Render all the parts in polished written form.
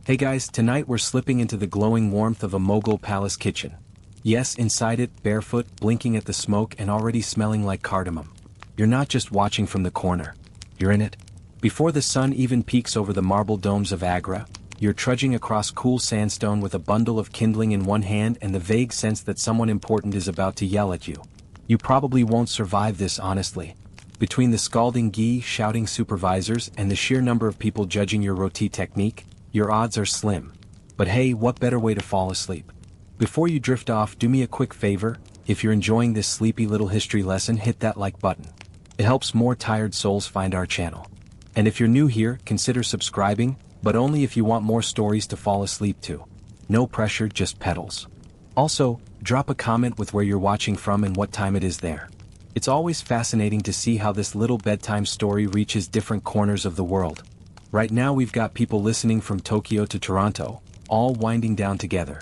Hey guys, tonight we're slipping into the glowing warmth of a Mughal palace kitchen. Yes, inside it, barefoot, blinking at the smoke and already smelling like cardamom. You're not just watching from the corner. You're in it. Before the sun even peeks over the marble domes of Agra, you're trudging across cool sandstone with a bundle of kindling in one hand and the vague sense that someone important is about to yell at you. You probably won't survive this, honestly. Between the scalding ghee, shouting supervisors, and the sheer number of people judging your roti technique, your odds are slim. But hey, what better way to fall asleep? Before you drift off, do me a quick favor. If you're enjoying this sleepy little history lesson, hit that like button. It helps more tired souls find our channel. And if you're new here, consider subscribing, but only if you want more stories to fall asleep to. No pressure, just pedals. Also, drop a comment with where you're watching from and what time it is there. It's always fascinating to see how this little bedtime story reaches different corners of the world. Right now we've got people listening from Tokyo to Toronto, all winding down together.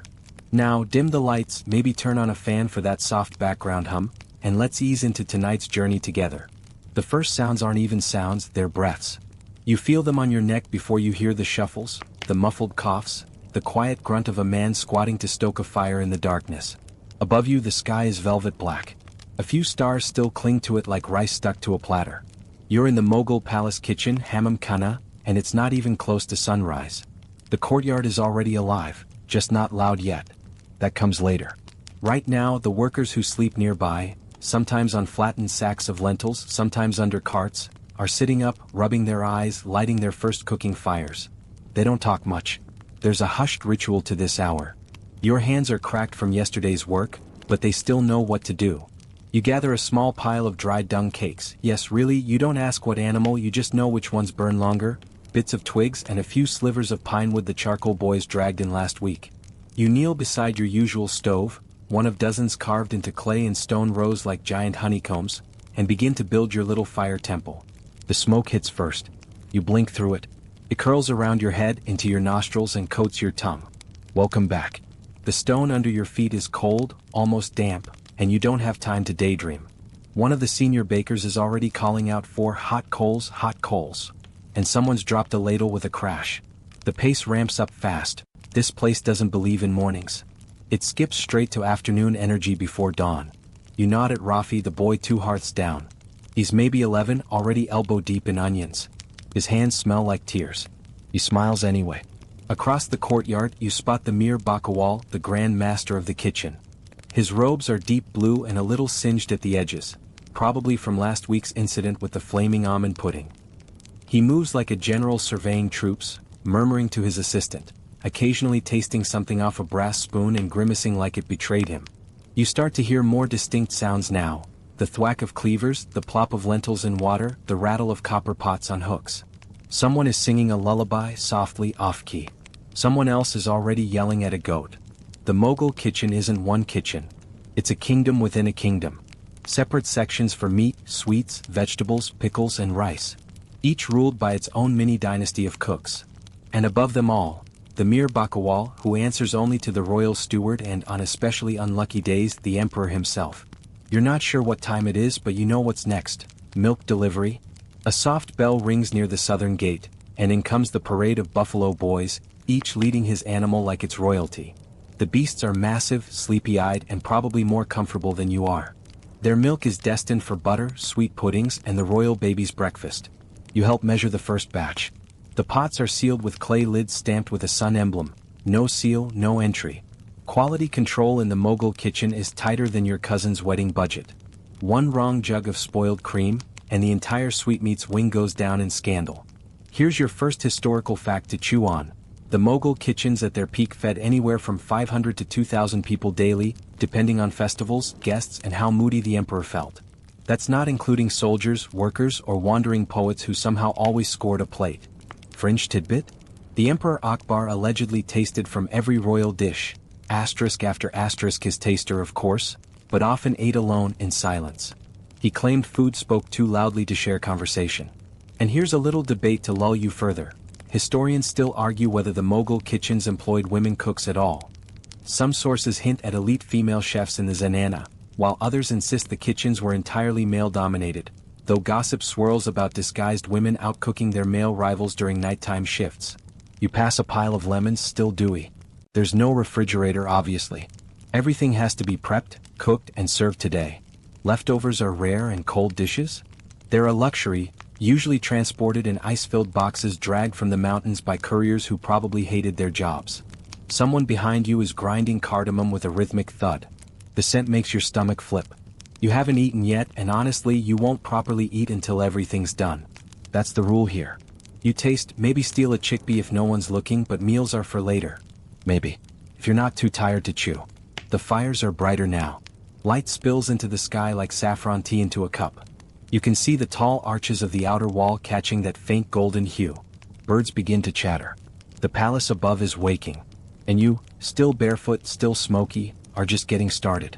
Now, dim the lights, maybe turn on a fan for that soft background hum, and let's ease into tonight's journey together. The first sounds aren't even sounds, they're breaths. You feel them on your neck before you hear the shuffles, the muffled coughs, the quiet grunt of a man squatting to stoke a fire in the darkness. Above you the sky is velvet black. A few stars still cling to it like rice stuck to a platter. You're in the Mughal palace kitchen, Hammam Khana, and it's not even close to sunrise. The courtyard is already alive, just not loud yet. That comes later. Right now, the workers who sleep nearby, sometimes on flattened sacks of lentils, sometimes under carts, are sitting up, rubbing their eyes, lighting their first cooking fires. They don't talk much. There's a hushed ritual to this hour. Your hands are cracked from yesterday's work, but they still know what to do. You gather a small pile of dried dung cakes. Yes, really, you don't ask what animal, you just know which ones burn longer. Bits of twigs and a few slivers of pine wood the charcoal boys dragged in last week. You kneel beside your usual stove, one of dozens carved into clay and stone rows like giant honeycombs, and begin to build your little fire temple. The smoke hits first. You blink through it. It curls around your head, into your nostrils and coats your tongue. Welcome back. The stone under your feet is cold, almost damp, and you don't have time to daydream. One of the senior bakers is already calling out for hot coals, and someone's dropped a ladle with a crash. The pace ramps up fast. This place doesn't believe in mornings. It skips straight to afternoon energy before dawn. You nod at Rafi, the boy 2 hearths down. He's maybe 11, already elbow deep in onions. His hands smell like tears. He smiles anyway. Across the courtyard, you spot the Mir Bakawal, the grand master of the kitchen. His robes are deep blue and a little singed at the edges, probably from last week's incident with the flaming almond pudding. He moves like a general surveying troops, murmuring to his assistant, occasionally tasting something off a brass spoon and grimacing like it betrayed him. You start to hear more distinct sounds now, the thwack of cleavers, the plop of lentils in water, the rattle of copper pots on hooks. Someone is singing a lullaby, softly, off-key. Someone else is already yelling at a goat. The Mughal kitchen isn't one kitchen. It's a kingdom within a kingdom. Separate sections for meat, sweets, vegetables, pickles and rice. Each ruled by its own mini-dynasty of cooks. And above them all, the Mir Bakawal, who answers only to the royal steward and, on especially unlucky days, the emperor himself. You're not sure what time it is, but you know what's next. Milk delivery. A soft bell rings near the southern gate, and in comes the parade of buffalo boys, each leading his animal like it's royalty. The beasts are massive, sleepy-eyed, and probably more comfortable than you are. Their milk is destined for butter, sweet puddings, and the royal baby's breakfast. You help measure the first batch. The pots are sealed with clay lids stamped with a sun emblem. No seal, no entry. Quality control in the Mughal kitchen is tighter than your cousin's wedding budget. One wrong jug of spoiled cream, and the entire sweetmeats wing goes down in scandal. Here's your first historical fact to chew on. The Mughal kitchens at their peak fed anywhere from 500 to 2,000 people daily, depending on festivals, guests, and how moody the emperor felt. That's not including soldiers, workers, or wandering poets who somehow always scored a plate. Fringe tidbit? The Emperor Akbar allegedly tasted from every royal dish, asterisk after asterisk his taster of course, but often ate alone in silence. He claimed food spoke too loudly to share conversation. And here's a little debate to lull you further. Historians still argue whether the Mughal kitchens employed women cooks at all. Some sources hint at elite female chefs in the Zenana, while others insist the kitchens were entirely male-dominated, though gossip swirls about disguised women outcooking their male rivals during nighttime shifts. You pass a pile of lemons still dewy. There's no refrigerator obviously. Everything has to be prepped, cooked, and served today. Leftovers are rare and cold dishes? They're a luxury, usually transported in ice-filled boxes dragged from the mountains by couriers who probably hated their jobs. Someone behind you is grinding cardamom with a rhythmic thud. The scent makes your stomach flip. You haven't eaten yet, and honestly, you won't properly eat until everything's done. That's the rule here. You taste, maybe steal a chickpea if no one's looking, but meals are for later. Maybe. If you're not too tired to chew. The fires are brighter now. Light spills into the sky like saffron tea into a cup. You can see the tall arches of the outer wall catching that faint golden hue. Birds begin to chatter. The palace above is waking. And you, still barefoot, still smoky, are just getting started.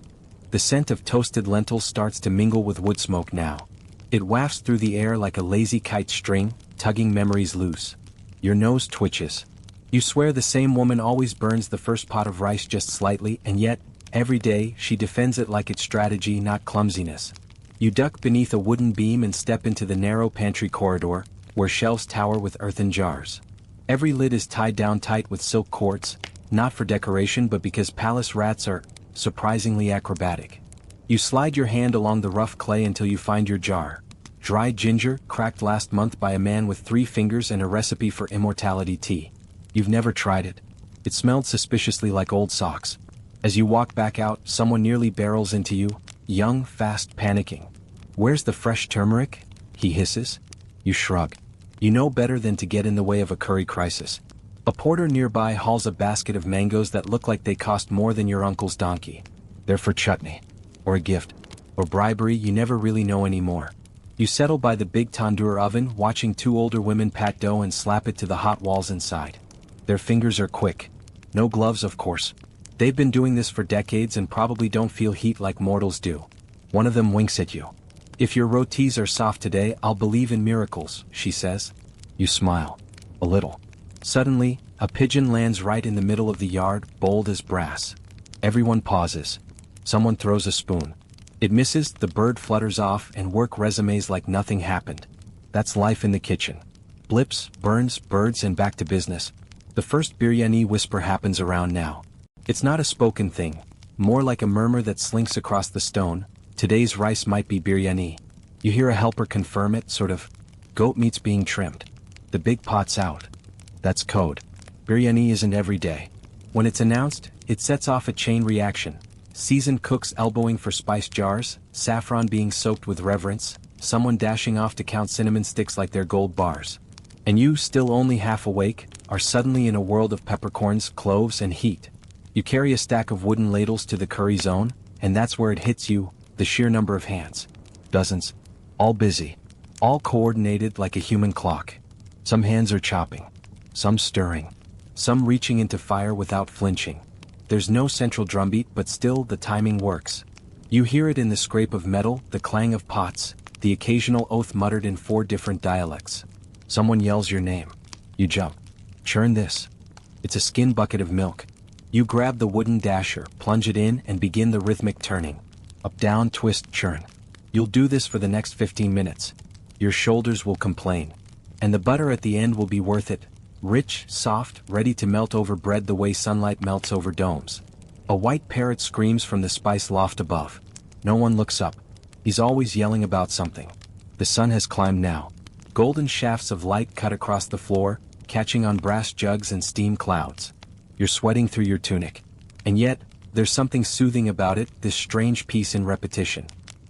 The scent of toasted lentils starts to mingle with wood smoke now. It wafts through the air like a lazy kite string, tugging memories loose. Your nose twitches. You swear the same woman always burns the first pot of rice just slightly, and yet, every day, she defends it like it's strategy, not clumsiness. You duck beneath a wooden beam and step into the narrow pantry corridor, where shelves tower with earthen jars. Every lid is tied down tight with silk cords, not for decoration but because palace rats are surprisingly acrobatic. You slide your hand along the rough clay until you find your jar. Dried ginger, cracked last month by a man with 3 fingers, and a recipe for immortality tea. You've never tried it. It smelled suspiciously like old socks. As you walk back out, someone nearly barrels into you, young, fast, panicking. "Where's the fresh turmeric?" he hisses. You shrug. You know better than to get in the way of a curry crisis. A porter nearby hauls a basket of mangoes that look like they cost more than your uncle's donkey. They're for chutney. Or a gift. Or bribery, you never really know anymore. You settle by the big tandoor oven, watching 2 older women pat dough and slap it to the hot walls inside. Their fingers are quick. No gloves, of course. They've been doing this for decades and probably don't feel heat like mortals do. One of them winks at you. "If your rotis are soft today, I'll believe in miracles," she says. You smile. A little. Suddenly, a pigeon lands right in the middle of the yard, bold as brass. Everyone pauses. Someone throws a spoon. It misses, the bird flutters off, and work resumes like nothing happened. That's life in the kitchen. Blips, burns, birds, and back to business. The first biryani whisper happens around now. It's not a spoken thing, more like a murmur that slinks across the stone. Today's rice might be biryani. You hear a helper confirm it, sort of. Goat meat's being trimmed. The big pot's out. That's code. Biryani isn't every day. When it's announced, it sets off a chain reaction. Seasoned cooks elbowing for spice jars, saffron being soaked with reverence, someone dashing off to count cinnamon sticks like they're gold bars. And you, still only half awake, are suddenly in a world of peppercorns, cloves, and heat. You carry a stack of wooden ladles to the curry zone, and that's where it hits you, the sheer number of hands. Dozens. All busy. All coordinated like a human clock. Some hands are chopping. Some stirring. Some reaching into fire without flinching. There's no central drumbeat, but still the timing works. You hear it in the scrape of metal, the clang of pots, the occasional oath muttered in 4 different dialects. Someone yells your name. You jump. Churn this. It's a skin bucket of milk. You grab the wooden dasher, plunge it in, and begin the rhythmic turning. Up, down, twist, churn. You'll do this for the next 15 minutes. Your shoulders will complain. And the butter at the end will be worth it. Rich, soft, ready to melt over bread the way sunlight melts over domes. A white parrot screams from the spice loft above. No one looks up. He's always yelling about something. The sun has climbed now. Golden shafts of light cut across the floor, catching on brass jugs and steam clouds. You're sweating through your tunic. And yet, there's something soothing about it, this strange peace in repetition.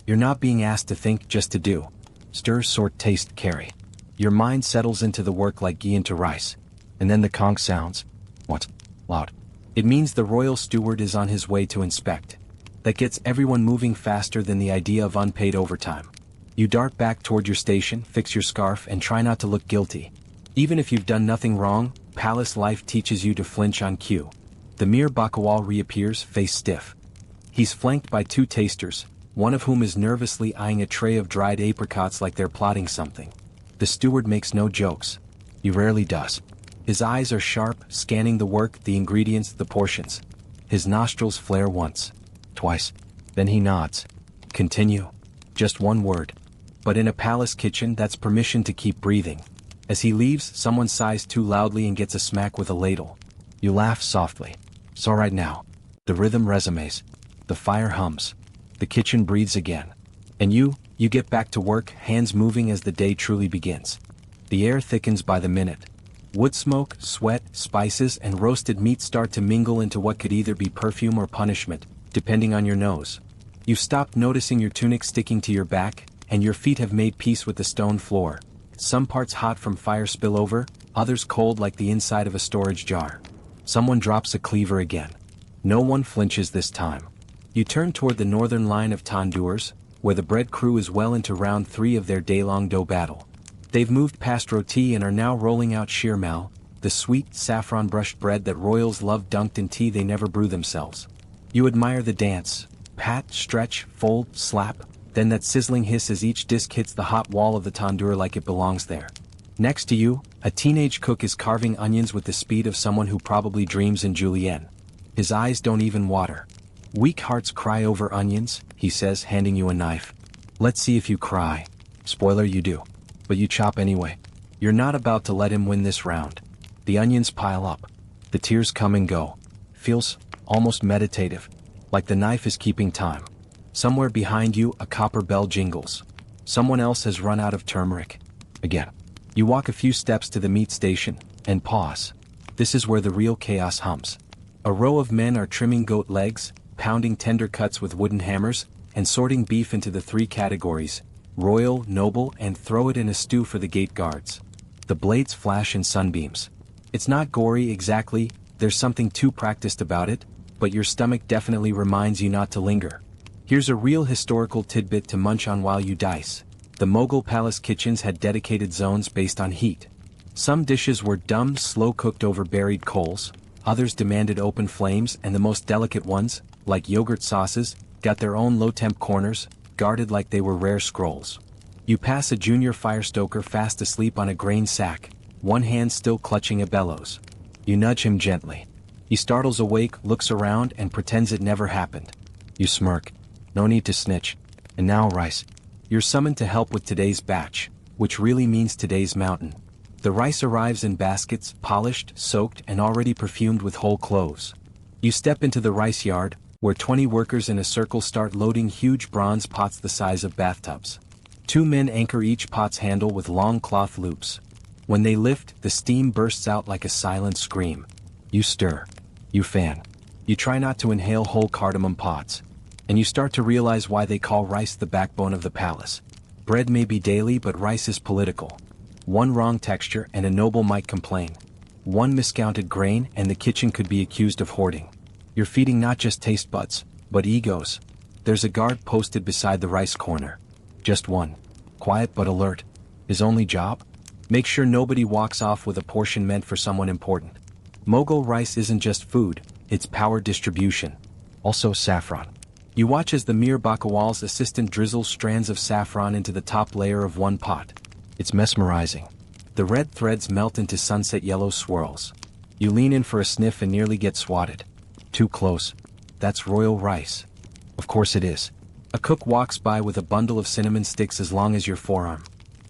You're not being asked to think, just to do. Stir, sort, taste, carry. Your mind settles into the work like ghee into rice. And then the conch sounds. What? Loud. It means the royal steward is on his way to inspect. That gets everyone moving faster than the idea of unpaid overtime. You dart back toward your station, fix your scarf, and try not to look guilty. Even if you've done nothing wrong, palace life teaches you to flinch on cue. The Mir Bakawal reappears, face stiff. He's flanked by 2 tasters, one of whom is nervously eyeing a tray of dried apricots like they're plotting something. The steward makes no jokes. He rarely does. His eyes are sharp, scanning the work, the ingredients, the portions. His nostrils flare once. Twice. Then he nods. Continue. Just one word. But in a palace kitchen, that's permission to keep breathing. As he leaves, someone sighs too loudly and gets a smack with a ladle. You laugh softly. It's all right now. The rhythm resumes. The fire hums. The kitchen breathes again. And you get back to work, hands moving as the day truly begins. The air thickens by the minute. Wood smoke, sweat, spices, and roasted meat start to mingle into what could either be perfume or punishment, depending on your nose. You've stopped noticing your tunic sticking to your back, and your feet have made peace with the stone floor. Some parts hot from fire spillover, others cold like the inside of a storage jar. Someone drops a cleaver again. No one flinches this time. You turn toward the northern line of tandoors, where the bread crew is well into round 3 of their day-long dough battle. They've moved past roti and are now rolling out shirmal, the sweet, saffron-brushed bread that royals love dunked in tea they never brew themselves. You admire the dance. Pat, stretch, fold, slap, then that sizzling hiss as each disc hits the hot wall of the tandoor like it belongs there. Next to you, a teenage cook is carving onions with the speed of someone who probably dreams in julienne. His eyes don't even water. Weak hearts cry over onions, he says, handing you a knife. Let's see if you cry. Spoiler, you do. But you chop anyway. You're not about to let him win this round. The onions pile up. The tears come and go. Feels almost meditative, like the knife is keeping time. Somewhere behind you, a copper bell jingles. Someone else has run out of turmeric. Again. You walk a few steps to the meat station, and pause. This is where the real chaos hums. A row of men are trimming goat legs, pounding tender cuts with wooden hammers, and sorting beef into the 3 categories: royal, noble, and throw it in a stew for the gate guards. The blades flash in sunbeams. It's not gory exactly, there's something too practiced about it, but your stomach definitely reminds you not to linger. Here's a real historical tidbit to munch on while you dice. The Mughal palace kitchens had dedicated zones based on heat. Some dishes were dumb, slow-cooked over buried coals, others demanded open flames, and the most delicate ones, like yogurt sauces, got their own low-temp corners, guarded like they were rare scrolls. You pass a junior firestoker fast asleep on a grain sack, one hand still clutching a bellows. You nudge him gently. He startles awake, looks around, and pretends it never happened. You smirk. No need to snitch. And now rice. You're summoned to help with today's batch, which really means today's mountain. The rice arrives in baskets, polished, soaked, and already perfumed with whole cloves. You step into the rice yard, where 20 workers in a circle start loading huge bronze pots the size of bathtubs. 2 men anchor each pot's handle with long cloth loops. When they lift, the steam bursts out like a silent scream. You stir. You fan. You try not to inhale whole cardamom pods. And you start to realize why they call rice the backbone of the palace. Bread may be daily, but rice is political. One wrong texture and a noble might complain. One miscounted grain and the kitchen could be accused of hoarding. You're feeding not just taste buds, but egos. There's a guard posted beside the rice corner. Just one. Quiet but alert. His only job? Make sure nobody walks off with a portion meant for someone important. Mughal rice isn't just food, it's power distribution. Also saffron. You watch as the Mir Bakawal's assistant drizzles strands of saffron into the top layer of one pot. It's mesmerizing. The red threads melt into sunset yellow swirls. You lean in for a sniff and nearly get swatted. Too close. That's royal rice. Of course it is. A cook walks by with a bundle of cinnamon sticks as long as your forearm.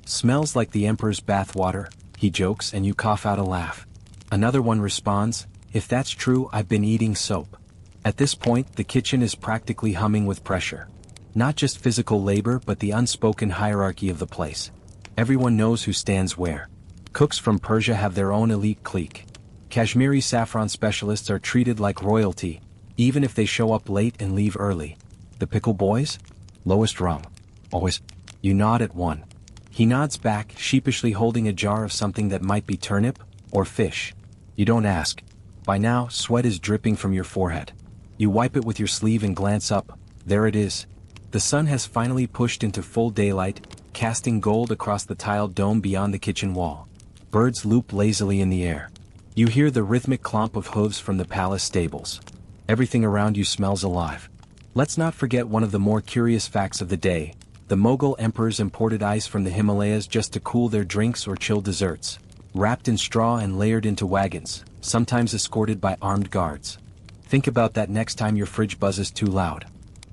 Smells like the emperor's bathwater, he jokes, and you cough out a laugh. Another one responds, if that's true, I've been eating soap. At this point, the kitchen is practically humming with pressure. Not just physical labor, but the unspoken hierarchy of the place. Everyone knows who stands where. Cooks from Persia have their own elite clique. Kashmiri saffron specialists are treated like royalty, even if they show up late and leave early. The pickle boys? Lowest rung. Always. You nod at one. He nods back, sheepishly holding a jar of something that might be turnip or fish. You don't ask. By now, sweat is dripping from your forehead. You wipe it with your sleeve and glance up. There it is. The sun has finally pushed into full daylight, casting gold across the tiled dome beyond the kitchen wall. Birds loop lazily in the air. You hear the rhythmic clomp of hooves from the palace stables. Everything around you smells alive. Let's not forget one of the more curious facts of the day. The Mughal emperors imported ice from the Himalayas just to cool their drinks or chill desserts. Wrapped in straw and layered into wagons, sometimes escorted by armed guards. Think about that next time your fridge buzzes too loud.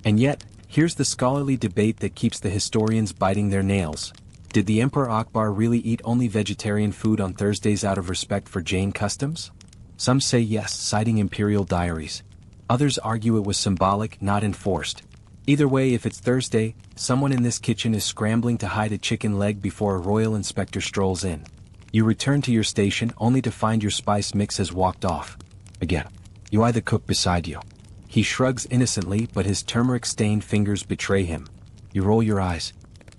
And yet, here's the scholarly debate that keeps the historians biting their nails. Did the Emperor Akbar really eat only vegetarian food on Thursdays out of respect for Jain customs? Some say yes, citing imperial diaries. Others argue it was symbolic, not enforced. Either way, if it's Thursday, someone in this kitchen is scrambling to hide a chicken leg before a royal inspector strolls in. You return to your station only to find your spice mix has walked off. Again, you eye the cook beside you. He shrugs innocently, but his turmeric-stained fingers betray him. You roll your eyes.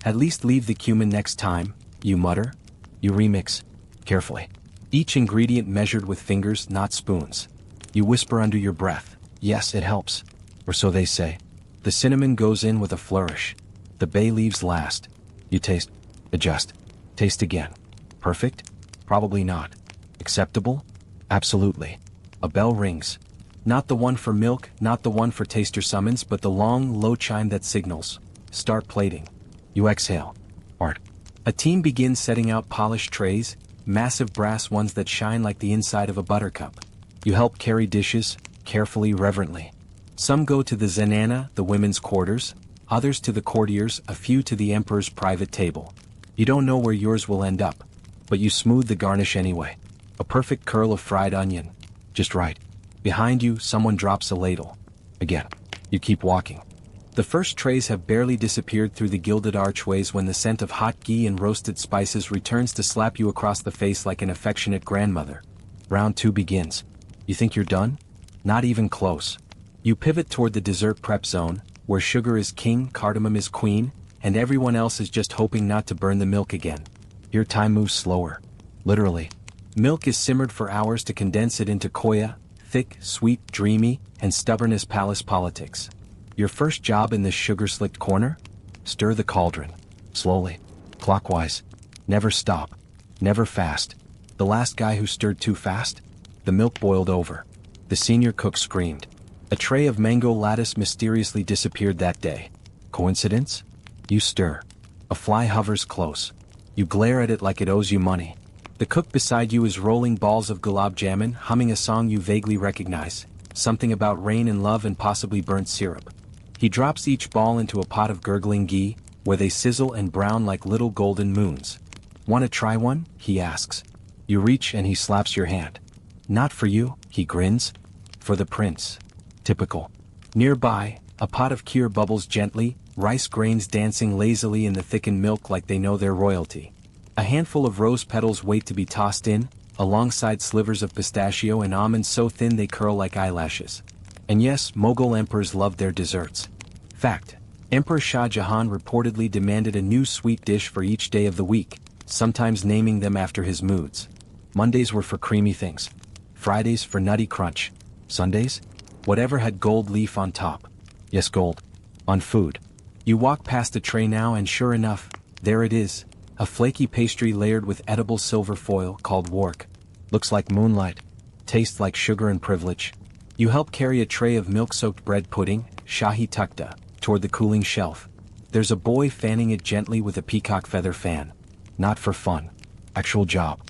At least leave the cumin next time, you mutter. You remix. Carefully. Each ingredient measured with fingers, not spoons. You whisper under your breath. Yes, it helps. Or so they say. The cinnamon goes in with a flourish. The bay leaves last. You taste. Adjust. Taste again. Perfect? Probably not. Acceptable? Absolutely. A bell rings. Not the one for milk, not the one for taster summons, but the long, low chime that signals. Start plating. You exhale. Art. A team begins setting out polished trays, massive brass ones that shine like the inside of a buttercup. You help carry dishes, carefully, reverently. Some go to the zenana, the women's quarters, others to the courtiers, a few to the emperor's private table. You don't know where yours will end up, but you smooth the garnish anyway. A perfect curl of fried onion. Just right. Behind you, someone drops a ladle. Again. You keep walking. The first trays have barely disappeared through the gilded archways when the scent of hot ghee and roasted spices returns to slap you across the face like an affectionate grandmother. Round 2 begins. You think you're done? Not even close. You pivot toward the dessert prep zone, where sugar is king, cardamom is queen, and everyone else is just hoping not to burn the milk again. Your time moves slower. Literally. Milk is simmered for hours to condense it into koya, thick, sweet, dreamy, and stubborn as palace politics. Your first job in this sugar-slicked corner? Stir the cauldron. Slowly. Clockwise. Never stop. Never fast. The last guy who stirred too fast? The milk boiled over. The senior cook screamed. A tray of mango lattice mysteriously disappeared that day. Coincidence? You stir. A fly hovers close. You glare at it like it owes you money. The cook beside you is rolling balls of gulab jamun, humming a song you vaguely recognize. Something about rain and love and possibly burnt syrup. He drops each ball into a pot of gurgling ghee, where they sizzle and brown like little golden moons. Want to try one? He asks. You reach and he slaps your hand. Not for you, he grins. For the prince. Typical. Nearby, a pot of kheer bubbles gently, rice grains dancing lazily in the thickened milk like they know their royalty. A handful of rose petals wait to be tossed in, alongside slivers of pistachio and almonds so thin they curl like eyelashes. And yes, Mughal emperors loved their desserts. Fact. Emperor Shah Jahan reportedly demanded a new sweet dish for each day of the week, sometimes naming them after his moods. Mondays were for creamy things. Fridays for nutty crunch. Sundays? Whatever had gold leaf on top. Yes, gold. On food. You walk past a tray now and sure enough, there it is. A flaky pastry layered with edible silver foil called work. Looks like moonlight. Tastes like sugar and privilege. You help carry a tray of milk-soaked bread pudding, shahi tukta, toward the cooling shelf. There's a boy fanning it gently with a peacock feather fan. Not for fun. Actual job.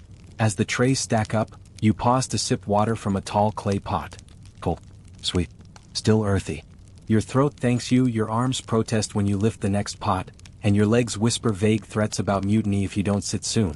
As the trays stack up, you pause to sip water from a tall clay pot. Cold. Sweet. Still earthy. Your throat thanks you, your arms protest when you lift the next pot, and your legs whisper vague threats about mutiny if you don't sit soon.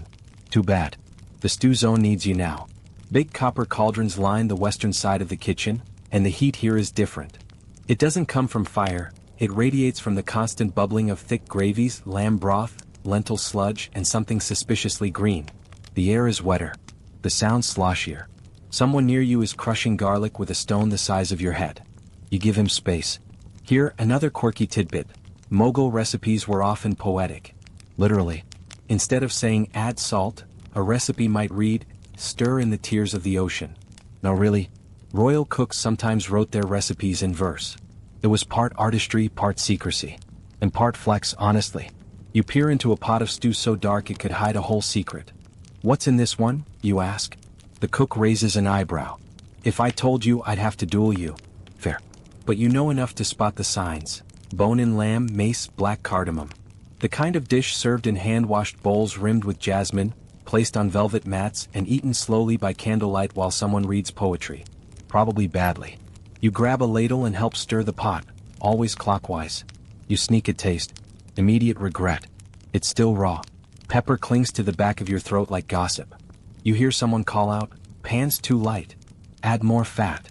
Too bad. The stew zone needs you now. Big copper cauldrons line the western side of the kitchen, and the heat here is different. It doesn't come from fire, it radiates from the constant bubbling of thick gravies, lamb broth, lentil sludge, and something suspiciously green. The air is wetter. The sound sloshier. Someone near you is crushing garlic with a stone the size of your head. You give him space. Here, another quirky tidbit. Mughal recipes were often poetic. Literally. Instead of saying add salt, a recipe might read, stir in the tears of the ocean. No, really. Royal cooks sometimes wrote their recipes in verse. It was part artistry, part secrecy. And part flex, honestly. You peer into a pot of stew so dark it could hide a whole secret. What's in this one, you ask? The cook raises an eyebrow. If I told you, I'd have to duel you. Fair. But you know enough to spot the signs. Bone-in lamb, mace, black cardamom. The kind of dish served in hand-washed bowls rimmed with jasmine, placed on velvet mats and eaten slowly by candlelight while someone reads poetry. Probably badly. You grab a ladle and help stir the pot, always clockwise. You sneak a taste. Immediate regret. It's still raw. Pepper clings to the back of your throat like gossip. You hear someone call out, "Pan's too light. Add more fat."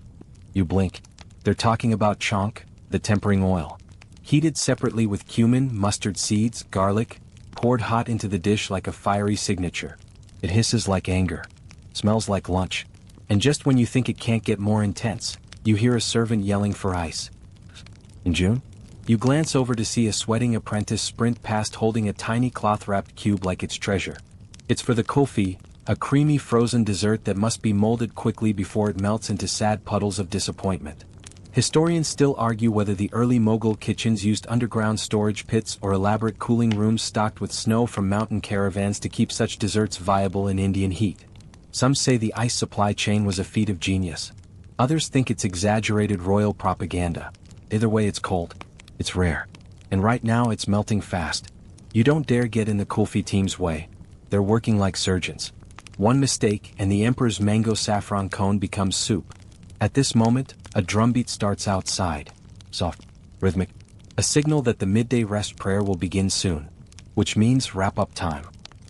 You blink. They're talking about chonk, the tempering oil. Heated separately with cumin, mustard seeds, garlic, poured hot into the dish like a fiery signature. It hisses like anger. Smells like lunch. And just when you think it can't get more intense, you hear a servant yelling for ice. In June? You glance over to see a sweating apprentice sprint past holding a tiny cloth-wrapped cube like it's treasure. It's for the kulfi, a creamy frozen dessert that must be molded quickly before it melts into sad puddles of disappointment. Historians still argue whether the early Mughal kitchens used underground storage pits or elaborate cooling rooms stocked with snow from mountain caravans to keep such desserts viable in Indian heat. Some say the ice supply chain was a feat of genius. Others think it's exaggerated royal propaganda. Either way, it's cold. It's rare. And right now it's melting fast. You don't dare get in the kulfi team's way. They're working like surgeons. One mistake and the emperor's mango saffron cone becomes soup. At this moment, a drumbeat starts outside. Soft, rhythmic. A signal that the midday rest prayer will begin soon. Which means wrap-up time.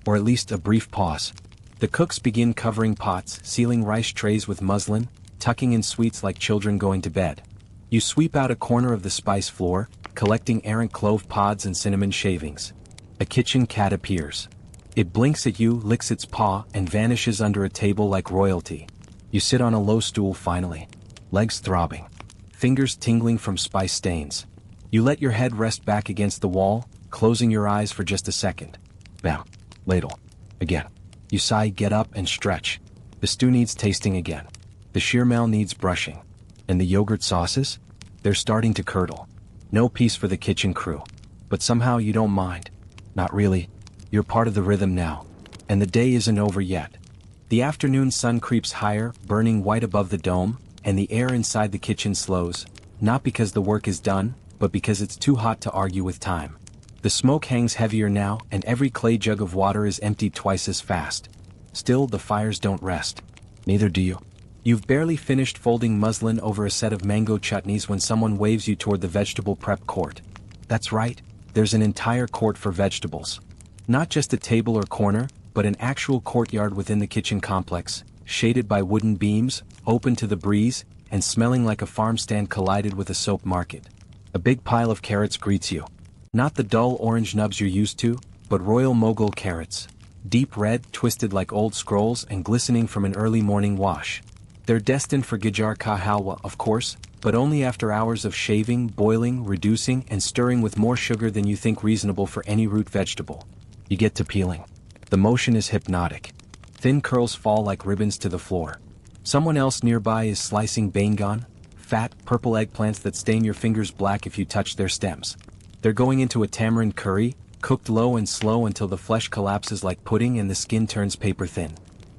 Or at least a brief pause. The cooks begin covering pots, sealing rice trays with muslin, tucking in sweets like children going to bed. You sweep out a corner of the spice floor, collecting errant clove pods and cinnamon shavings. A kitchen cat appears. It blinks at you, licks its paw, and vanishes under a table like royalty. You sit on a low stool finally. Legs throbbing. Fingers tingling from spice stains. You let your head rest back against the wall, closing your eyes for just a second. Bam. Ladle. Again. You sigh, get up, and stretch. The stew needs tasting again. The sheermal needs brushing. And the yogurt sauces? They're starting to curdle. No peace for the kitchen crew. But somehow you don't mind. Not really. You're part of the rhythm now. And the day isn't over yet. The afternoon sun creeps higher, burning white above the dome, and the air inside the kitchen slows, not because the work is done, but because it's too hot to argue with time. The smoke hangs heavier now, and every clay jug of water is emptied twice as fast. Still, the fires don't rest. Neither do you. You've barely finished folding muslin over a set of mango chutneys when someone waves you toward the vegetable prep court. That's right, there's an entire court for vegetables. Not just a table or corner, but an actual courtyard within the kitchen complex, shaded by wooden beams, open to the breeze, and smelling like a farm stand collided with a soap market. A big pile of carrots greets you. Not the dull orange nubs you're used to, but royal Mughal carrots. Deep red, twisted like old scrolls and glistening from an early morning wash. They're destined for gajar ka halwa, of course, but only after hours of shaving, boiling, reducing, and stirring with more sugar than you think reasonable for any root vegetable. You get to peeling. The motion is hypnotic. Thin curls fall like ribbons to the floor. Someone else nearby is slicing baingan, fat, purple eggplants that stain your fingers black if you touch their stems. They're going into a tamarind curry, cooked low and slow until the flesh collapses like pudding and the skin turns paper thin.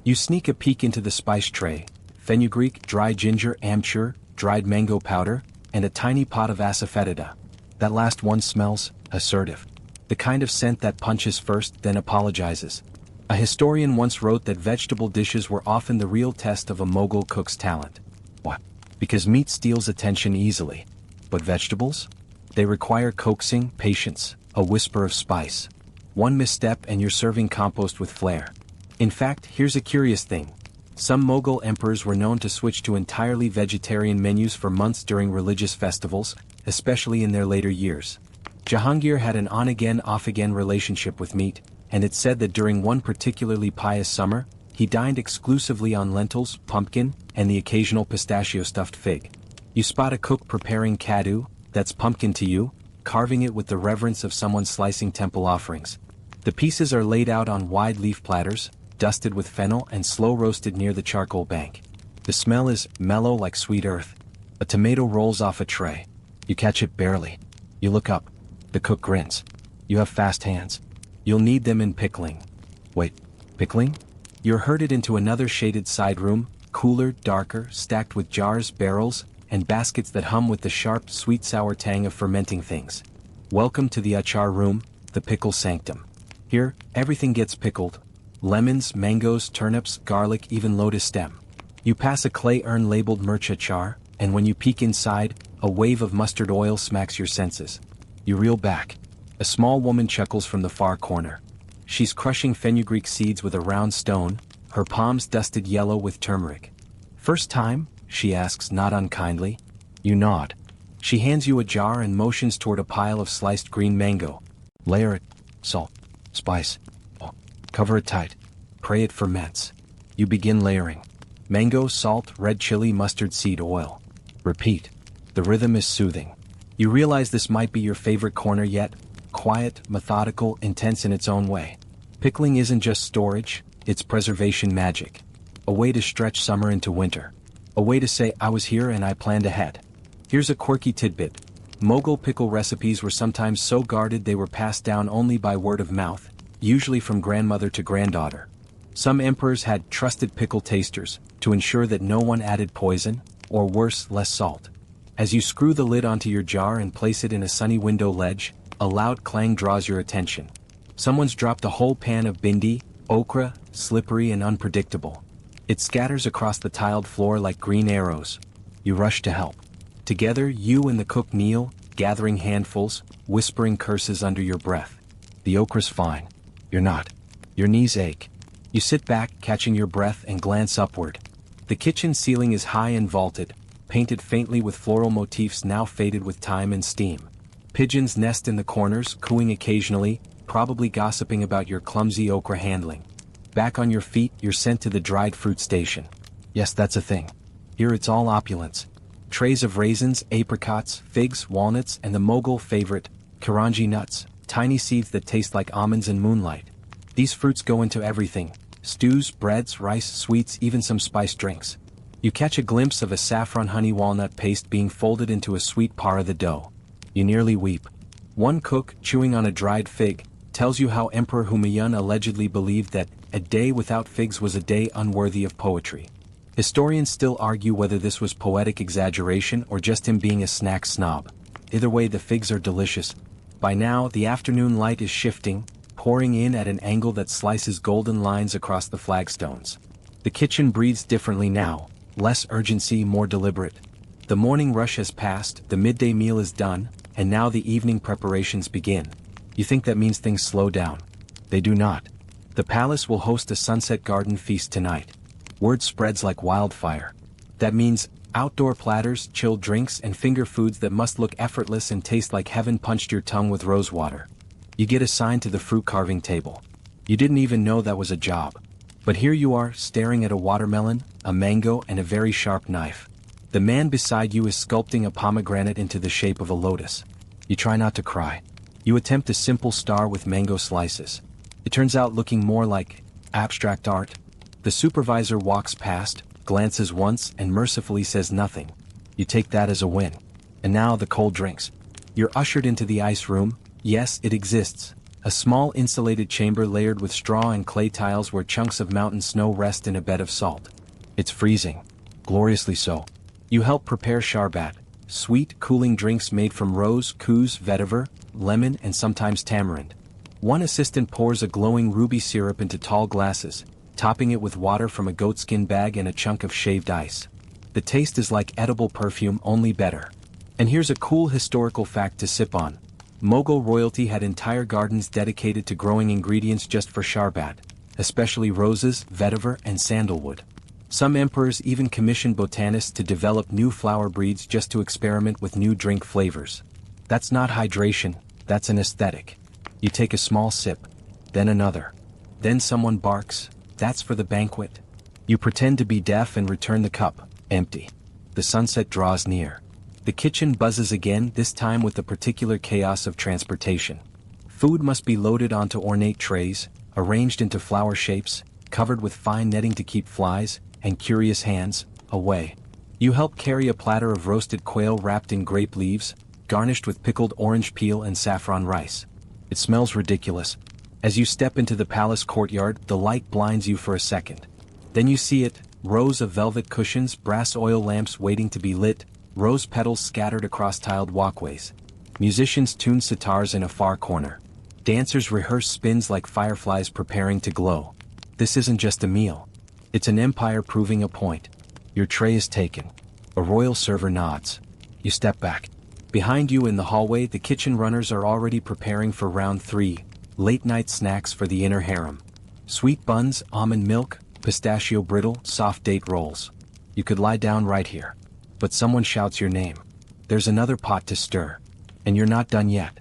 You sneak a peek into the spice tray. Fenugreek, dry ginger, amchur, dried mango powder, and a tiny pot of asafoetida. That last one smells assertive. The kind of scent that punches first, then apologizes. A historian once wrote that vegetable dishes were often the real test of a Mughal cook's talent. What? Because meat steals attention easily. But vegetables? They require coaxing, patience, a whisper of spice. One misstep and you're serving compost with flair. In fact, here's a curious thing. Some Mughal emperors were known to switch to entirely vegetarian menus for months during religious festivals, especially in their later years. Jahangir had an on-again, off-again relationship with meat, and it's said that during one particularly pious summer, he dined exclusively on lentils, pumpkin, and the occasional pistachio-stuffed fig. You spot a cook preparing kaddu, that's pumpkin to you, carving it with the reverence of someone slicing temple offerings. The pieces are laid out on wide leaf platters, dusted with fennel and slow-roasted near the charcoal bank. The smell is mellow like sweet earth. A tomato rolls off a tray. You catch it barely. You look up. The cook grins. You have fast hands. You'll need them in pickling. Wait, pickling? You're herded into another shaded side room, cooler, darker, stacked with jars, barrels, and baskets that hum with the sharp, sweet-sour tang of fermenting things. Welcome to the achar room, the pickle sanctum. Here, everything gets pickled. Lemons, mangoes, turnips, garlic, even lotus stem. You pass a clay urn labeled mirch achar, and when you peek inside, a wave of mustard oil smacks your senses. You reel back. A small woman chuckles from the far corner. She's crushing fenugreek seeds with a round stone, her palms dusted yellow with turmeric. "First time?" she asks not unkindly. You nod. She hands you a jar and motions toward a pile of sliced green mango. "Layer it. Salt. Spice. Oh, cover it tight. Pray it ferments." You begin layering. Mango, salt, red chili, mustard seed oil. Repeat. The rhythm is soothing. You realize this might be your favorite corner yet. Quiet, methodical, intense in its own way. Pickling isn't just storage, it's preservation magic. A way to stretch summer into winter. A way to say, "I was here and I planned ahead." Here's a quirky tidbit. Mughal pickle recipes were sometimes so guarded they were passed down only by word of mouth, usually from grandmother to granddaughter. Some emperors had trusted pickle tasters, to ensure that no one added poison, or worse, less salt. As you screw the lid onto your jar and place it in a sunny window ledge, a loud clang draws your attention. Someone's dropped a whole pan of bindi, okra, slippery and unpredictable. It scatters across the tiled floor like green arrows. You rush to help. Together, you and the cook kneel, gathering handfuls, whispering curses under your breath. The okra's fine. You're not. Your knees ache. You sit back, catching your breath, and glance upward. The kitchen ceiling is high and vaulted, painted faintly with floral motifs now faded with time and steam. Pigeons nest in the corners, cooing occasionally, probably gossiping about your clumsy okra handling. Back on your feet, you're sent to the dried fruit station. Yes, that's a thing. Here it's all opulence. Trays of raisins, apricots, figs, walnuts, and the Mughal favorite, karanji nuts, tiny seeds that taste like almonds in moonlight. These fruits go into everything: stews, breads, rice, sweets, even some spiced drinks. You catch a glimpse of a saffron honey walnut paste being folded into a sweet par of the dough. You nearly weep. One cook, chewing on a dried fig, tells you how Emperor Humayun allegedly believed that a day without figs was a day unworthy of poetry. Historians still argue whether this was poetic exaggeration or just him being a snack snob. Either way, the figs are delicious. By now, the afternoon light is shifting, pouring in at an angle that slices golden lines across the flagstones. The kitchen breathes differently now, less urgency, more deliberate. The morning rush has passed, the midday meal is done, and now the evening preparations begin. You think that means things slow down. They do not. The palace will host a sunset garden feast tonight. Word spreads like wildfire. That means outdoor platters, chilled drinks, and finger foods that must look effortless and taste like heaven punched your tongue with rose water. You get assigned to the fruit carving table. You didn't even know that was a job. But here you are, staring at a watermelon, a mango, and a very sharp knife. The man beside you is sculpting a pomegranate into the shape of a lotus. You try not to cry. You attempt a simple star with mango slices. It turns out looking more like abstract art. The supervisor walks past, glances once, and mercifully says nothing. You take that as a win. And now the cold drinks. You're ushered into the ice room. Yes, it exists. A small insulated chamber layered with straw and clay tiles where chunks of mountain snow rest in a bed of salt. It's freezing. Gloriously so. You help prepare sharbat, sweet, cooling drinks made from rose, kuz, vetiver, lemon, and sometimes tamarind. One assistant pours a glowing ruby syrup into tall glasses, topping it with water from a goatskin bag and a chunk of shaved ice. The taste is like edible perfume, only better. And here's a cool historical fact to sip on. Mughal royalty had entire gardens dedicated to growing ingredients just for sharbat, especially roses, vetiver, and sandalwood. Some emperors even commissioned botanists to develop new flower breeds just to experiment with new drink flavors. That's not hydration, that's an aesthetic. You take a small sip, then another. Then someone barks, that's for the banquet. You pretend to be deaf and return the cup, empty. The sunset draws near. The kitchen buzzes again, this time with the particular chaos of transportation. Food must be loaded onto ornate trays, arranged into flower shapes, covered with fine netting to keep flies, and curious hands, away. You help carry a platter of roasted quail wrapped in grape leaves, garnished with pickled orange peel and saffron rice. It smells ridiculous. As you step into the palace courtyard, the light blinds you for a second. Then you see it, rows of velvet cushions, brass oil lamps waiting to be lit, rose petals scattered across tiled walkways. Musicians tune sitars in a far corner. Dancers rehearse spins like fireflies preparing to glow. This isn't just a meal. It's an empire proving a point. Your tray is taken. A royal server nods. You step back. Behind you in the hallway, the kitchen runners are already preparing for round 3. late-night snacks for the inner harem. Sweet buns, almond milk, pistachio brittle, soft date rolls. You could lie down right here. But someone shouts your name. There's another pot to stir. And you're not done yet.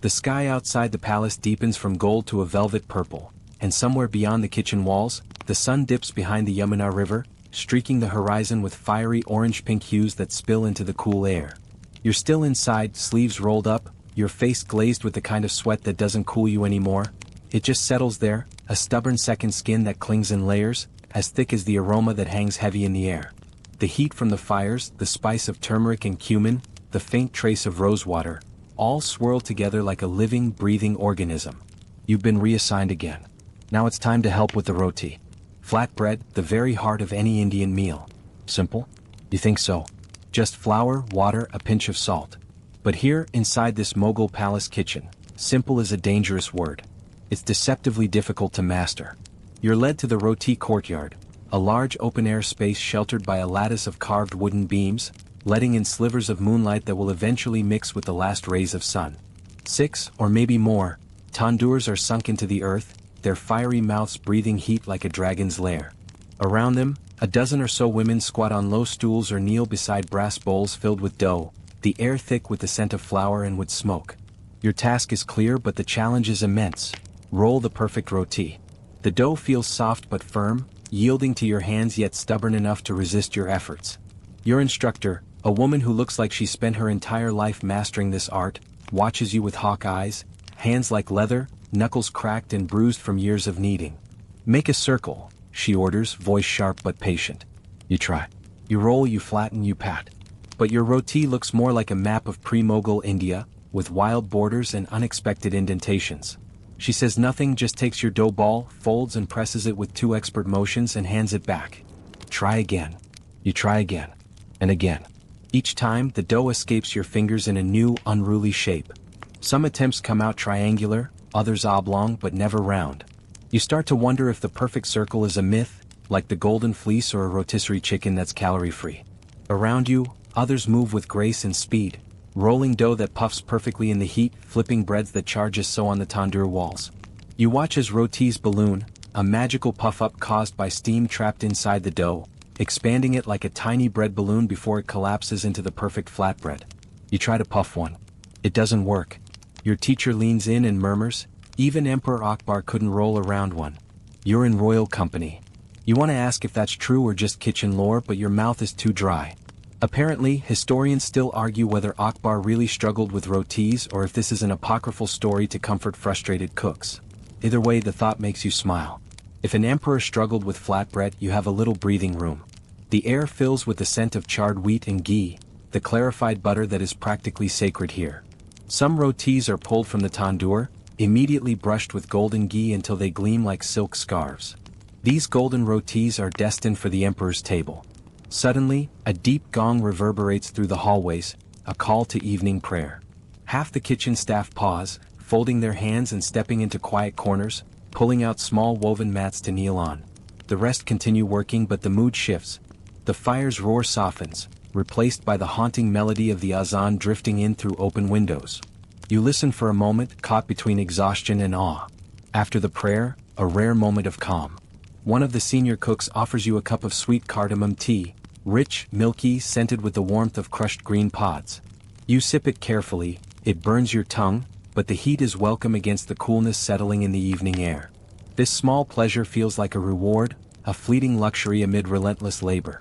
The sky outside the palace deepens from gold to a velvet purple, and somewhere beyond the kitchen walls, the sun dips behind the Yamuna River, streaking the horizon with fiery orange-pink hues that spill into the cool air. You're still inside, sleeves rolled up, your face glazed with the kind of sweat that doesn't cool you anymore. It just settles there, a stubborn second skin that clings in layers, as thick as the aroma that hangs heavy in the air. The heat from the fires, the spice of turmeric and cumin, the faint trace of rosewater, all swirl together like a living, breathing organism. You've been reassigned again. Now it's time to help with the roti. Flatbread, the very heart of any Indian meal. Simple? You think so? Just flour, water, a pinch of salt. But here, inside this Mughal palace kitchen, simple is a dangerous word. It's deceptively difficult to master. You're led to the roti courtyard, a large open-air space sheltered by a lattice of carved wooden beams, letting in slivers of moonlight that will eventually mix with the last rays of sun. 6, or maybe more, tandoors are sunk into the earth, their fiery mouths breathing heat like a dragon's lair. Around them, a dozen or so women squat on low stools or kneel beside brass bowls filled with dough, the air thick with the scent of flour and wood smoke. Your task is clear, but the challenge is immense. Roll the perfect roti. The dough feels soft but firm, yielding to your hands yet stubborn enough to resist your efforts. Your instructor, a woman who looks like she spent her entire life mastering this art, watches you with hawk eyes, hands like leather, knuckles cracked and bruised from years of kneading. Make a circle, she orders, voice sharp but patient. You try. You roll, you flatten, you pat. But your roti looks more like a map of pre-Mughal India, with wild borders and unexpected indentations. She says nothing, just takes your dough ball, folds and presses it with 2 expert motions and hands it back. Try again. You try again. And again. Each time, the dough escapes your fingers in a new, unruly shape. Some attempts come out triangular, others oblong but never round. You start to wonder if the perfect circle is a myth, like the golden fleece or a rotisserie chicken that's calorie-free. Around you, others move with grace and speed, rolling dough that puffs perfectly in the heat, flipping breads that charge as so on the tandoor walls. You watch as rotis balloon, a magical puff-up caused by steam trapped inside the dough, expanding it like a tiny bread balloon before it collapses into the perfect flatbread. You try to puff one. It doesn't work. Your teacher leans in and murmurs, even Emperor Akbar couldn't roll around one. You're in royal company. You want to ask if that's true or just kitchen lore, but your mouth is too dry. Apparently, historians still argue whether Akbar really struggled with rotis or if this is an apocryphal story to comfort frustrated cooks. Either way, the thought makes you smile. If an emperor struggled with flatbread, you have a little breathing room. The air fills with the scent of charred wheat and ghee, the clarified butter that is practically sacred here. Some rotis are pulled from the tandoor, immediately brushed with golden ghee until they gleam like silk scarves. These golden rotis are destined for the emperor's table. Suddenly, a deep gong reverberates through the hallways, a call to evening prayer. Half the kitchen staff pause, folding their hands and stepping into quiet corners, pulling out small woven mats to kneel on. The rest continue working, but the mood shifts. The fire's roar softens, replaced by the haunting melody of the azan drifting in through open windows. You listen for a moment, caught between exhaustion and awe. After the prayer, a rare moment of calm. One of the senior cooks offers you a cup of sweet cardamom tea, rich, milky, scented with the warmth of crushed green pods. You sip it carefully, it burns your tongue, but the heat is welcome against the coolness settling in the evening air. This small pleasure feels like a reward, a fleeting luxury amid relentless labor.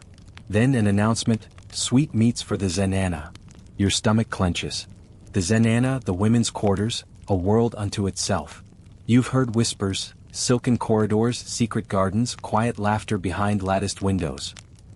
Then an announcement, sweet meats for the zenana. Your stomach clenches. The zenana, the women's quarters, a world unto itself. You've heard whispers, silken corridors, secret gardens, quiet laughter behind latticed windows.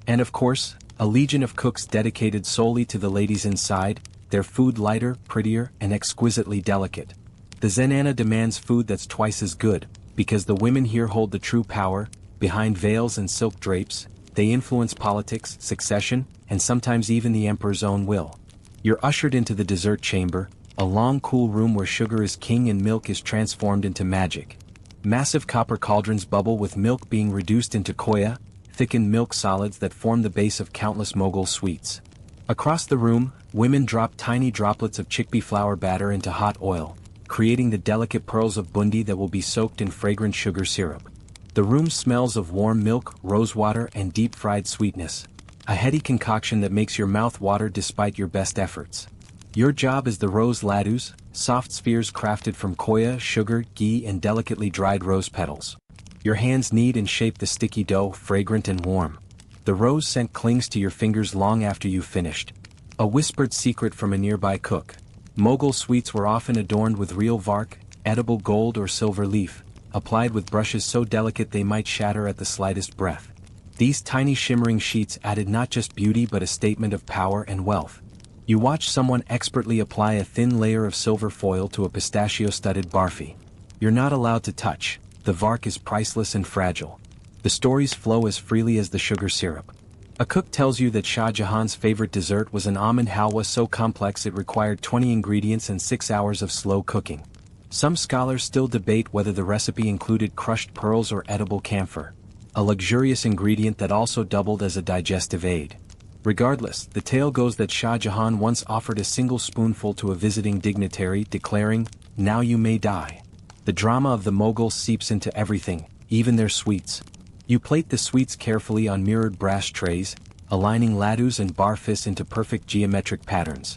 And of course, a legion of cooks dedicated solely to the ladies inside, their food lighter, prettier, and exquisitely delicate. The zenana demands food that's twice as good, because the women here hold the true power. Behind veils and silk drapes, they influence politics, succession, and sometimes even the emperor's own will. You're ushered into the dessert chamber, a long cool room where sugar is king and milk is transformed into magic. Massive copper cauldrons bubble with milk being reduced into koya, thickened milk solids that form the base of countless Mughal sweets. Across the room, women drop tiny droplets of chickpea flour batter into hot oil, creating the delicate pearls of bundi that will be soaked in fragrant sugar syrup. The room smells of warm milk, rosewater, and deep-fried sweetness. A heady concoction that makes your mouth water despite your best efforts. Your job is the rose laddus, soft spheres crafted from koya, sugar, ghee, and delicately dried rose petals. Your hands knead and shape the sticky dough, fragrant and warm. The rose scent clings to your fingers long after you've finished. A whispered secret from a nearby cook. Mughal sweets were often adorned with real vark, edible gold or silver leaf, applied with brushes so delicate they might shatter at the slightest breath. These tiny shimmering sheets added not just beauty but a statement of power and wealth. You watch someone expertly apply a thin layer of silver foil to a pistachio-studded barfi. You're not allowed to touch. The vark is priceless and fragile. The stories flow as freely as the sugar syrup. A cook tells you that Shah Jahan's favorite dessert was an almond halwa so complex it required 20 ingredients and 6 hours of slow cooking. Some scholars still debate whether the recipe included crushed pearls or edible camphor, a luxurious ingredient that also doubled as a digestive aid. Regardless, the tale goes that Shah Jahan once offered a single spoonful to a visiting dignitary, declaring, "Now you may die." The drama of the Mughals seeps into everything, even their sweets. You plate the sweets carefully on mirrored brass trays, aligning laddus and barfis into perfect geometric patterns.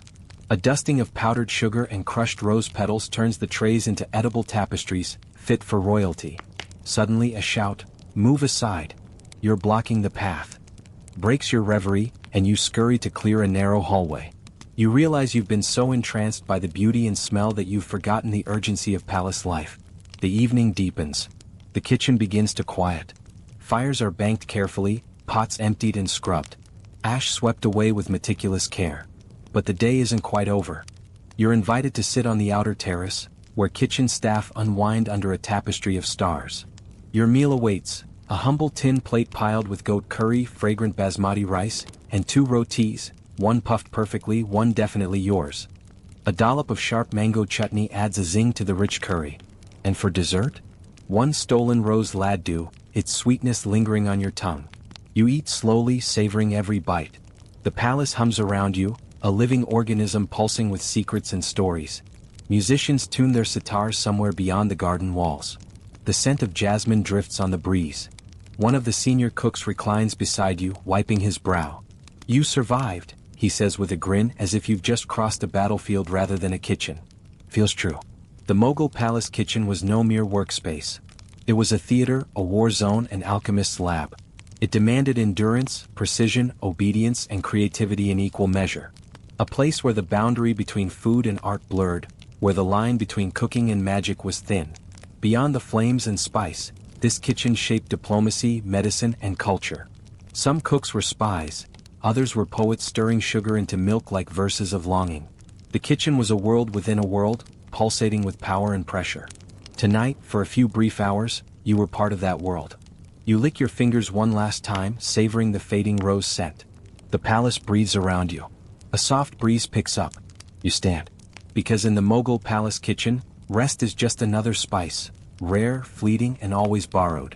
A dusting of powdered sugar and crushed rose petals turns the trays into edible tapestries, fit for royalty. Suddenly a shout, "Move aside! You're blocking the path!" breaks your reverie, and you scurry to clear a narrow hallway. You realize you've been so entranced by the beauty and smell that you've forgotten the urgency of palace life. The evening deepens. The kitchen begins to quiet. Fires are banked carefully, pots emptied and scrubbed. Ash swept away with meticulous care. But the day isn't quite over. You're invited to sit on the outer terrace, where kitchen staff unwind under a tapestry of stars. Your meal awaits, a humble tin plate piled with goat curry, fragrant basmati rice, and 2 rotis, one puffed perfectly, one definitely yours. A dollop of sharp mango chutney adds a zing to the rich curry. And for dessert? 1 stolen rose laddu, its sweetness lingering on your tongue. You eat slowly, savoring every bite. The palace hums around you, a living organism pulsing with secrets and stories. Musicians tune their sitars somewhere beyond the garden walls. The scent of jasmine drifts on the breeze. One of the senior cooks reclines beside you, wiping his brow. "You survived," he says with a grin, as if you've just crossed a battlefield rather than a kitchen. Feels true. The Mughal palace kitchen was no mere workspace. It was a theater, a war zone, an alchemist's lab. It demanded endurance, precision, obedience, and creativity in equal measure. A place where the boundary between food and art blurred, where the line between cooking and magic was thin. Beyond the flames and spice, this kitchen shaped diplomacy, medicine, and culture. Some cooks were spies, others were poets stirring sugar into milk like verses of longing. The kitchen was a world within a world, pulsating with power and pressure. Tonight, for a few brief hours, you were part of that world. You lick your fingers one last time, savoring the fading rose scent. The palace breathes around you. A soft breeze picks up. You stand. Because in the Mughal palace kitchen, rest is just another spice, rare, fleeting, and always borrowed.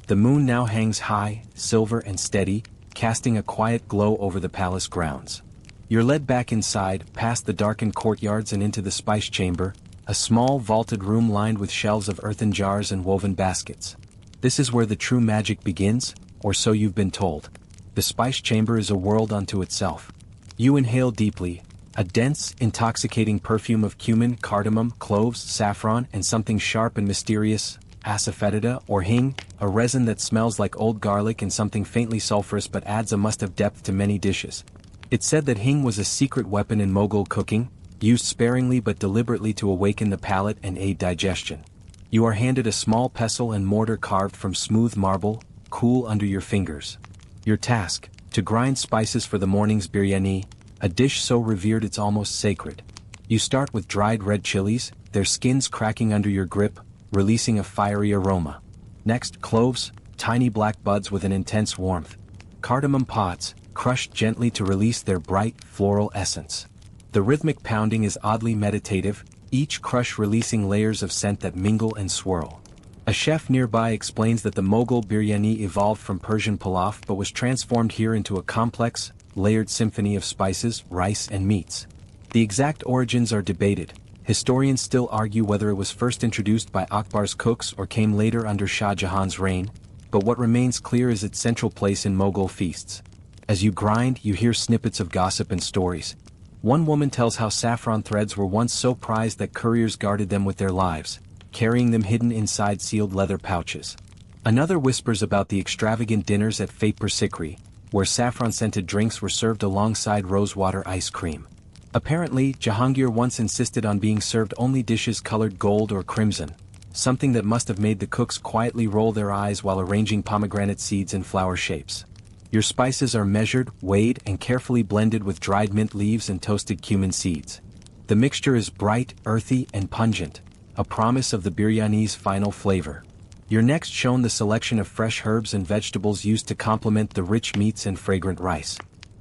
The moon now hangs high, silver and steady, casting a quiet glow over the palace grounds. You're led back inside, past the darkened courtyards and into the spice chamber, a small vaulted room lined with shelves of earthen jars and woven baskets. This is where the true magic begins, or so you've been told. The spice chamber is a world unto itself. You inhale deeply, a dense, intoxicating perfume of cumin, cardamom, cloves, saffron, and something sharp and mysterious, asafoetida or hing, a resin that smells like old garlic and something faintly sulfurous but adds a must-have depth to many dishes. It's said that hing was a secret weapon in Mughal cooking, used sparingly but deliberately to awaken the palate and aid digestion. You are handed a small pestle and mortar carved from smooth marble, cool under your fingers. Your task, to grind spices for the morning's biryani, a dish so revered it's almost sacred. You start with dried red chilies, their skins cracking under your grip, releasing a fiery aroma. Next, cloves, tiny black buds with an intense warmth. Cardamom pods, crushed gently to release their bright, floral essence. The rhythmic pounding is oddly meditative, each crush releasing layers of scent that mingle and swirl. A chef nearby explains that the Mughal biryani evolved from Persian pilaf but was transformed here into a complex, layered symphony of spices, rice and meats. The exact origins are debated, Historians still argue whether it was first introduced by Akbar's cooks or came later under Shah Jahan's reign, but what remains clear is its central place in Mughal feasts. As you grind, you hear snippets of gossip and stories. One woman tells how saffron threads were once so prized that couriers guarded them with their lives, carrying them hidden inside sealed leather pouches. Another whispers about the extravagant dinners at Fate per Sikri, where saffron-scented drinks were served alongside rosewater ice cream. Apparently, Jahangir once insisted on being served only dishes colored gold or crimson, something that must have made the cooks quietly roll their eyes while arranging pomegranate seeds in flower shapes. Your spices are measured, weighed, and carefully blended with dried mint leaves and toasted cumin seeds. The mixture is bright, earthy, and pungent, a promise of the biryani's final flavor. You're next shown the selection of fresh herbs and vegetables used to complement the rich meats and fragrant rice.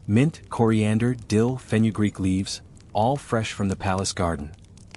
Mint, coriander, dill, fenugreek leaves, all fresh from the palace garden.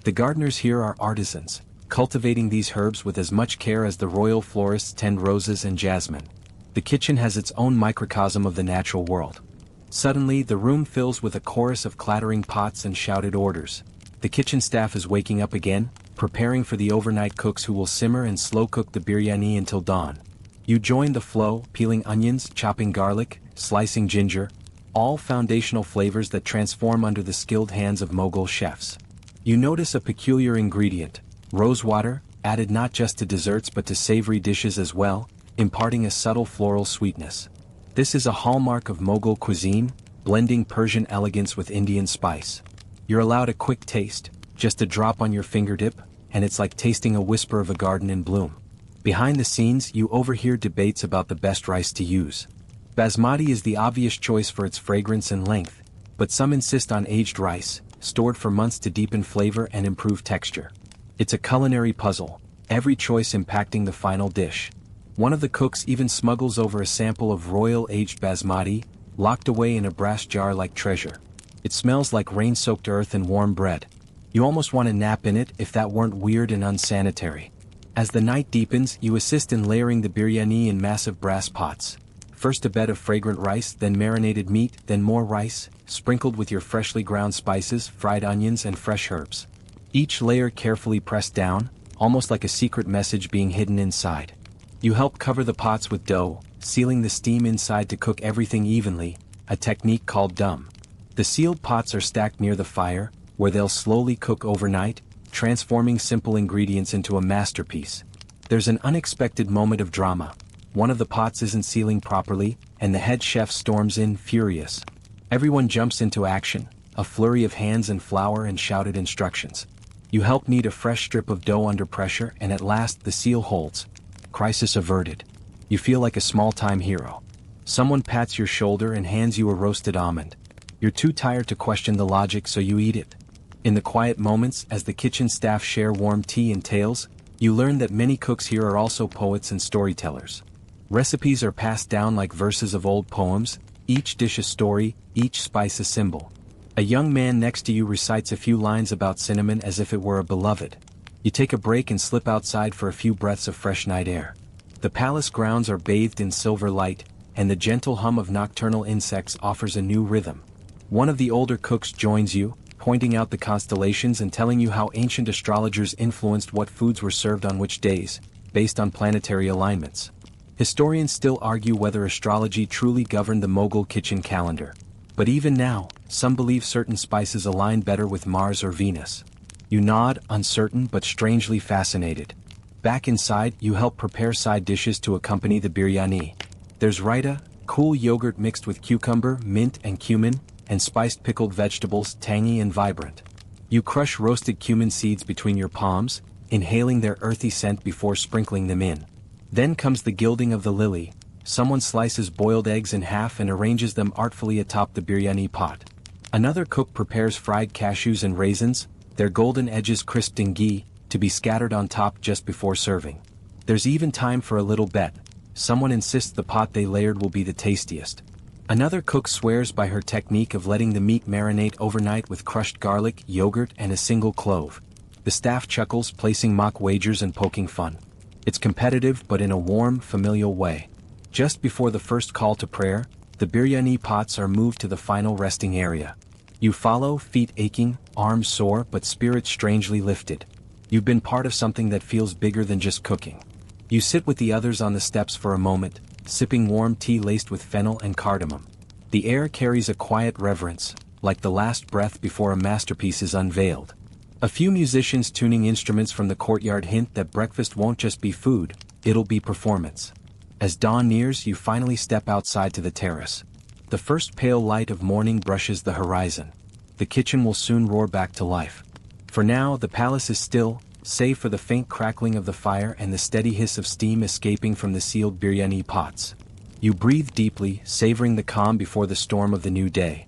The gardeners here are artisans, cultivating these herbs with as much care as the royal florists tend roses and jasmine. The kitchen has its own microcosm of the natural world. Suddenly, the room fills with a chorus of clattering pots and shouted orders. The kitchen staff is waking up again, preparing for the overnight cooks who will simmer and slow-cook the biryani until dawn. You join the flow, peeling onions, chopping garlic, slicing ginger, all foundational flavors that transform under the skilled hands of Mughal chefs. You notice a peculiar ingredient, rosewater, added not just to desserts but to savory dishes as well, imparting a subtle floral sweetness. This is a hallmark of Mughal cuisine, blending Persian elegance with Indian spice. You're allowed a quick taste, just a drop on your fingertip, and it's like tasting a whisper of a garden in bloom. Behind the scenes, you overhear debates about the best rice to use. Basmati is the obvious choice for its fragrance and length, but some insist on aged rice, stored for months to deepen flavor and improve texture. It's a culinary puzzle, every choice impacting the final dish. One of the cooks even smuggles over a sample of royal aged basmati, locked away in a brass jar like treasure. It smells like rain-soaked earth and warm bread. You almost want to nap in it if that weren't weird and unsanitary. As the night deepens, you assist in layering the biryani in massive brass pots. First a bed of fragrant rice, then marinated meat, then more rice, sprinkled with your freshly ground spices, fried onions and fresh herbs. Each layer carefully pressed down, almost like a secret message being hidden inside. You help cover the pots with dough, sealing the steam inside to cook everything evenly, a technique called dum. The sealed pots are stacked near the fire, where they'll slowly cook overnight, transforming simple ingredients into a masterpiece. There's an unexpected moment of drama. One of the pots isn't sealing properly, and the head chef storms in, furious. Everyone jumps into action, a flurry of hands and flour and shouted instructions. You help knead a fresh strip of dough under pressure, and at last the seal holds. Crisis averted. You feel like a small-time hero. Someone pats your shoulder and hands you a roasted almond. You're too tired to question the logic, so you eat it. In the quiet moments, as the kitchen staff share warm tea and tales, you learn that many cooks here are also poets and storytellers. Recipes are passed down like verses of old poems, each dish a story, each spice a symbol. A young man next to you recites a few lines about cinnamon as if it were a beloved. You take a break and slip outside for a few breaths of fresh night air. The palace grounds are bathed in silver light, and the gentle hum of nocturnal insects offers a new rhythm. One of the older cooks joins you, pointing out the constellations and telling you how ancient astrologers influenced what foods were served on which days, based on planetary alignments. Historians still argue whether astrology truly governed the Mughal kitchen calendar. But even now, some believe certain spices align better with Mars or Venus. You nod, uncertain but strangely fascinated. Back inside, you help prepare side dishes to accompany the biryani. There's raita, cool yogurt mixed with cucumber, mint and cumin, and spiced pickled vegetables, tangy and vibrant. You crush roasted cumin seeds between your palms, inhaling their earthy scent before sprinkling them in. Then comes the gilding of the lily. Someone slices boiled eggs in half and arranges them artfully atop the biryani pot. Another cook prepares fried cashews and raisins, their golden edges crisped in ghee, to be scattered on top just before serving. There's even time for a little bet. Someone insists the pot they layered will be the tastiest. Another cook swears by her technique of letting the meat marinate overnight with crushed garlic, yogurt, and a single clove. The staff chuckles, placing mock wagers and poking fun. It's competitive but in a warm, familial way. Just before the first call to prayer, the biryani pots are moved to the final resting area. You follow, feet aching, arms sore but spirits strangely lifted. You've been part of something that feels bigger than just cooking. You sit with the others on the steps for a moment, sipping warm tea laced with fennel and cardamom. The air carries a quiet reverence, like the last breath before a masterpiece is unveiled. A few musicians tuning instruments from the courtyard hint that breakfast won't just be food, it'll be performance. As dawn nears, you finally step outside to the terrace. The first pale light of morning brushes the horizon. The kitchen will soon roar back to life. For now, the palace is still, save for the faint crackling of the fire and the steady hiss of steam escaping from the sealed biryani pots. You breathe deeply, savoring the calm before the storm of the new day.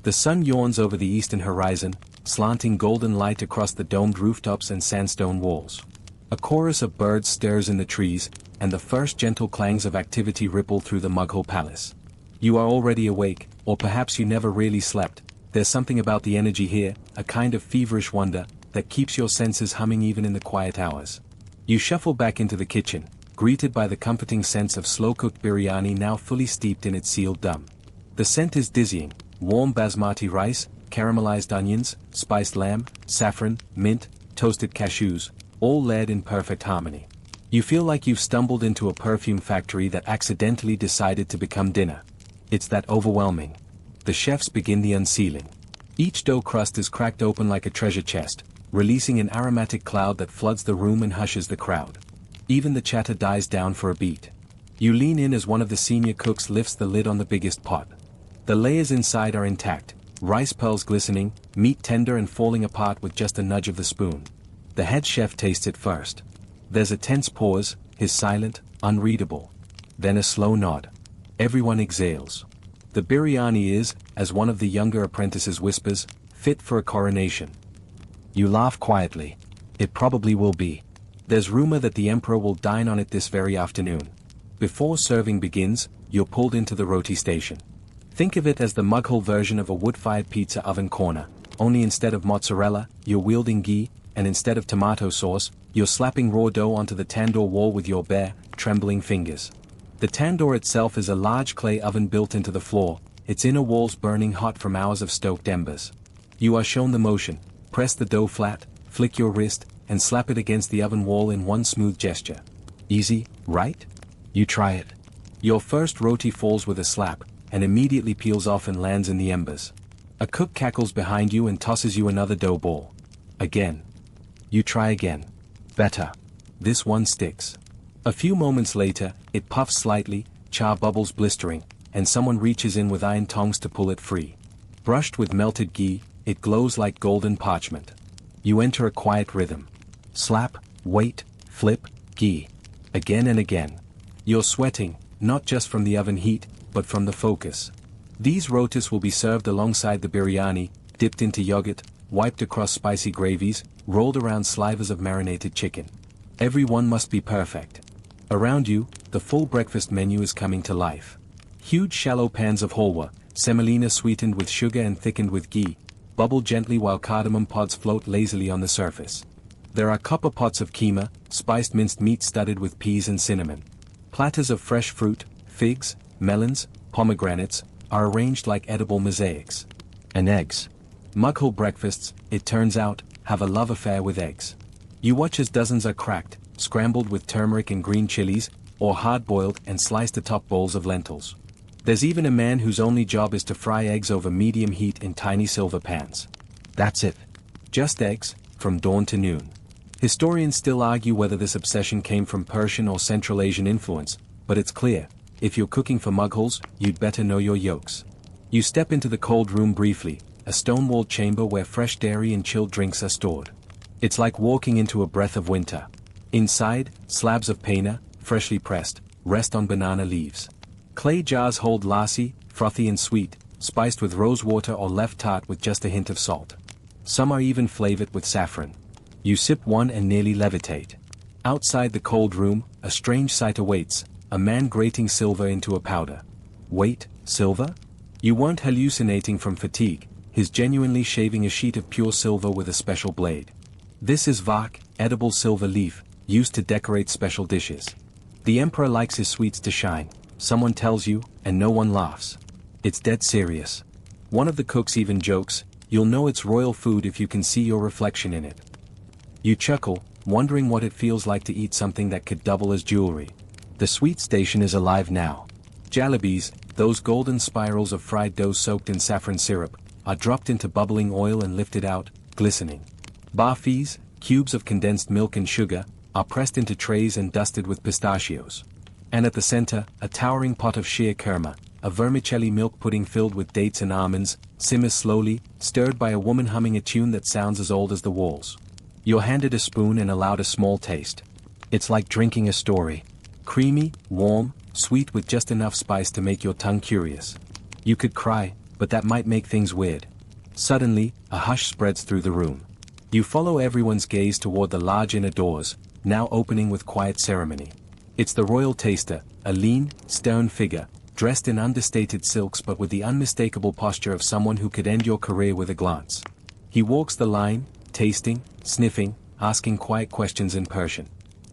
The sun yawns over the eastern horizon, slanting golden light across the domed rooftops and sandstone walls. A chorus of birds stirs in the trees, and the first gentle clangs of activity ripple through the Mughal palace. You are already awake, or perhaps you never really slept. There's something about the energy here, a kind of feverish wonder, that keeps your senses humming even in the quiet hours. You shuffle back into the kitchen, greeted by the comforting sense of slow-cooked biryani now fully steeped in its sealed dum. The scent is dizzying: warm basmati rice, caramelized onions, spiced lamb, saffron, mint, toasted cashews, all layered in perfect harmony. You feel like you've stumbled into a perfume factory that accidentally decided to become dinner. It's that overwhelming. The chefs begin the unsealing. Each dough crust is cracked open like a treasure chest, releasing an aromatic cloud that floods the room and hushes the crowd. Even the chatter dies down for a beat. You lean in as one of the senior cooks lifts the lid on the biggest pot. The layers inside are intact, rice pearls glistening, meat tender and falling apart with just a nudge of the spoon. The head chef tastes it first. There's a tense pause, his silent, unreadable. Then a slow nod. Everyone exhales. The biryani is, as one of the younger apprentices whispers, fit for a coronation. You laugh quietly. It probably will be. There's rumor that the emperor will dine on it this very afternoon. Before serving begins, you're pulled into the roti station. Think of it as the Mughal version of a wood-fired pizza oven corner, only instead of mozzarella, you're wielding ghee, and instead of tomato sauce, you're slapping raw dough onto the tandoor wall with your bare, trembling fingers. The tandoor itself is a large clay oven built into the floor, its inner walls burning hot from hours of stoked embers. You are shown the motion: press the dough flat, flick your wrist, and slap it against the oven wall in one smooth gesture. Easy, right? You try it. Your first roti falls with a slap, and immediately peels off and lands in the embers. A cook cackles behind you and tosses you another dough ball. Again. You try again. Better. This one sticks. A few moments later, it puffs slightly, char bubbles blistering, and someone reaches in with iron tongs to pull it free. Brushed with melted ghee, it glows like golden parchment. You enter a quiet rhythm. Slap, wait, flip, ghee. Again and again. You're sweating, not just from the oven heat, but from the focus. These rotis will be served alongside the biryani, dipped into yogurt, wiped across spicy gravies, rolled around slivers of marinated chicken. Every one must be perfect. Around you, the full breakfast menu is coming to life. Huge shallow pans of halwa, semolina sweetened with sugar and thickened with ghee, bubble gently while cardamom pods float lazily on the surface. There are copper pots of keema, spiced minced meat studded with peas and cinnamon. Platters of fresh fruit, figs, melons, pomegranates, are arranged like edible mosaics. And eggs. Mughal breakfasts, it turns out, have a love affair with eggs. You watch as dozens are cracked, scrambled with turmeric and green chilies, or hard-boiled and sliced atop bowls of lentils. There's even a man whose only job is to fry eggs over medium heat in tiny silver pans. That's it. Just eggs, from dawn to noon. Historians still argue whether this obsession came from Persian or Central Asian influence, but it's clear, if you're cooking for Mughals, you'd better know your yolks. You step into the cold room briefly, a stone-walled chamber where fresh dairy and chilled drinks are stored. It's like walking into a breath of winter. Inside, slabs of paneer, freshly pressed, rest on banana leaves. Clay jars hold lassi, frothy and sweet, spiced with rose water or left tart with just a hint of salt. Some are even flavored with saffron. You sip one and nearly levitate. Outside the cold room, a strange sight awaits, a man grating silver into a powder. Wait, silver? You weren't hallucinating from fatigue, he's genuinely shaving a sheet of pure silver with a special blade. This is vak, edible silver leaf, used to decorate special dishes. The emperor likes his sweets to shine, someone tells you, and no one laughs. It's dead serious. One of the cooks even jokes, You'll know it's royal food if you can see your reflection in it. You chuckle, wondering what it feels like to eat something that could double as jewelry. The sweet station is alive now. Jalebis, those golden spirals of fried dough soaked in saffron syrup, are dropped into bubbling oil and lifted out, glistening. Barfis, cubes of condensed milk and sugar, are pressed into trays and dusted with pistachios. And at the center, a towering pot of sheer kurma, a vermicelli milk pudding filled with dates and almonds, simmers slowly, stirred by a woman humming a tune that sounds as old as the walls. You're handed a spoon and allowed a small taste. It's like drinking a story. Creamy, warm, sweet with just enough spice to make your tongue curious. You could cry, but that might make things weird. Suddenly, a hush spreads through the room. You follow everyone's gaze toward the large inner doors, now opening with quiet ceremony. It's the royal taster, a lean, stern figure, dressed in understated silks but with the unmistakable posture of someone who could end your career with a glance. He walks the line, tasting, sniffing, asking quiet questions in Persian.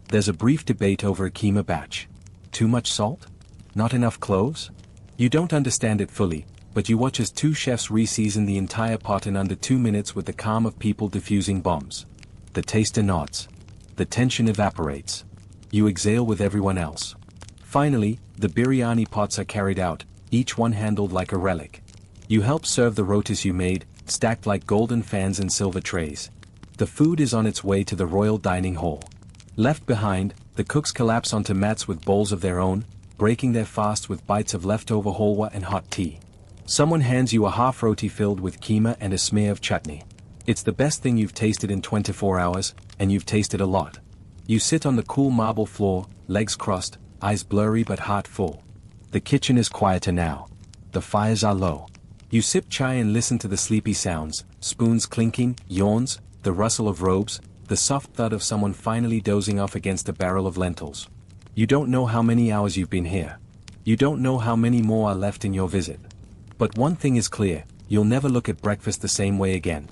There's a brief debate over a keema batch. Too much salt? Not enough cloves? You don't understand it fully, but you watch as two chefs re-season the entire pot in under 2 minutes with the calm of people diffusing bombs. The taster nods. The tension evaporates. You exhale with everyone else. Finally, the biryani pots are carried out, each one handled like a relic. You help serve the rotis you made, stacked like golden fans in silver trays. The food is on its way to the royal dining hall. Left behind, the cooks collapse onto mats with bowls of their own, breaking their fast with bites of leftover halwa and hot tea. Someone hands you a half roti filled with keema and a smear of chutney. It's the best thing you've tasted in 24 hours, and you've tasted a lot. You sit on the cool marble floor, legs crossed, eyes blurry but heart full. The kitchen is quieter now. The fires are low. You sip chai and listen to the sleepy sounds, spoons clinking, yawns, the rustle of robes, the soft thud of someone finally dozing off against a barrel of lentils. You don't know how many hours you've been here. You don't know how many more are left in your visit. But one thing is clear, you'll never look at breakfast the same way again.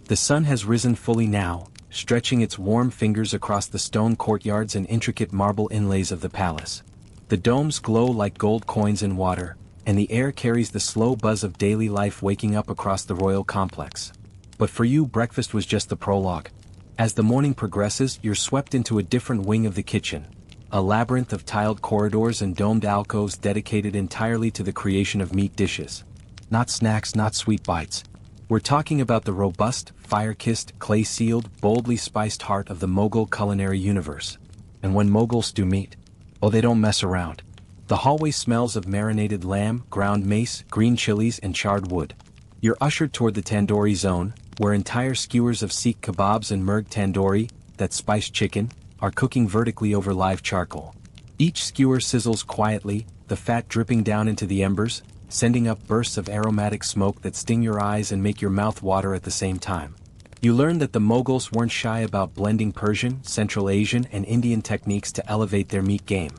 The sun has risen fully now, stretching its warm fingers across the stone courtyards and intricate marble inlays of the palace. The domes glow like gold coins in water, and the air carries the slow buzz of daily life waking up across the royal complex. But for you, breakfast was just the prologue. As the morning progresses, you're swept into a different wing of the kitchen. A labyrinth of tiled corridors and domed alcoves dedicated entirely to the creation of meat dishes. Not snacks, not sweet bites. We're talking about the robust, fire-kissed, clay-sealed, boldly spiced heart of the Mughal culinary universe. And when Mughals do meat, oh, they don't mess around. The hallway smells of marinated lamb, ground mace, green chilies, and charred wood. You're ushered toward the tandoori zone, where entire skewers of Sikh kebabs and murg tandoori, that spiced chicken, are cooking vertically over live charcoal. Each skewer sizzles quietly, the fat dripping down into the embers, sending up bursts of aromatic smoke that sting your eyes and make your mouth water at the same time. You learn that the Mughals weren't shy about blending Persian, Central Asian, and Indian techniques to elevate their meat game.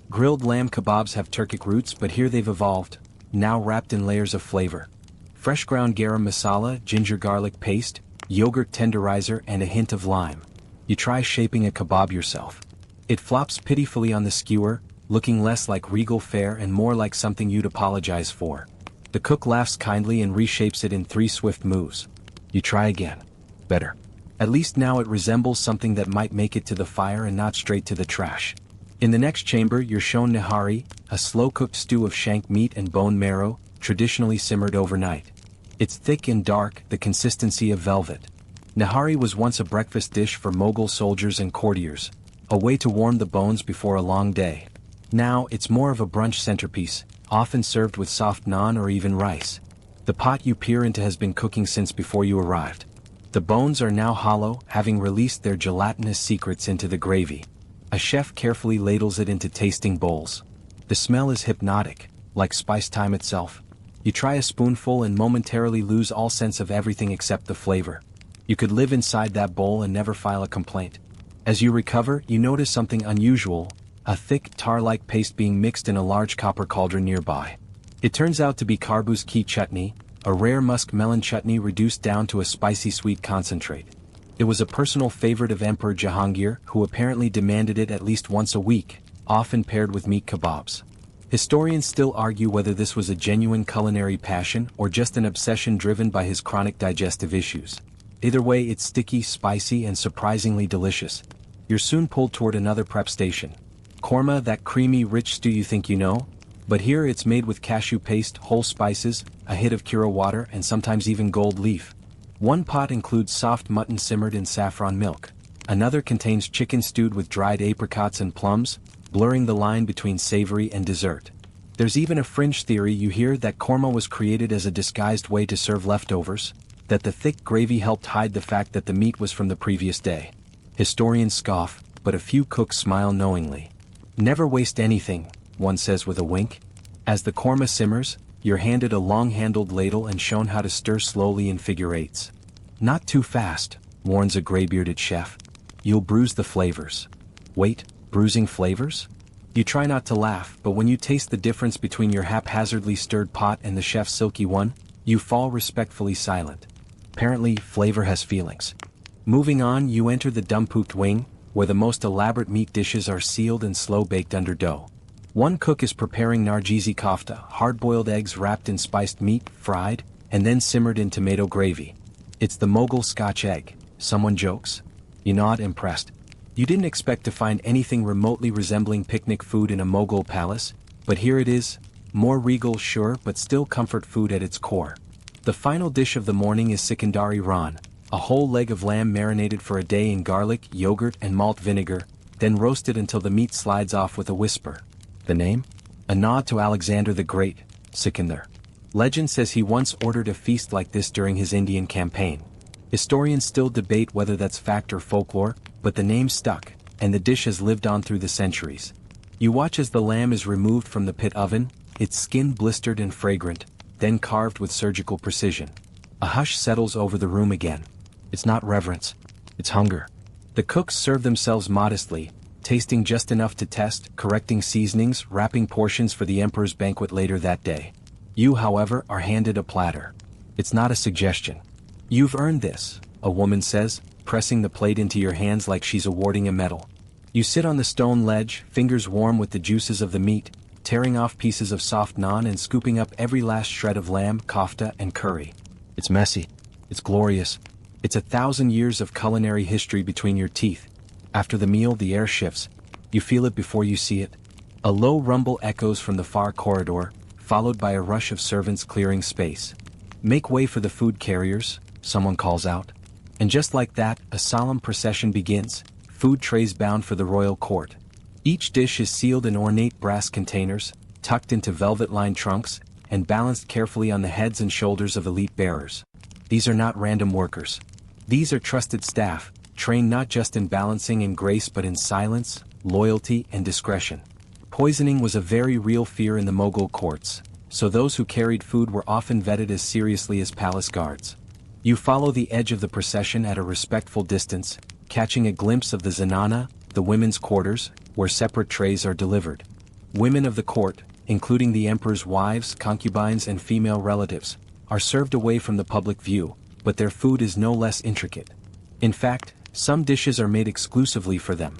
Grilled lamb kebabs have Turkic roots, but here they've evolved, now wrapped in layers of flavor. Fresh ground garam masala, ginger garlic paste, yogurt tenderizer, and a hint of lime. You try shaping a kebab yourself. It flops pitifully on the skewer, looking less like regal fare and more like something you'd apologize for. The cook laughs kindly and reshapes it in 3 swift moves. You try again. Better. At least now it resembles something that might make it to the fire and not straight to the trash. In the next chamber you're shown nihari, a slow-cooked stew of shank meat and bone marrow, traditionally simmered overnight. It's thick and dark, the consistency of velvet. Nihari was once a breakfast dish for Mughal soldiers and courtiers, a way to warm the bones before a long day. Now it's more of a brunch centerpiece, often served with soft naan or even rice. The pot you peer into has been cooking since before you arrived. The bones are now hollow, having released their gelatinous secrets into the gravy. A chef carefully ladles it into tasting bowls. The smell is hypnotic, like spice time itself. You try a spoonful and momentarily lose all sense of everything except the flavor. You could live inside that bowl and never file a complaint. As you recover, you notice something unusual, a thick, tar-like paste being mixed in a large copper cauldron nearby. It turns out to be Karbuz ki chutney, a rare musk melon chutney reduced down to a spicy sweet concentrate. It was a personal favorite of Emperor Jahangir, who apparently demanded it at least once a week, often paired with meat kebabs. Historians still argue whether this was a genuine culinary passion or just an obsession driven by his chronic digestive issues. Either way, it's sticky, spicy, and surprisingly delicious. You're soon pulled toward another prep station. Korma, that creamy, rich stew you think you know? But here it's made with cashew paste, whole spices, a hit of Kira water, and sometimes even gold leaf. One pot includes soft mutton simmered in saffron milk. Another contains chicken stewed with dried apricots and plums, blurring the line between savory and dessert. There's even a fringe theory you hear that korma was created as a disguised way to serve leftovers, that the thick gravy helped hide the fact that the meat was from the previous day. Historians scoff, but a few cooks smile knowingly. Never waste anything, one says with a wink. As the korma simmers, you're handed a long-handled ladle and shown how to stir slowly in figure eights. Not too fast, warns a gray-bearded chef. You'll bruise the flavors. Wait, bruising flavors? You try not to laugh, but when you taste the difference between your haphazardly stirred pot and the chef's silky one, you fall respectfully silent. Apparently, flavor has feelings. Moving on, you enter the dumpooked wing, where the most elaborate meat dishes are sealed and slow-baked under dough. One cook is preparing nargizi kofta, hard-boiled eggs wrapped in spiced meat, fried, and then simmered in tomato gravy. It's the Mughal Scotch egg, someone jokes. You nod, impressed. You didn't expect to find anything remotely resembling picnic food in a Mughal palace, but here it is, more regal, sure, but still comfort food at its core. The final dish of the morning is Sikandari Ran, a whole leg of lamb marinated for a day in garlic, yogurt, and malt vinegar, then roasted until the meat slides off with a whisper. The name? A nod to Alexander the Great, Sikandar. Legend says he once ordered a feast like this during his Indian campaign. Historians still debate whether that's fact or folklore, but the name stuck, and the dish has lived on through the centuries. You watch as the lamb is removed from the pit oven, its skin blistered and fragrant, then carved with surgical precision. A hush settles over the room again. It's not reverence, it's hunger. The cooks serve themselves modestly, tasting just enough to test, correcting seasonings, wrapping portions for the emperor's banquet later that day. You, however, are handed a platter. It's not a suggestion. You've earned this, a woman says, pressing the plate into your hands like she's awarding a medal. You sit on the stone ledge, fingers warm with the juices of the meat, tearing off pieces of soft naan and scooping up every last shred of lamb, kofta, and curry. It's messy. It's glorious. It's 1,000 years of culinary history between your teeth. After the meal, the air shifts. You feel it before you see it. A low rumble echoes from the far corridor, followed by a rush of servants clearing space. Make way for the food carriers, someone calls out. And just like that, a solemn procession begins, food trays bound for the royal court. Each dish is sealed in ornate brass containers, tucked into velvet-lined trunks, and balanced carefully on the heads and shoulders of elite bearers. These are not random workers. These are trusted staff, trained not just in balancing and grace but in silence, loyalty, and discretion. Poisoning was a very real fear in the Mughal courts, so those who carried food were often vetted as seriously as palace guards. You follow the edge of the procession at a respectful distance, catching a glimpse of the zanana, the women's quarters, where separate trays are delivered. Women of the court, including the emperor's wives, concubines, and female relatives, are served away from the public view, but their food is no less intricate. In fact, some dishes are made exclusively for them.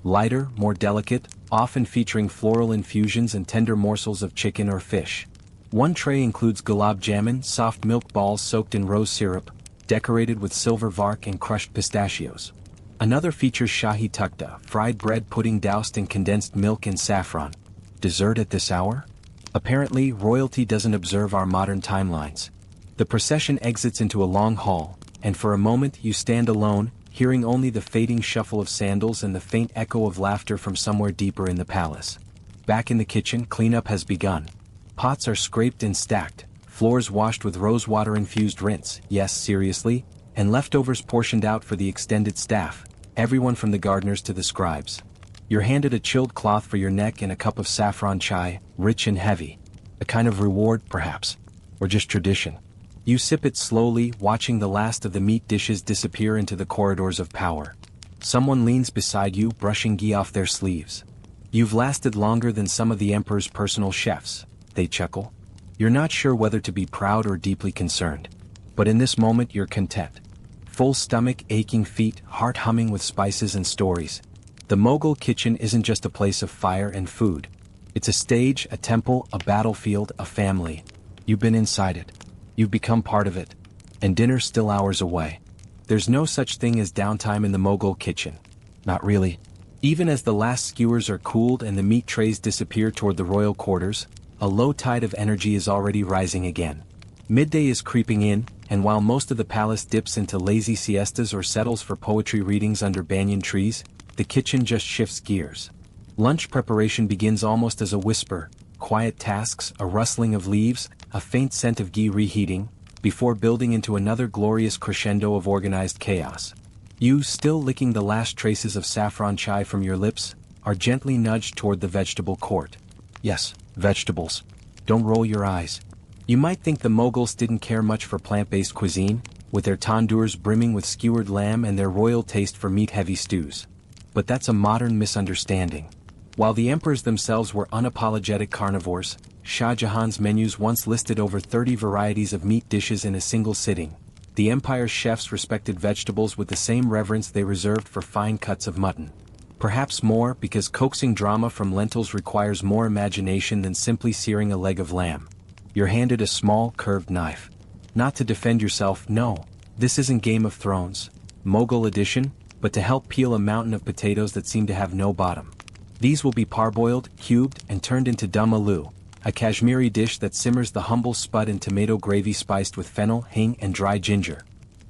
Lighter, more delicate, often featuring floral infusions and tender morsels of chicken or fish. One tray includes gulab jamun, soft milk balls soaked in rose syrup, decorated with silver vark and crushed pistachios. Another features shahi tukta, fried bread pudding doused in condensed milk and saffron. Dessert at this hour? Apparently, royalty doesn't observe our modern timelines. The procession exits into a long hall, and for a moment you stand alone, hearing only the fading shuffle of sandals and the faint echo of laughter from somewhere deeper in the palace. Back in the kitchen, cleanup has begun. Pots are scraped and stacked, floors washed with rosewater-infused rinse, yes, seriously, and leftovers portioned out for the extended staff, everyone from the gardeners to the scribes. You're handed a chilled cloth for your neck and a cup of saffron chai, rich and heavy. A kind of reward, perhaps, or just tradition. You sip it slowly, watching the last of the meat dishes disappear into the corridors of power. Someone leans beside you, brushing ghee off their sleeves. You've lasted longer than some of the emperor's personal chefs, they chuckle. You're not sure whether to be proud or deeply concerned. But in this moment you're content. Full stomach, aching feet, heart humming with spices and stories. The Mughal kitchen isn't just a place of fire and food. It's a stage, a temple, a battlefield, a family. You've been inside it. You've become part of it. And dinner's still hours away. There's no such thing as downtime in the Mughal kitchen. Not really. Even as the last skewers are cooled and the meat trays disappear toward the royal quarters, a low tide of energy is already rising again. Midday is creeping in, and while most of the palace dips into lazy siestas or settles for poetry readings under banyan trees, the kitchen just shifts gears. Lunch preparation begins almost as a whisper, quiet tasks, a rustling of leaves, a faint scent of ghee reheating, before building into another glorious crescendo of organized chaos. You, still licking the last traces of saffron chai from your lips, are gently nudged toward the vegetable court. Yes, vegetables. Don't roll your eyes. You might think the Mughals didn't care much for plant-based cuisine, with their tandoors brimming with skewered lamb and their royal taste for meat-heavy stews. But that's a modern misunderstanding. While the emperors themselves were unapologetic carnivores, Shah Jahan's menus once listed over 30 varieties of meat dishes in a single sitting. The empire's chefs respected vegetables with the same reverence they reserved for fine cuts of mutton. Perhaps more because coaxing drama from lentils requires more imagination than simply searing a leg of lamb. You're handed a small, curved knife. Not to defend yourself, no. This isn't Game of Thrones, Mughal edition, but to help peel a mountain of potatoes that seem to have no bottom. These will be parboiled, cubed, and turned into dum aloo, a Kashmiri dish that simmers the humble spud in tomato gravy spiced with fennel, hing, and dry ginger.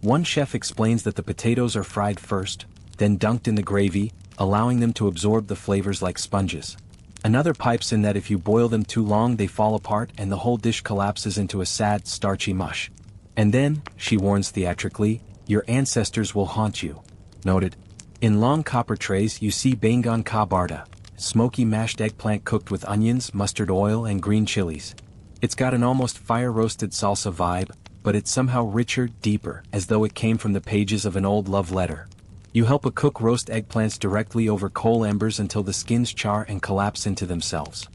One chef explains that the potatoes are fried first, then dunked in the gravy, allowing them to absorb the flavors like sponges. Another pipes in that if you boil them too long they fall apart and the whole dish collapses into a sad, starchy mush. And then, she warns theatrically, your ancestors will haunt you. Noted. In long copper trays you see bangan ka barda, smoky mashed eggplant cooked with onions, mustard oil, and green chilies. It's got an almost fire-roasted salsa vibe, but it's somehow richer, deeper, as though it came from the pages of an old love letter. You help a cook roast eggplants directly over coal embers until the skins char and collapse into themselves.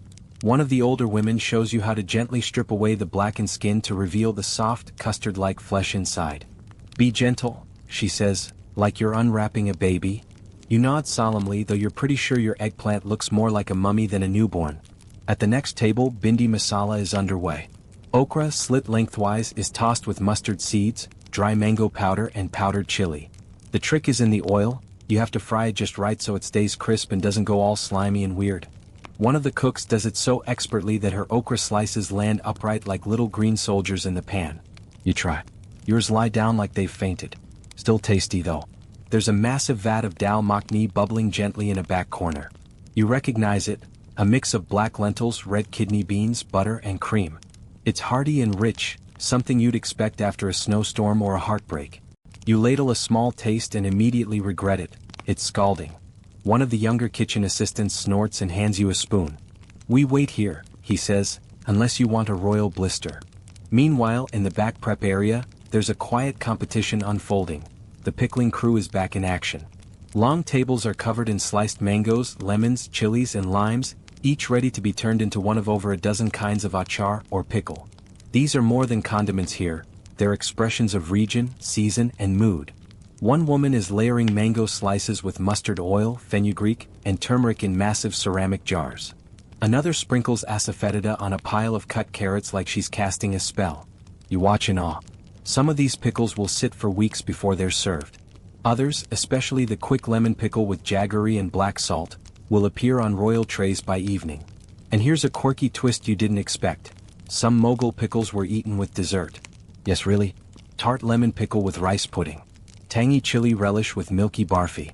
One of the older women shows you how to gently strip away the blackened skin to reveal the soft, custard-like flesh inside. Be gentle, she says, like you're unwrapping a baby. You nod solemnly, though you're pretty sure your eggplant looks more like a mummy than a newborn. At the next table, bindi masala is underway. Okra, slit lengthwise, is tossed with mustard seeds, dry mango powder, and powdered chili. The trick is in the oil. You have to fry it just right so it stays crisp and doesn't go all slimy and weird. One of the cooks does it so expertly that her okra slices land upright like little green soldiers in the pan. You try. Yours lie down like they've fainted. Still tasty though. There's a massive vat of dal makhni bubbling gently in a back corner. You recognize it, a mix of black lentils, red kidney beans, butter, and cream. It's hearty and rich, something you'd expect after a snowstorm or a heartbreak. You ladle a small taste and immediately regret it. It's scalding. One of the younger kitchen assistants snorts and hands you a spoon. We wait here, he says, unless you want a royal blister. Meanwhile, in the back prep area, there's a quiet competition unfolding. The pickling crew is back in action. Long tables are covered in sliced mangoes, lemons, chilies, and limes, each ready to be turned into one of over a dozen kinds of achar or pickle. These are more than condiments here, they're expressions of region, season, and mood. One woman is layering mango slices with mustard oil, fenugreek, and turmeric in massive ceramic jars. Another sprinkles asafoetida on a pile of cut carrots like she's casting a spell. You watch in awe. Some of these pickles will sit for weeks before they're served. Others, especially the quick lemon pickle with jaggery and black salt, will appear on royal trays by evening. And here's a quirky twist you didn't expect. Some Mughal pickles were eaten with dessert. Yes, really? Tart lemon pickle with rice pudding. Tangy chili relish with milky barfi.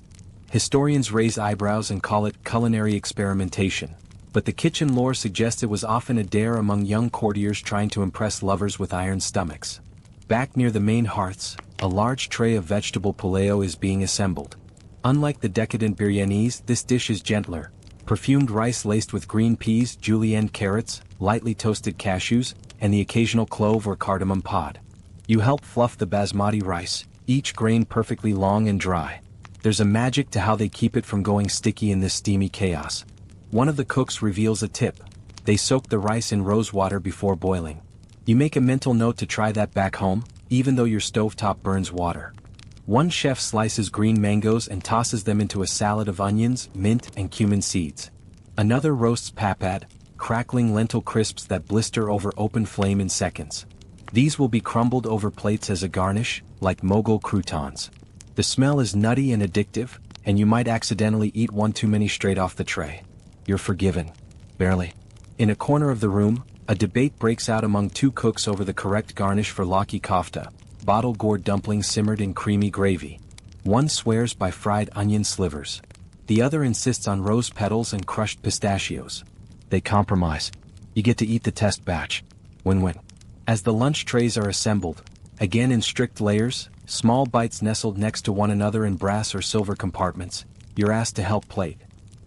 Historians raise eyebrows and call it culinary experimentation, but the kitchen lore suggests it was often a dare among young courtiers trying to impress lovers with iron stomachs. Back near the main hearths, a large tray of vegetable pulao is being assembled. Unlike the decadent biryanis, this dish is gentler. Perfumed rice laced with green peas, julienne carrots, lightly toasted cashews, and the occasional clove or cardamom pod. You help fluff the basmati rice, each grain perfectly long and dry. There's a magic to how they keep it from going sticky in this steamy chaos. One of the cooks reveals a tip. They soak the rice in rose water before boiling. You make a mental note to try that back home, even though your stovetop burns water. One chef slices green mangoes and tosses them into a salad of onions, mint, and cumin seeds. Another roasts papad, crackling lentil crisps that blister over open flame in seconds. These will be crumbled over plates as a garnish, like Mughal croutons. The smell is nutty and addictive, and you might accidentally eat one too many straight off the tray. You're forgiven. Barely. In a corner of the room, a debate breaks out among two cooks over the correct garnish for laki kofta, bottle-gourd dumplings simmered in creamy gravy. One swears by fried onion slivers. The other insists on rose petals and crushed pistachios. They compromise. You get to eat the test batch. Win-win. As the lunch trays are assembled, again in strict layers, small bites nestled next to one another in brass or silver compartments, you're asked to help plate.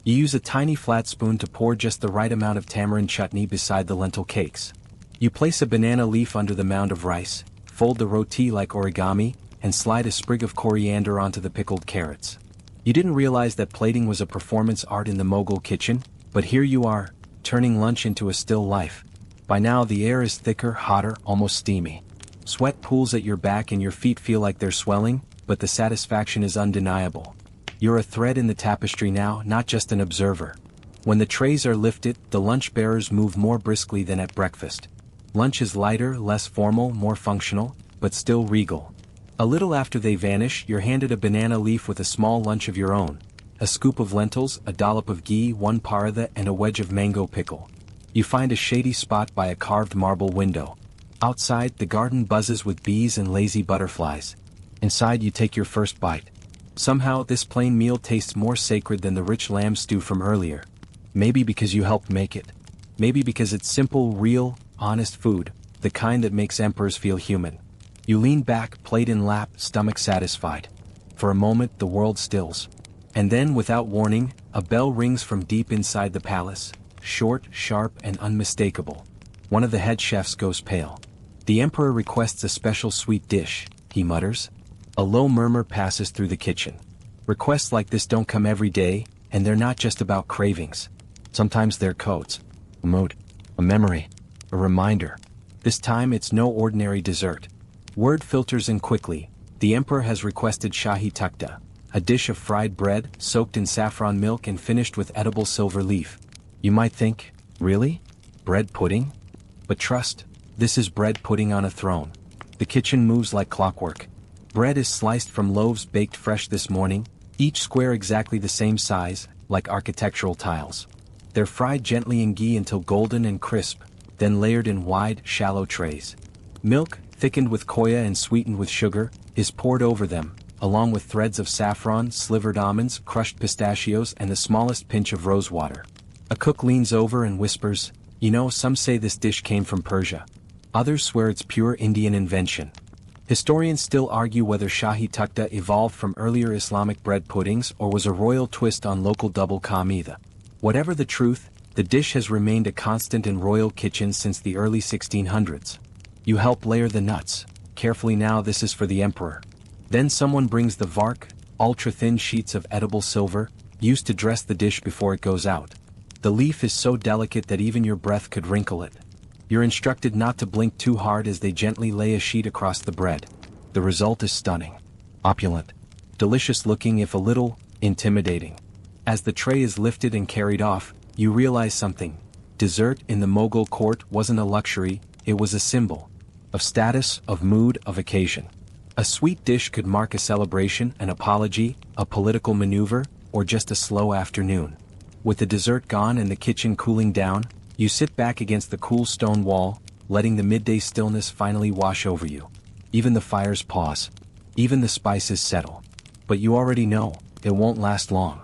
You use a tiny flat spoon to pour just the right amount of tamarind chutney beside the lentil cakes. You place a banana leaf under the mound of rice, fold the roti like origami, and slide a sprig of coriander onto the pickled carrots. You didn't realize that plating was a performance art in the Mughal kitchen, but here you are, turning lunch into a still life. By now the air is thicker, hotter, almost steamy. Sweat pools at your back and your feet feel like they're swelling, but the satisfaction is undeniable. You're a thread in the tapestry now, not just an observer. When the trays are lifted, the lunch bearers move more briskly than at breakfast. Lunch is lighter, less formal, more functional, but still regal. A little after they vanish, you're handed a banana leaf with a small lunch of your own. A scoop of lentils, a dollop of ghee, one paratha, and a wedge of mango pickle. You find a shady spot by a carved marble window. Outside, the garden buzzes with bees and lazy butterflies. Inside, you take your first bite. Somehow, this plain meal tastes more sacred than the rich lamb stew from earlier. Maybe because you helped make it. Maybe because it's simple, real, honest food, the kind that makes emperors feel human. You lean back, plate in lap, stomach satisfied. For a moment, the world stills. And then, without warning, a bell rings from deep inside the palace, short, sharp, and unmistakable. One of the head chefs goes pale. The emperor requests a special sweet dish, he mutters. A low murmur passes through the kitchen. Requests like this don't come every day, and they're not just about cravings. Sometimes they're codes. A mood. A memory. A reminder. This time it's no ordinary dessert. Word filters in quickly. The emperor has requested shahi tukta, a dish of fried bread, soaked in saffron milk and finished with edible silver leaf. You might think, really? Bread pudding? But trust, this is bread pudding on a throne. The kitchen moves like clockwork. Bread is sliced from loaves baked fresh this morning, each square exactly the same size, like architectural tiles. They're fried gently in ghee until golden and crisp, then layered in wide, shallow trays. Milk, thickened with khoya and sweetened with sugar, is poured over them, along with threads of saffron, slivered almonds, crushed pistachios, and the smallest pinch of rose water. A cook leans over and whispers, "You know, some say this dish came from Persia. Others swear it's pure Indian invention." Historians still argue whether shahi tukta evolved from earlier Islamic bread puddings or was a royal twist on local double ka meatha. Whatever the truth, the dish has remained a constant in royal kitchens since the early 1600s. You help layer the nuts. Carefully now, this is for the emperor. Then someone brings the vark, ultra-thin sheets of edible silver, used to dress the dish before it goes out. The leaf is so delicate that even your breath could wrinkle it. You're instructed not to blink too hard as they gently lay a sheet across the bread. The result is stunning. Opulent. Delicious looking if a little intimidating. As the tray is lifted and carried off, you realize something. Dessert in the Mughal court wasn't a luxury, it was a symbol. Of status, of mood, of occasion. A sweet dish could mark a celebration, an apology, a political maneuver, or just a slow afternoon. With the dessert gone and the kitchen cooling down, you sit back against the cool stone wall, letting the midday stillness finally wash over you. Even the fires pause. Even the spices settle. But you already know, it won't last long.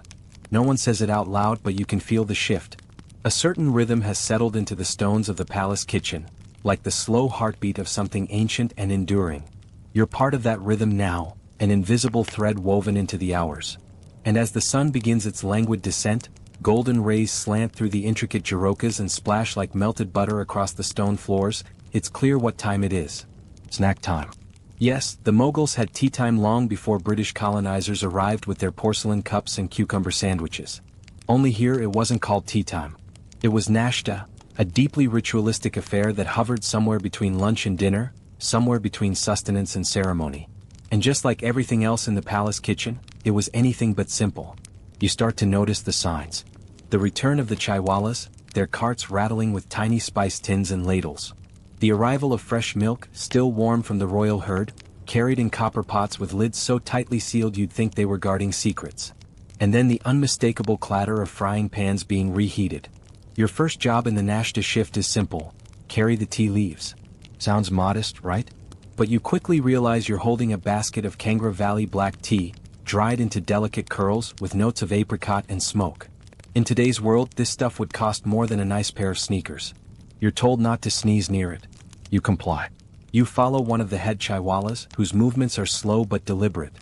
No one says it out loud, but you can feel the shift. A certain rhythm has settled into the stones of the palace kitchen, like the slow heartbeat of something ancient and enduring. You're part of that rhythm now, an invisible thread woven into the hours. And as the sun begins its languid descent, golden rays slant through the intricate jarokas and splash like melted butter across the stone floors. It's clear what time it is. Snack time. Yes, the Mughals had tea time long before British colonizers arrived with their porcelain cups and cucumber sandwiches. Only here it wasn't called tea time. It was nashta, a deeply ritualistic affair that hovered somewhere between lunch and dinner, somewhere between sustenance and ceremony. And just like everything else in the palace kitchen, it was anything but simple. You start to notice the signs. The return of the chaiwalas, their carts rattling with tiny spice tins and ladles. The arrival of fresh milk, still warm from the royal herd, carried in copper pots with lids so tightly sealed you'd think they were guarding secrets. And then the unmistakable clatter of frying pans being reheated. Your first job in the Nashta shift is simple: carry the tea leaves. Sounds modest, right? But you quickly realize you're holding a basket of Kangra Valley black tea, dried into delicate curls with notes of apricot and smoke. In today's world, this stuff would cost more than a nice pair of sneakers. You're told not to sneeze near it. You comply. You follow one of the head chaiwalas, whose movements are slow but deliberate.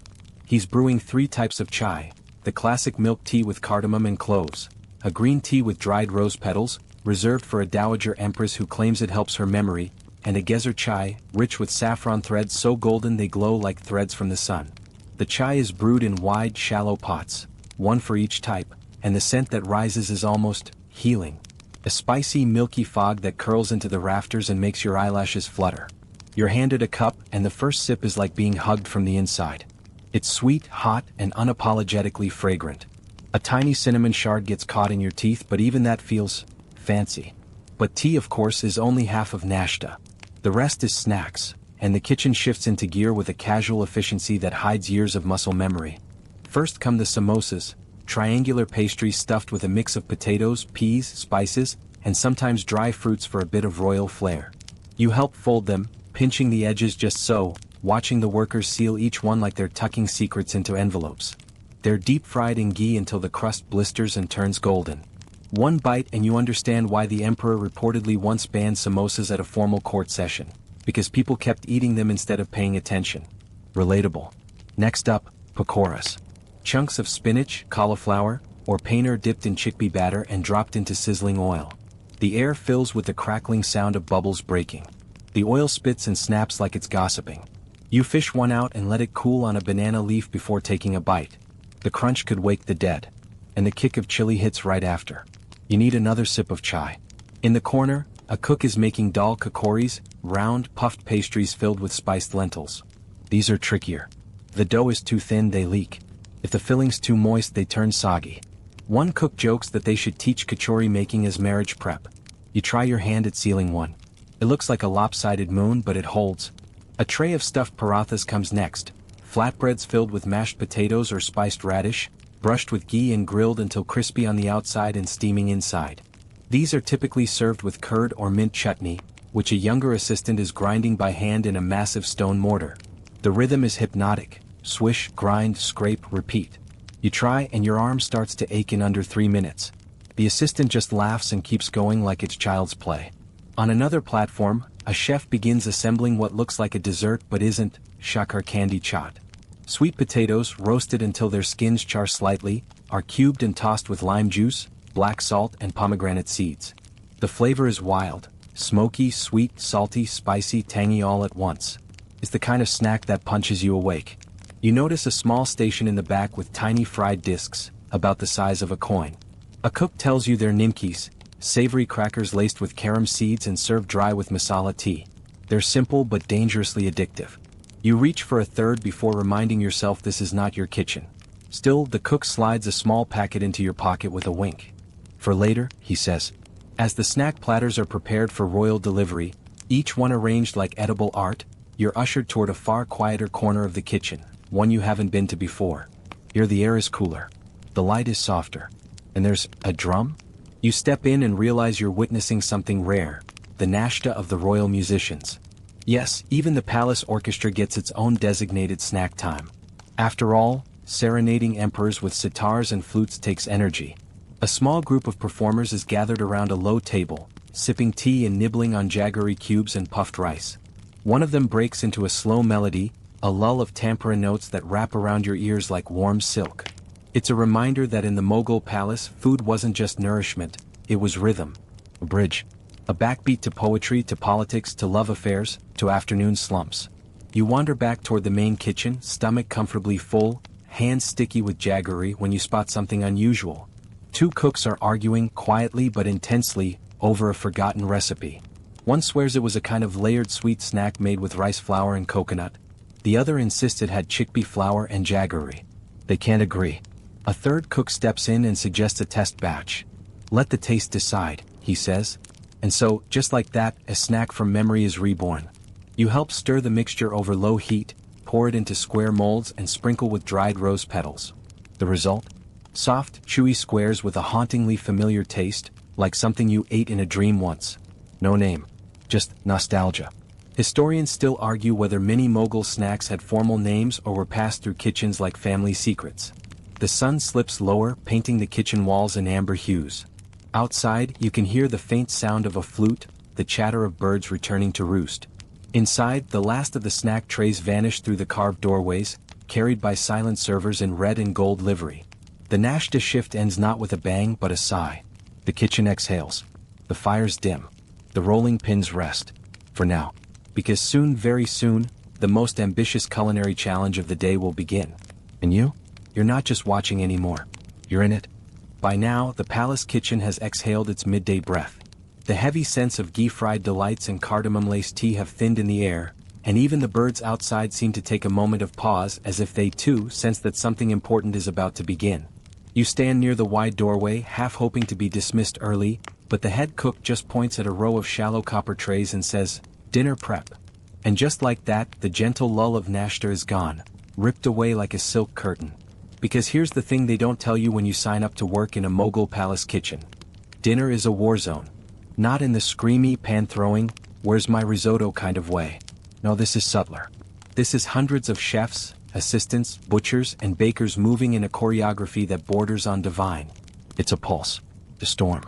He's brewing 3 types of chai: the classic milk tea with cardamom and cloves, a green tea with dried rose petals, reserved for a dowager empress who claims it helps her memory, and a gezer chai, rich with saffron threads so golden they glow like threads from the sun. The chai is brewed in wide, shallow pots, one for each type, and the scent that rises is almost healing. A spicy, milky fog that curls into the rafters and makes your eyelashes flutter. You're handed a cup, and the first sip is like being hugged from the inside. It's sweet, hot, and unapologetically fragrant. A tiny cinnamon shard gets caught in your teeth, but even that feels fancy. But tea, of course, is only half of Nashta. The rest is snacks, and the kitchen shifts into gear with a casual efficiency that hides years of muscle memory. First come the samosas, triangular pastries stuffed with a mix of potatoes, peas, spices, and sometimes dry fruits for a bit of royal flair. You help fold them, pinching the edges just so, watching the workers seal each one like they're tucking secrets into envelopes. They're deep-fried in ghee until the crust blisters and turns golden. One bite and you understand why the emperor reportedly once banned samosas at a formal court session. Because people kept eating them instead of paying attention. Relatable. Next up, pakoras. Chunks of spinach, cauliflower, or paneer dipped in chickpea batter and dropped into sizzling oil. The air fills with the crackling sound of bubbles breaking. The oil spits and snaps like it's gossiping. You fish one out and let it cool on a banana leaf before taking a bite. The crunch could wake the dead. And the kick of chili hits right after. You need another sip of chai. In the corner, a cook is making dal kakoris, round, puffed pastries filled with spiced lentils. These are trickier. The dough is too thin, they leak. If the filling's too moist, they turn soggy. One cook jokes that they should teach kachori making as marriage prep. You try your hand at sealing one. It looks like a lopsided moon, but it holds. A tray of stuffed parathas comes next. Flatbreads filled with mashed potatoes or spiced radish, brushed with ghee and grilled until crispy on the outside and steaming inside. These are typically served with curd or mint chutney, which a younger assistant is grinding by hand in a massive stone mortar. The rhythm is hypnotic. Swish, grind, scrape, repeat. You try and your arm starts to ache in under 3 minutes. The assistant just laughs and keeps going like it's child's play. On another platform, a chef begins assembling what looks like a dessert but isn't: shakar candy chaat. Sweet potatoes, roasted until their skins char slightly, are cubed and tossed with lime juice, black salt, and pomegranate seeds. The flavor is wild, smoky, sweet, salty, spicy, tangy all at once. It's the kind of snack that punches you awake. You notice a small station in the back with tiny fried discs, about the size of a coin. A cook tells you they're nimkis, savory crackers laced with carom seeds and served dry with masala tea. They're simple but dangerously addictive. You reach for a third before reminding yourself this is not your kitchen. Still, the cook slides a small packet into your pocket with a wink. For later, he says. As the snack platters are prepared for royal delivery, each one arranged like edible art, you're ushered toward a far quieter corner of the kitchen, one you haven't been to before. Here the air is cooler. The light is softer. And there's a drum? You step in and realize you're witnessing something rare, the Nashta of the royal musicians. Yes, even the palace orchestra gets its own designated snack time. After all, serenading emperors with sitars and flutes takes energy. A small group of performers is gathered around a low table, sipping tea and nibbling on jaggery cubes and puffed rice. One of them breaks into a slow melody, a lull of tempera notes that wrap around your ears like warm silk. It's a reminder that in the Mughal palace, food wasn't just nourishment, it was rhythm. A bridge. A backbeat to poetry, to politics, to love affairs, to afternoon slumps. You wander back toward the main kitchen, stomach comfortably full, hands sticky with jaggery when you spot something unusual. 2 cooks are arguing, quietly but intensely, over a forgotten recipe. One swears it was a kind of layered sweet snack made with rice flour and coconut. The other insists it had chickpea flour and jaggery. They can't agree. A third cook steps in and suggests a test batch. Let the taste decide. he says. And so, just like that, a snack from memory is reborn. You help stir the mixture over low heat, pour it into square molds and sprinkle with dried rose petals. The result? Soft, chewy squares with a hauntingly familiar taste, like something you ate in a dream once. No name. Just nostalgia. Historians still argue whether many Mughal snacks had formal names or were passed through kitchens like family secrets. The sun slips lower, painting the kitchen walls in amber hues. Outside, you can hear the faint sound of a flute, the chatter of birds returning to roost. Inside, the last of the snack trays vanish through the carved doorways, carried by silent servers in red and gold livery. The nashta shift ends not with a bang but a sigh. The kitchen exhales. The fires dim. The rolling pins rest. For now. Because soon, very soon, the most ambitious culinary challenge of the day will begin. And you? You're not just watching anymore. You're in it. By now, the palace kitchen has exhaled its midday breath. The heavy scents of ghee-fried delights and cardamom-laced tea have thinned in the air, and even the birds outside seem to take a moment of pause as if they too sense that something important is about to begin. You stand near the wide doorway, half hoping to be dismissed early, but the head cook just points at a row of shallow copper trays and says, "Dinner prep." And just like that, the gentle lull of nashta is gone, ripped away like a silk curtain. Because here's the thing they don't tell you when you sign up to work in a Mughal palace kitchen. Dinner is a war zone. Not in the screamy, pan-throwing, "where's my risotto" kind of way. No, this is subtler. This is hundreds of chefs, assistants, butchers, and bakers moving in a choreography that borders on divine. It's a pulse. A storm.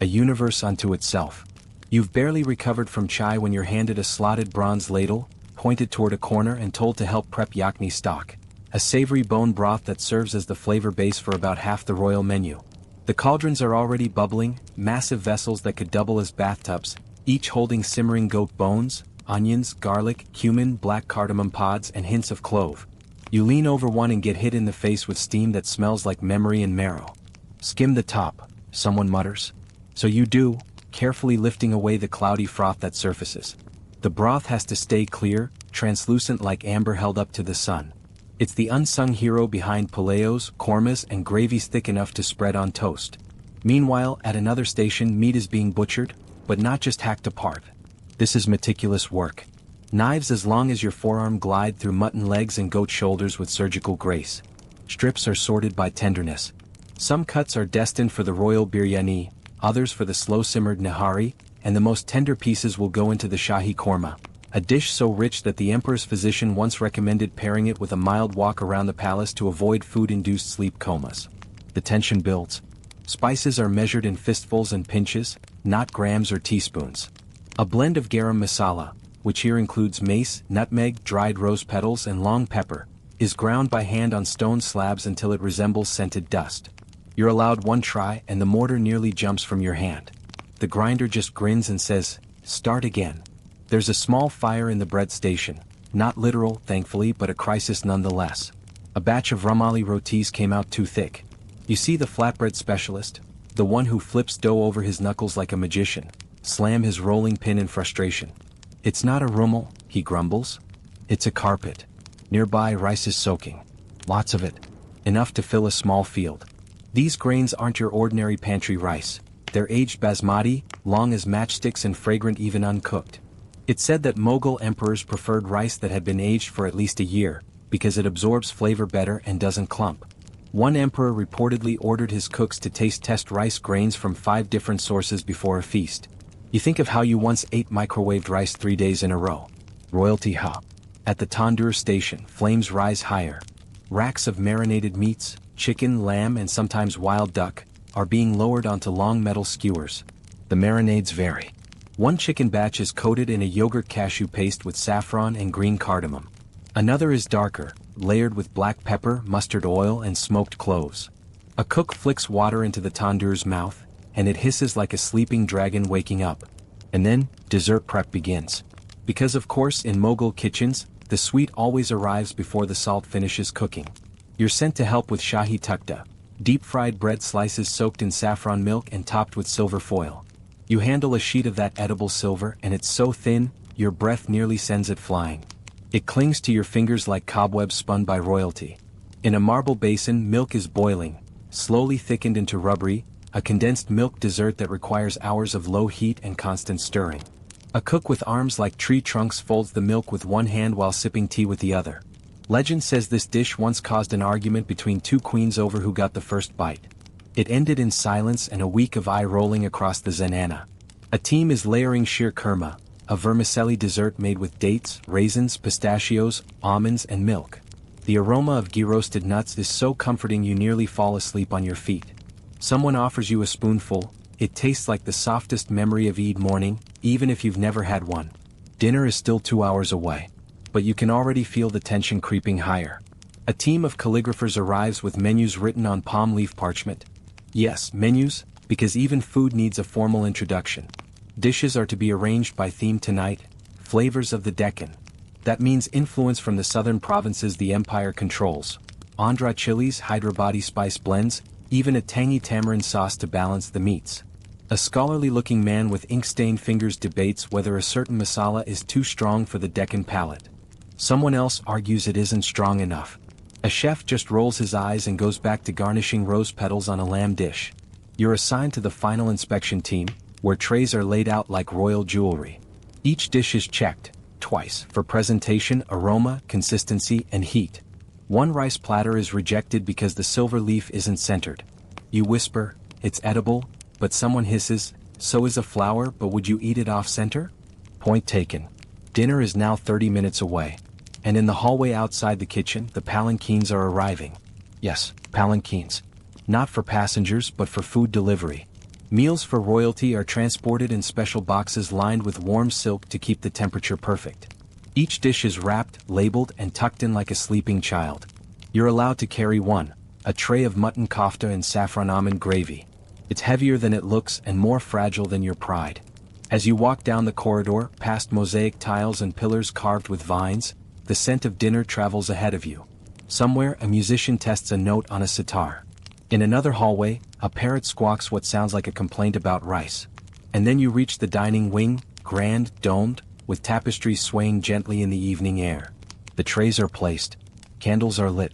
A universe unto itself. You've barely recovered from chai when you're handed a slotted bronze ladle, pointed toward a corner and told to help prep yakni stock. A savory bone broth that serves as the flavor base for about half the royal menu. The cauldrons are already bubbling, massive vessels that could double as bathtubs, each holding simmering goat bones, onions, garlic, cumin, black cardamom pods, and hints of clove. You lean over one and get hit in the face with steam that smells like memory and marrow. "Skim the top," someone mutters. So you do, carefully lifting away the cloudy froth that surfaces. The broth has to stay clear, translucent like amber held up to the sun. It's the unsung hero behind palaos, kormas, and gravies thick enough to spread on toast. Meanwhile, at another station, meat is being butchered, but not just hacked apart. This is meticulous work. Knives as long as your forearm glide through mutton legs and goat shoulders with surgical grace. Strips are sorted by tenderness. Some cuts are destined for the royal biryani, others for the slow-simmered nihari, and the most tender pieces will go into the shahi korma. A dish so rich that the emperor's physician once recommended pairing it with a mild walk around the palace to avoid food-induced sleep comas. The tension builds. Spices are measured in fistfuls and pinches, not grams or teaspoons. A blend of garam masala, which here includes mace, nutmeg, dried rose petals and long pepper, is ground by hand on stone slabs until it resembles scented dust. You're allowed one try and the mortar nearly jumps from your hand. The grinder just grins and says, "Start again." There's a small fire in the bread station, not literal, thankfully, but a crisis nonetheless. A batch of rumali rotis came out too thick. You see the flatbread specialist, the one who flips dough over his knuckles like a magician, slam his rolling pin in frustration. "It's not a rummel," he grumbles. "It's a carpet." Nearby, rice is soaking. Lots of it. Enough to fill a small field. These grains aren't your ordinary pantry rice. They're aged basmati, long as matchsticks and fragrant even uncooked. It's said that Mughal emperors preferred rice that had been aged for at least a year, because it absorbs flavor better and doesn't clump. One emperor reportedly ordered his cooks to taste test rice grains from 5 different sources before a feast. You think of how you once ate microwaved rice 3 days in a row. Royalty ha. At the tandoor station, flames rise higher. Racks of marinated meats, chicken, lamb, and sometimes wild duck, are being lowered onto long metal skewers. The marinades vary. One chicken batch is coated in a yogurt cashew paste with saffron and green cardamom. Another is darker, layered with black pepper, mustard oil, and smoked cloves. A cook flicks water into the tandoor's mouth, and it hisses like a sleeping dragon waking up. And then, dessert prep begins. Because of course in Mughal kitchens, the sweet always arrives before the salt finishes cooking. You're sent to help with shahi tukta, deep-fried bread slices soaked in saffron milk and topped with silver foil. You handle a sheet of that edible silver and it's so thin, your breath nearly sends it flying. It clings to your fingers like cobwebs spun by royalty. In a marble basin, milk is boiling, slowly thickened into rubbery, a condensed milk dessert that requires hours of low heat and constant stirring. A cook with arms like tree trunks folds the milk with one hand while sipping tea with the other. Legend says this dish once caused an argument between two queens over who got the first bite. It ended in silence and a week of eye-rolling across the zenana. A team is layering sheer kurma, a vermicelli dessert made with dates, raisins, pistachios, almonds and milk. The aroma of ghee-roasted nuts is so comforting you nearly fall asleep on your feet. Someone offers you a spoonful, it tastes like the softest memory of Eid morning, even if you've never had one. Dinner is still 2 hours away. But you can already feel the tension creeping higher. A team of calligraphers arrives with menus written on palm leaf parchment. Yes, menus, because even food needs a formal introduction. Dishes are to be arranged by theme tonight, flavors of the Deccan. That means influence from the southern provinces the empire controls. Andhra chilies, Hyderabadi spice blends, even a tangy tamarind sauce to balance the meats. A scholarly-looking man with ink-stained fingers debates whether a certain masala is too strong for the Deccan palate. Someone else argues it isn't strong enough. A chef just rolls his eyes and goes back to garnishing rose petals on a lamb dish. You're assigned to the final inspection team, where trays are laid out like royal jewelry. Each dish is checked, twice, for presentation, aroma, consistency, and heat. One rice platter is rejected because the silver leaf isn't centered. You whisper, it's edible, but someone hisses, so is a flower, but would you eat it off-center? Point taken. Dinner is now 30 minutes away. And in the hallway outside the kitchen, the palanquins are arriving. Yes, palanquins. Not for passengers but for food delivery. Meals for royalty are transported in special boxes lined with warm silk to keep the temperature perfect. Each dish is wrapped, labeled, and tucked in like a sleeping child. You're allowed to carry one, a tray of mutton kofta and saffron almond gravy. It's heavier than it looks and more fragile than your pride. As you walk down the corridor, past mosaic tiles and pillars carved with vines, the scent of dinner travels ahead of you. Somewhere, a musician tests a note on a sitar. In another hallway, a parrot squawks what sounds like a complaint about rice. And then you reach the dining wing, grand, domed, with tapestries swaying gently in the evening air. The trays are placed. Candles are lit.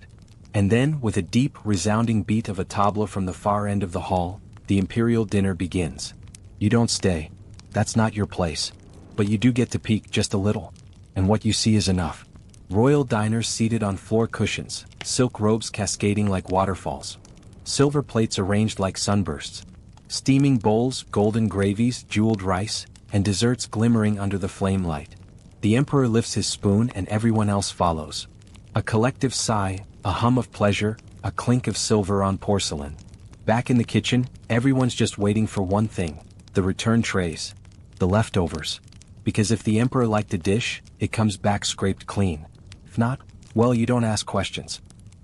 And then, with a deep, resounding beat of a tabla from the far end of the hall, the imperial dinner begins. You don't stay. That's not your place. But you do get to peek just a little. And what you see is enough. Royal diners seated on floor cushions, silk robes cascading like waterfalls. Silver plates arranged like sunbursts. Steaming bowls, golden gravies, jeweled rice, and desserts glimmering under the flame light. The emperor lifts his spoon and everyone else follows. A collective sigh, a hum of pleasure, a clink of silver on porcelain. Back in the kitchen, everyone's just waiting for one thing, the return trays. The leftovers. Because if the emperor liked a dish, it comes back scraped clean. If not, well, you don't ask questions.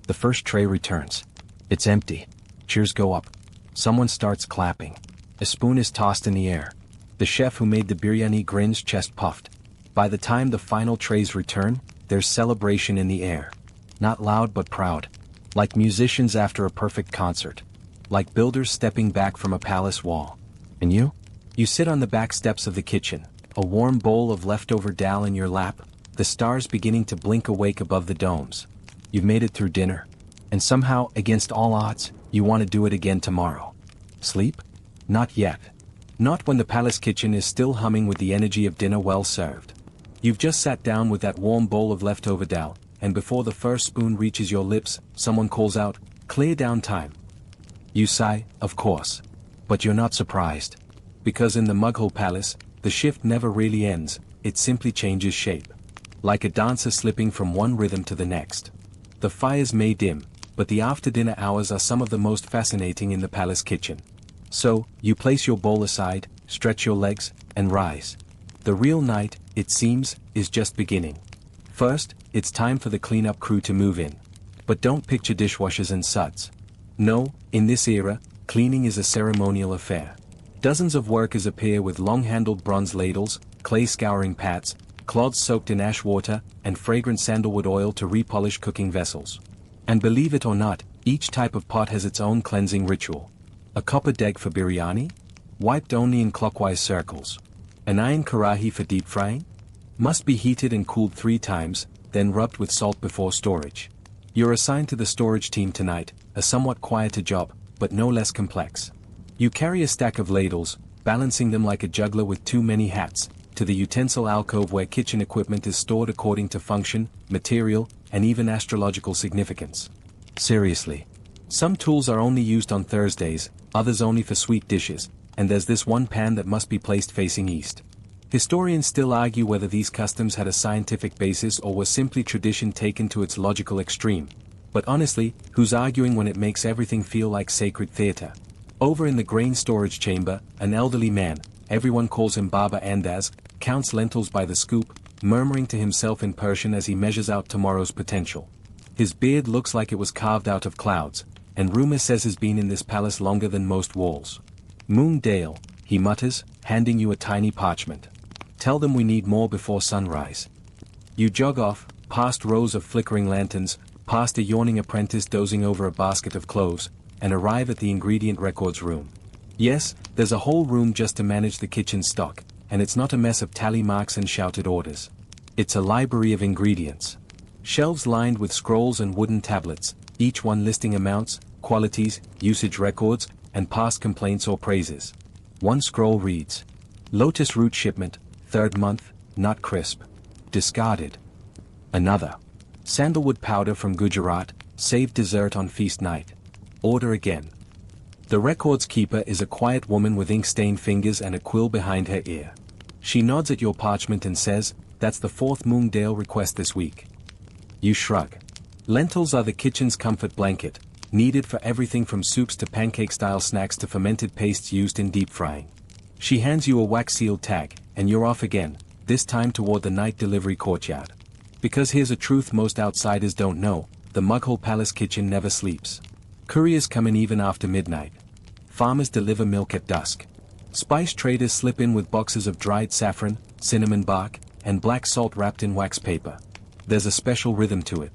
The first tray returns. It's empty. Cheers go up. Someone starts clapping. A spoon is tossed in the air. The chef who made the biryani grins, chest puffed. By the time the final trays return, there's celebration in the air. Not loud but proud. Like musicians after a perfect concert. Like builders stepping back from a palace wall. And you? You sit on the back steps of the kitchen, a warm bowl of leftover dal in your lap, the stars beginning to blink awake above the domes. You've made it through dinner. And somehow, against all odds, you want to do it again tomorrow. Sleep? Not yet. Not when the palace kitchen is still humming with the energy of dinner well served. You've just sat down with that warm bowl of leftover dal, and before the first spoon reaches your lips, someone calls out, "Clear down time." You sigh, of course. But you're not surprised. Because in the Mughal palace, the shift never really ends, it simply changes shape. Like a dancer slipping from one rhythm to the next. The fires may dim, but the after-dinner hours are some of the most fascinating in the palace kitchen. So, you place your bowl aside, stretch your legs, and rise. The real night, it seems, is just beginning. First, it's time for the cleanup crew to move in. But don't picture dishwashers and suds. No, in this era, cleaning is a ceremonial affair. Dozens of workers appear with long-handled bronze ladles, clay scouring pads, cloths soaked in ash water, and fragrant sandalwood oil to repolish cooking vessels. And believe it or not, each type of pot has its own cleansing ritual. A copper deg for biryani? Wiped only in clockwise circles. An iron karahi for deep frying? Must be heated and cooled 3 times, then rubbed with salt before storage. You're assigned to the storage team tonight, a somewhat quieter job, but no less complex. You carry a stack of ladles, balancing them like a juggler with too many hats, to the utensil alcove where kitchen equipment is stored according to function, material, and even astrological significance. Seriously. Some tools are only used on Thursdays, others only for sweet dishes, and there's this one pan that must be placed facing east. Historians still argue whether these customs had a scientific basis or were simply tradition taken to its logical extreme. But honestly, who's arguing when it makes everything feel like sacred theater? Over in the grain storage chamber, an elderly man, everyone calls him Baba Andaz, counts lentils by the scoop, murmuring to himself in Persian as he measures out tomorrow's potential. His beard looks like it was carved out of clouds, and rumor says he's been in this palace longer than most walls. Moon Dale, he mutters, handing you a tiny parchment. Tell them we need more before sunrise. You jog off, past rows of flickering lanterns, past a yawning apprentice dozing over a basket of cloves, and arrive at the ingredient records room. Yes, there's a whole room just to manage the kitchen stock, and it's not a mess of tally marks and shouted orders. It's a library of ingredients. Shelves lined with scrolls and wooden tablets, each one listing amounts, qualities, usage records, and past complaints or praises. One scroll reads, Lotus root shipment, 3rd month, not crisp. Discarded. Another. Sandalwood powder from Gujarat, saved dessert on feast night. Order again. The records keeper is a quiet woman with ink-stained fingers and a quill behind her ear. She nods at your parchment and says, that's the 4th Moongdale request this week. You shrug. Lentils are the kitchen's comfort blanket, needed for everything from soups to pancake-style snacks to fermented pastes used in deep frying. She hands you a wax-sealed tag, and you're off again, this time toward the night delivery courtyard. Because here's a truth most outsiders don't know, the Mughal palace kitchen never sleeps. Couriers come in even after midnight. Farmers deliver milk at dusk. Spice traders slip in with boxes of dried saffron, cinnamon bark, and black salt wrapped in wax paper. There's a special rhythm to it.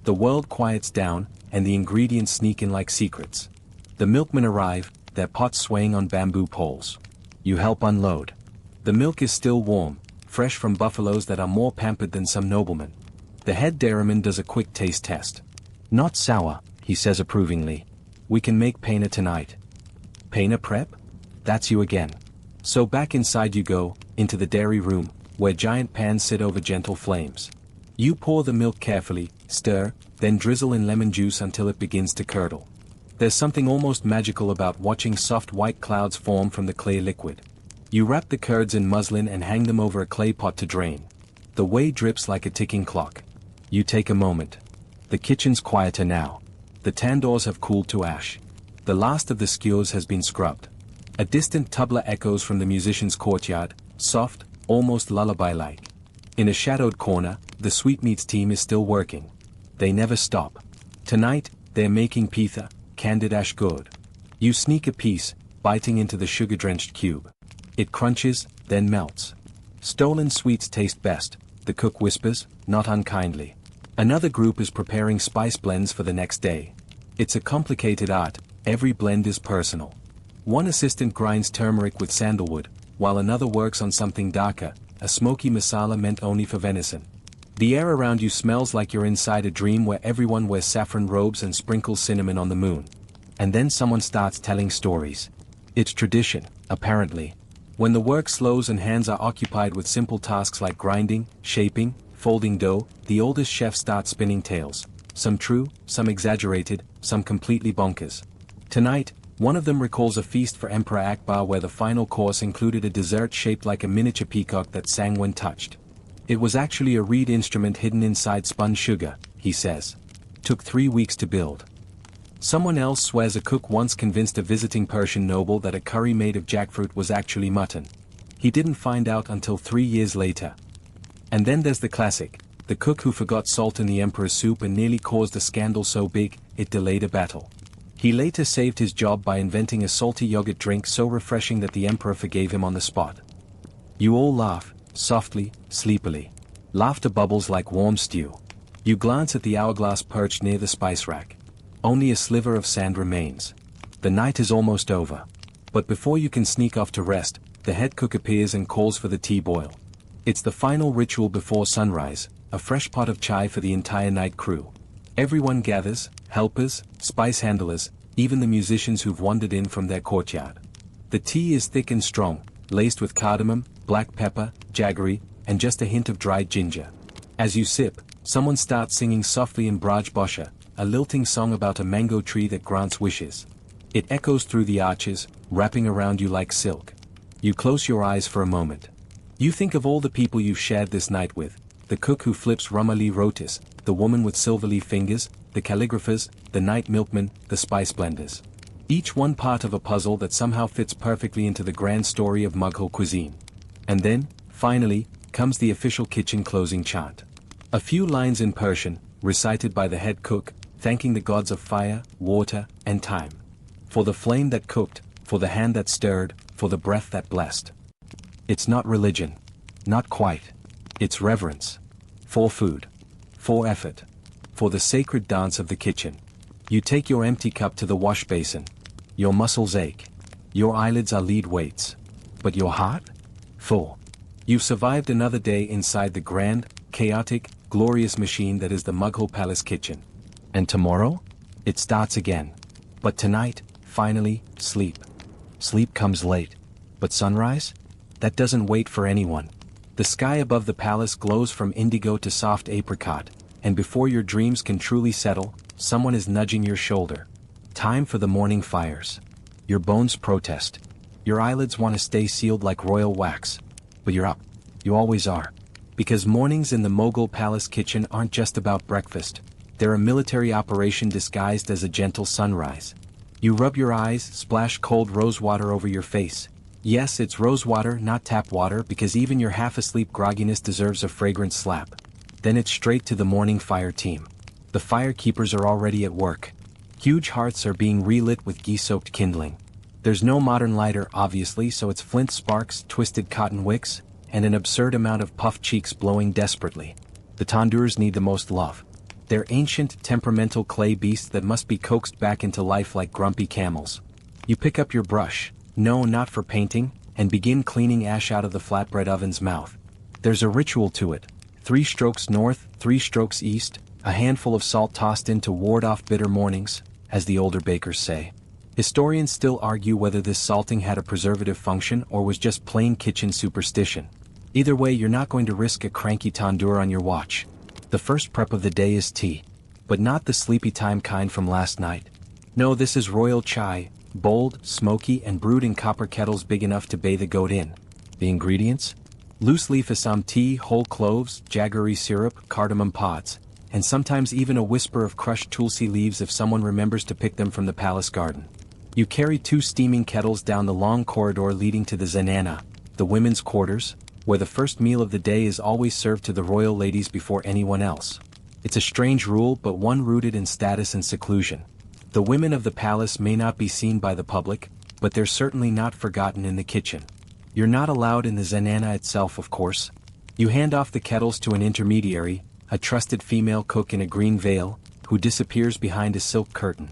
The world quiets down, and the ingredients sneak in like secrets. The milkmen arrive, their pots swaying on bamboo poles. You help unload. The milk is still warm, fresh from buffaloes that are more pampered than some noblemen. The head dairyman does a quick taste test. Not sour, he says approvingly. We can make paina tonight. Paina prep? That's you again. So back inside you go, into the dairy room, where giant pans sit over gentle flames. You pour the milk carefully, stir, then drizzle in lemon juice until it begins to curdle. There's something almost magical about watching soft white clouds form from the clay liquid. You wrap the curds in muslin and hang them over a clay pot to drain. The whey drips like a ticking clock. You take a moment. The kitchen's quieter now. The tandoors have cooled to ash. The last of the skewers has been scrubbed. A distant tabla echoes from the musician's courtyard, soft, almost lullaby-like. In a shadowed corner, the sweetmeats team is still working. They never stop. Tonight, they're making pitha, candied ash gourd. You sneak a piece, biting into the sugar-drenched cube. It crunches, then melts. Stolen sweets taste best, the cook whispers, not unkindly. Another group is preparing spice blends for the next day. It's a complicated art, every blend is personal. One assistant grinds turmeric with sandalwood, while another works on something darker, a smoky masala meant only for venison. The air around you smells like you're inside a dream where everyone wears saffron robes and sprinkles cinnamon on the moon. And then someone starts telling stories. It's tradition, apparently. When the work slows and hands are occupied with simple tasks like grinding, shaping, folding dough, the oldest chefs start spinning tales. Some true, some exaggerated, some completely bonkers. Tonight, one of them recalls a feast for Emperor Akbar where the final course included a dessert shaped like a miniature peacock that sang when touched. It was actually a reed instrument hidden inside spun sugar, he says. Took 3 weeks to build. Someone else swears a cook once convinced a visiting Persian noble that a curry made of jackfruit was actually mutton. He didn't find out until 3 years later. And then there's the classic, the cook who forgot salt in the emperor's soup and nearly caused a scandal so big, it delayed a battle. He later saved his job by inventing a salty yogurt drink so refreshing that the emperor forgave him on the spot. You all laugh, softly, sleepily. Laughter bubbles like warm stew. You glance at the hourglass perched near the spice rack. Only a sliver of sand remains. The night is almost over. But before you can sneak off to rest, the head cook appears and calls for the tea boil. It's the final ritual before sunrise, a fresh pot of chai for the entire night crew. Everyone gathers, helpers, spice handlers, even the musicians who've wandered in from their courtyard. The tea is thick and strong, laced with cardamom, black pepper, jaggery, and just a hint of dried ginger. As you sip, someone starts singing softly in Braj Bhasha, a lilting song about a mango tree that grants wishes. It echoes through the arches, wrapping around you like silk. You close your eyes for a moment. You think of all the people you've shared this night with, the cook who flips rumali rotis, the woman with silverleaf fingers, the calligraphers, the night milkmen, the spice blenders. Each one part of a puzzle that somehow fits perfectly into the grand story of Mughal cuisine. And then, finally, comes the official kitchen closing chant. A few lines in Persian, recited by the head cook, thanking the gods of fire, water, and time. For the flame that cooked, for the hand that stirred, for the breath that blessed. It's not religion. Not quite. It's reverence. For food. For effort. For the sacred dance of the kitchen. You take your empty cup to the wash basin. Your muscles ache. Your eyelids are lead weights. But your heart? Full. You've survived another day inside the grand, chaotic, glorious machine that is the Mughal Palace kitchen. And tomorrow? It starts again. But tonight, finally, sleep. Sleep comes late. But sunrise? That doesn't wait for anyone. The sky above the palace glows from indigo to soft apricot, and before your dreams can truly settle, someone is nudging your shoulder. Time for the morning fires. Your bones protest. Your eyelids want to stay sealed like royal wax. But you're up. You always are. Because mornings in the Mughal Palace kitchen aren't just about breakfast. They're a military operation disguised as a gentle sunrise. You rub your eyes, splash cold rose water over your face. Yes, it's rose water, not tap water, because even your half-asleep grogginess deserves a fragrant slap. Then it's straight to the morning fire team. The firekeepers are already at work. Huge hearths are being relit with ghee-soaked kindling. There's no modern lighter, obviously, so it's flint sparks, twisted cotton wicks, and an absurd amount of puffed cheeks blowing desperately. The tandoors need the most love. They're ancient, temperamental clay beasts that must be coaxed back into life like grumpy camels. You pick up your brush. No, not for painting, and begin cleaning ash out of the flatbread oven's mouth. There's a ritual to it. 3 strokes north, 3 strokes east, a handful of salt tossed in to ward off bitter mornings, as the older bakers say. Historians still argue whether this salting had a preservative function or was just plain kitchen superstition. Either way, you're not going to risk a cranky tandoor on your watch. The first prep of the day is tea. But not the sleepy time kind from last night. No, this is royal chai. Bold, smoky, and brewed in copper kettles big enough to bathe a goat in. The ingredients? Loose leaf Assam tea, whole cloves, jaggery syrup, cardamom pods, and sometimes even a whisper of crushed tulsi leaves if someone remembers to pick them from the palace garden. You carry 2 steaming kettles down the long corridor leading to the zanana, the women's quarters, where the first meal of the day is always served to the royal ladies before anyone else. It's a strange rule, but one rooted in status and seclusion. The women of the palace may not be seen by the public, but they're certainly not forgotten in the kitchen. You're not allowed in the zanana itself, of course. You hand off the kettles to an intermediary, a trusted female cook in a green veil, who disappears behind a silk curtain.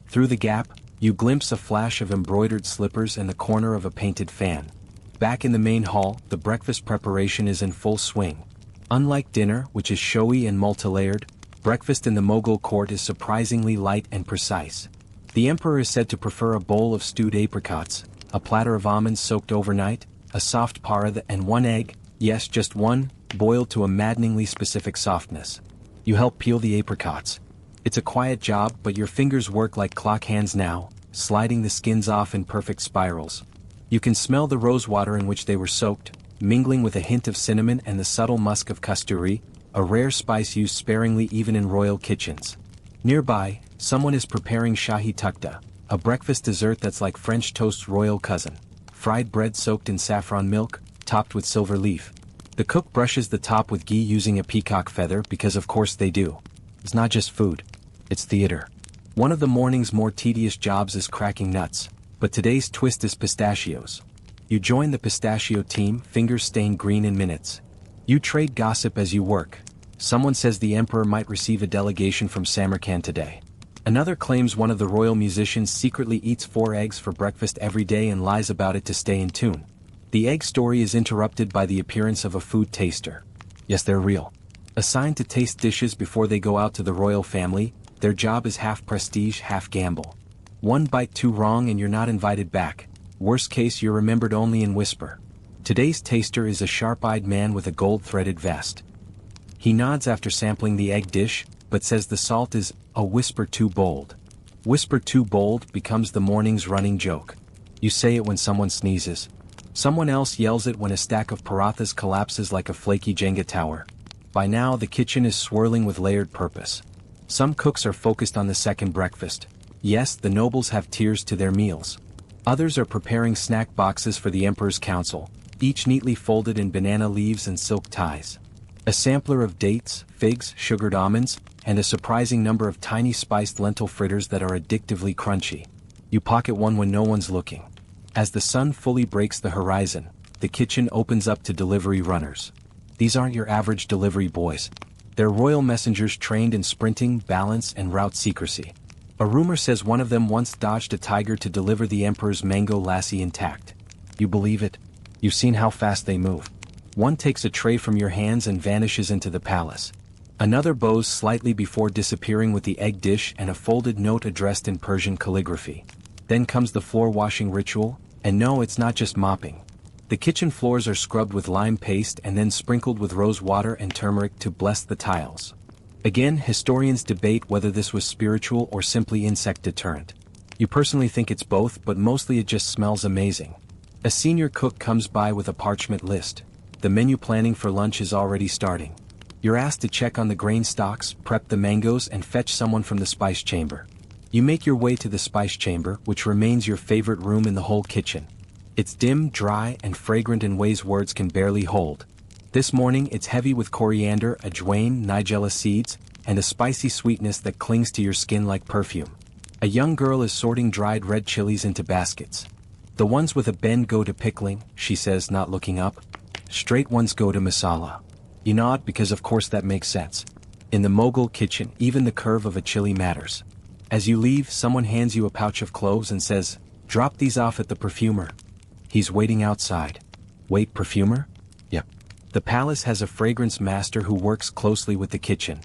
Through the gap, you glimpse a flash of embroidered slippers and the corner of a painted fan. Back in the main hall, the breakfast preparation is in full swing. Unlike dinner, which is showy and multi-layered, breakfast in the Mughal court is surprisingly light and precise. The emperor is said to prefer a bowl of stewed apricots, a platter of almonds soaked overnight, a soft parad, and 1 egg, yes, just one, boiled to a maddeningly specific softness. You help peel the apricots. It's a quiet job, but your fingers work like clock hands now, sliding the skins off in perfect spirals. You can smell the rose water in which they were soaked, mingling with a hint of cinnamon and the subtle musk of kasturi, a rare spice used sparingly even in royal kitchens. Nearby, someone is preparing shahi tukta, a breakfast dessert that's like French toast's royal cousin. Fried bread soaked in saffron milk, topped with silver leaf. The cook brushes the top with ghee using a peacock feather because of course they do. It's not just food. It's theater. One of the morning's more tedious jobs is cracking nuts, but today's twist is pistachios. You join the pistachio team, fingers stained green in minutes. You trade gossip as you work. Someone says the emperor might receive a delegation from Samarkand today. Another claims one of the royal musicians secretly eats 4 eggs for breakfast every day and lies about it to stay in tune. The egg story is interrupted by the appearance of a food taster. Yes, they're real. Assigned to taste dishes before they go out to the royal family, their job is half prestige, half gamble. One bite too wrong and you're not invited back. Worst case, you're remembered only in whisper. Today's taster is a sharp-eyed man with a gold-threaded vest. He nods after sampling the egg dish, but says the salt is a whisper too bold. Whisper too bold becomes the morning's running joke. You say it when someone sneezes. Someone else yells it when a stack of parathas collapses like a flaky Jenga tower. By now the kitchen is swirling with layered purpose. Some cooks are focused on the second breakfast. Yes, the nobles have tiers to their meals. Others are preparing snack boxes for the emperor's council, each neatly folded in banana leaves and silk ties. A sampler of dates, figs, sugared almonds, and a surprising number of tiny spiced lentil fritters that are addictively crunchy. You pocket one when no one's looking. As the sun fully breaks the horizon, the kitchen opens up to delivery runners. These aren't your average delivery boys. They're royal messengers trained in sprinting, balance, and route secrecy. A rumor says one of them once dodged a tiger to deliver the emperor's mango lassi intact. You believe it? You've seen how fast they move. One takes a tray from your hands and vanishes into the palace. Another bows slightly before disappearing with the egg dish and a folded note addressed in Persian calligraphy. Then comes the floor washing ritual, and no, it's not just mopping. The kitchen floors are scrubbed with lime paste and then sprinkled with rose water and turmeric to bless the tiles. Again, historians debate whether this was spiritual or simply insect deterrent. You personally think it's both, but mostly it just smells amazing. A senior cook comes by with a parchment list. The menu planning for lunch is already starting. You're asked to check on the grain stocks, prep the mangoes, and fetch someone from the spice chamber. You make your way to the spice chamber, which remains your favorite room in the whole kitchen. It's dim, dry, and fragrant in ways words can barely hold. This morning it's heavy with coriander, ajwain, nigella seeds, and a spicy sweetness that clings to your skin like perfume. A young girl is sorting dried red chilies into baskets. The ones with a bend go to pickling, she says, not looking up. Straight ones go to masala. You nod because of course that makes sense. In the Mughal kitchen, even the curve of a chili matters. As you leave, someone hands you a pouch of cloves and says, "Drop these off at the perfumer." He's waiting outside. Wait, perfumer? Yep. The palace has a fragrance master who works closely with the kitchen.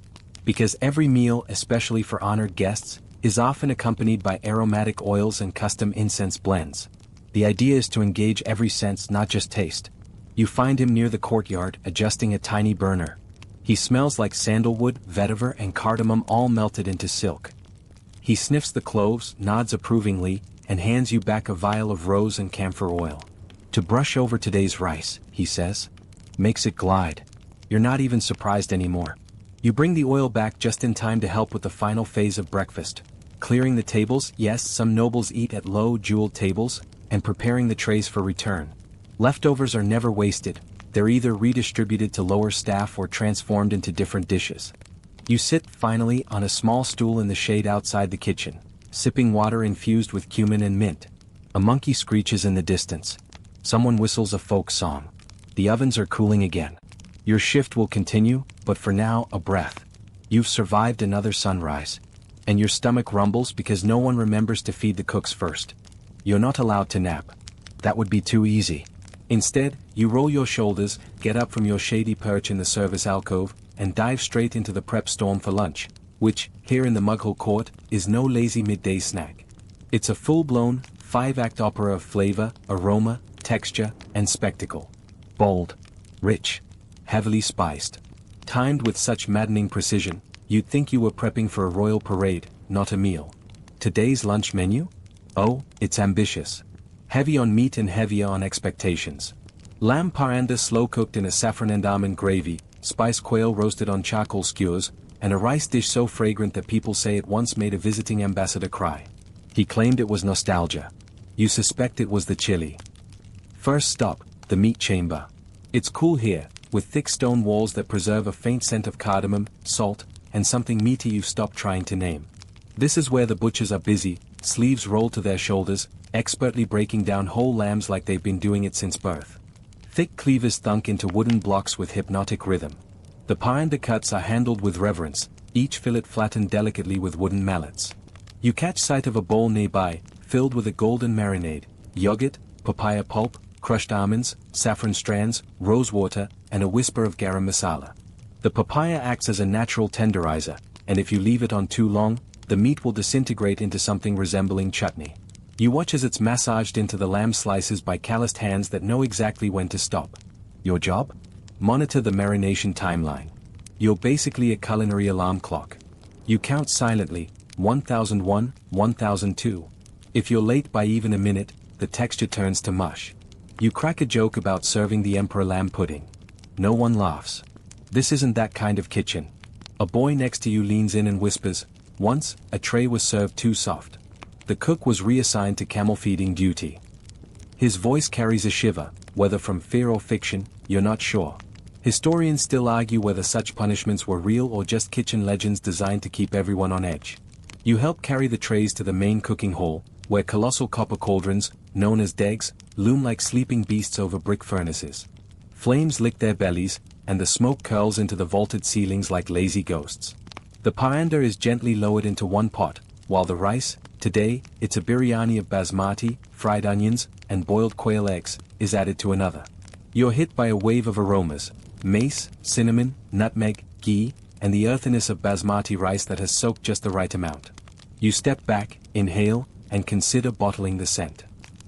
Because every meal, especially for honored guests, is often accompanied by aromatic oils and custom incense blends. The idea is to engage every sense, not just taste. You find him near the courtyard, adjusting a tiny burner. He smells like sandalwood, vetiver, and cardamom all melted into silk. He sniffs the cloves, nods approvingly, and hands you back a vial of rose and camphor oil. To brush over today's rice, he says. Makes it glide. You're not even surprised anymore. You bring the oil back just in time to help with the final phase of breakfast. Clearing the tables, yes, some nobles eat at low, jeweled tables, and preparing the trays for return. Leftovers are never wasted. They're either redistributed to lower staff or transformed into different dishes. You sit, finally, on a small stool in the shade outside the kitchen, sipping water infused with cumin and mint. A monkey screeches in the distance. Someone whistles a folk song. The ovens are cooling again. Your shift will continue, but for now, a breath. You've survived another sunrise. And your stomach rumbles because no one remembers to feed the cooks first. You're not allowed to nap. That would be too easy. Instead, you roll your shoulders, get up from your shady perch in the service alcove, and dive straight into the prep storm for lunch, which, here in the Mughal court, is no lazy midday snack. It's a full-blown, 5-act opera of flavor, aroma, texture, and spectacle. Bold, rich, heavily spiced. Timed with such maddening precision, you'd think you were prepping for a royal parade, not a meal. Today's lunch menu? Oh, it's ambitious. Heavy on meat and heavier on expectations. Lamb paranda slow-cooked in a saffron and almond gravy, spiced quail roasted on charcoal skewers, and a rice dish so fragrant that people say it once made a visiting ambassador cry. He claimed it was nostalgia. You suspect it was the chili. First stop, the meat chamber. It's cool here, with thick stone walls that preserve a faint scent of cardamom, salt, and something meaty you've stopped trying to name. This is where the butchers are busy, sleeves rolled to their shoulders, expertly breaking down whole lambs like they've been doing it since birth. Thick cleavers thunk into wooden blocks with hypnotic rhythm. The paranda cuts are handled with reverence, each fillet flattened delicately with wooden mallets. You catch sight of a bowl nearby, filled with a golden marinade, yogurt, papaya pulp, crushed almonds, saffron strands, rose water, and a whisper of garam masala. The papaya acts as a natural tenderizer, and if you leave it on too long, the meat will disintegrate into something resembling chutney. You watch as it's massaged into the lamb slices by calloused hands that know exactly when to stop. Your job? Monitor the marination timeline. You're basically a culinary alarm clock. You count silently, 1001, 1002. If you're late by even a minute, the texture turns to mush. You crack a joke about serving the emperor lamb pudding. No one laughs. This isn't that kind of kitchen. A boy next to you leans in and whispers, "Once, a tray was served too soft." The cook was reassigned to camel feeding duty. His voice carries a shiver, whether from fear or fiction, you're not sure. Historians still argue whether such punishments were real or just kitchen legends designed to keep everyone on edge. You help carry the trays to the main cooking hall, where colossal copper cauldrons, known as degs, loom like sleeping beasts over brick furnaces. Flames lick their bellies, and the smoke curls into the vaulted ceilings like lazy ghosts. The parinder is gently lowered into one pot, while the rice, today, it's a biryani of basmati, fried onions, and boiled quail eggs, is added to another. You're hit by a wave of aromas, mace, cinnamon, nutmeg, ghee, and the earthiness of basmati rice that has soaked just the right amount. You step back, inhale, and consider bottling the scent.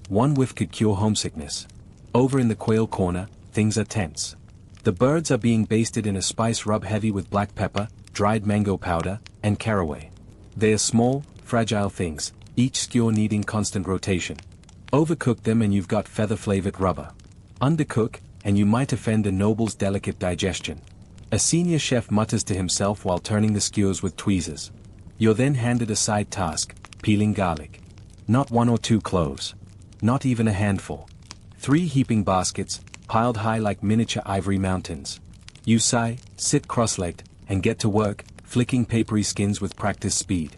One whiff could cure homesickness. Over in the quail corner, things are tense. The birds are being basted in a spice rub heavy with black pepper, dried mango powder, and caraway. They are small, fragile things, each skewer needing constant rotation. Overcook them and you've got feather-flavored rubber. Undercook, and you might offend a noble's delicate digestion. A senior chef mutters to himself while turning the skewers with tweezers. You're then handed a side task, peeling garlic. Not one or two cloves. Not even a handful. 3 heaping baskets, piled high like miniature ivory mountains. You sigh, sit cross-legged, and get to work, flicking papery skins with practiced speed.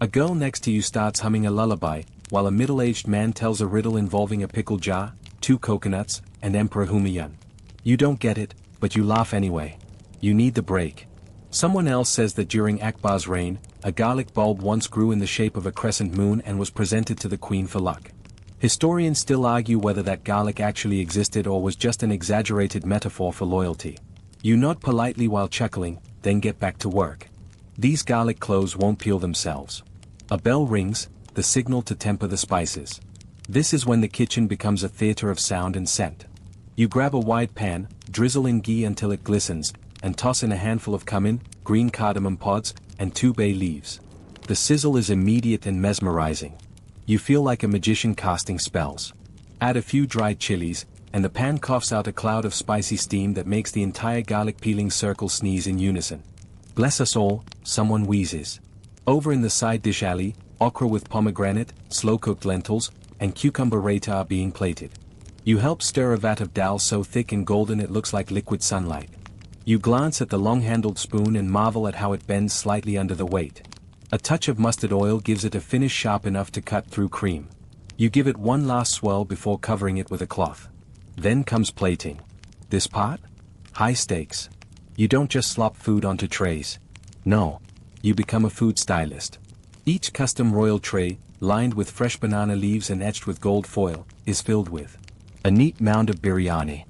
A girl next to you starts humming a lullaby, while a middle-aged man tells a riddle involving a pickle jar, 2 coconuts, and Emperor Humayun. You don't get it, but you laugh anyway. You need the break. Someone else says that during Akbar's reign, a garlic bulb once grew in the shape of a crescent moon and was presented to the queen for luck. Historians still argue whether that garlic actually existed or was just an exaggerated metaphor for loyalty. You nod politely while chuckling, then get back to work. These garlic cloves won't peel themselves. A bell rings, the signal to temper the spices. This is when the kitchen becomes a theater of sound and scent. You grab a wide pan, drizzle in ghee until it glistens, and toss in a handful of cumin, green cardamom pods, and 2 bay leaves. The sizzle is immediate and mesmerizing. You feel like a magician casting spells. Add a few dried chilies, and the pan coughs out a cloud of spicy steam that makes the entire garlic peeling circle sneeze in unison. Bless us all, someone wheezes. Over in the side dish alley, okra with pomegranate, slow-cooked lentils, and cucumber raita are being plated. You help stir a vat of dal so thick and golden it looks like liquid sunlight. You glance at the long-handled spoon and marvel at how it bends slightly under the weight. A touch of mustard oil gives it a finish sharp enough to cut through cream. You give it one last swirl before covering it with a cloth. Then comes plating. This part? High stakes. You don't just slop food onto trays. No. You become a food stylist. Each custom royal tray, lined with fresh banana leaves and etched with gold foil, is filled with a neat mound of biryani,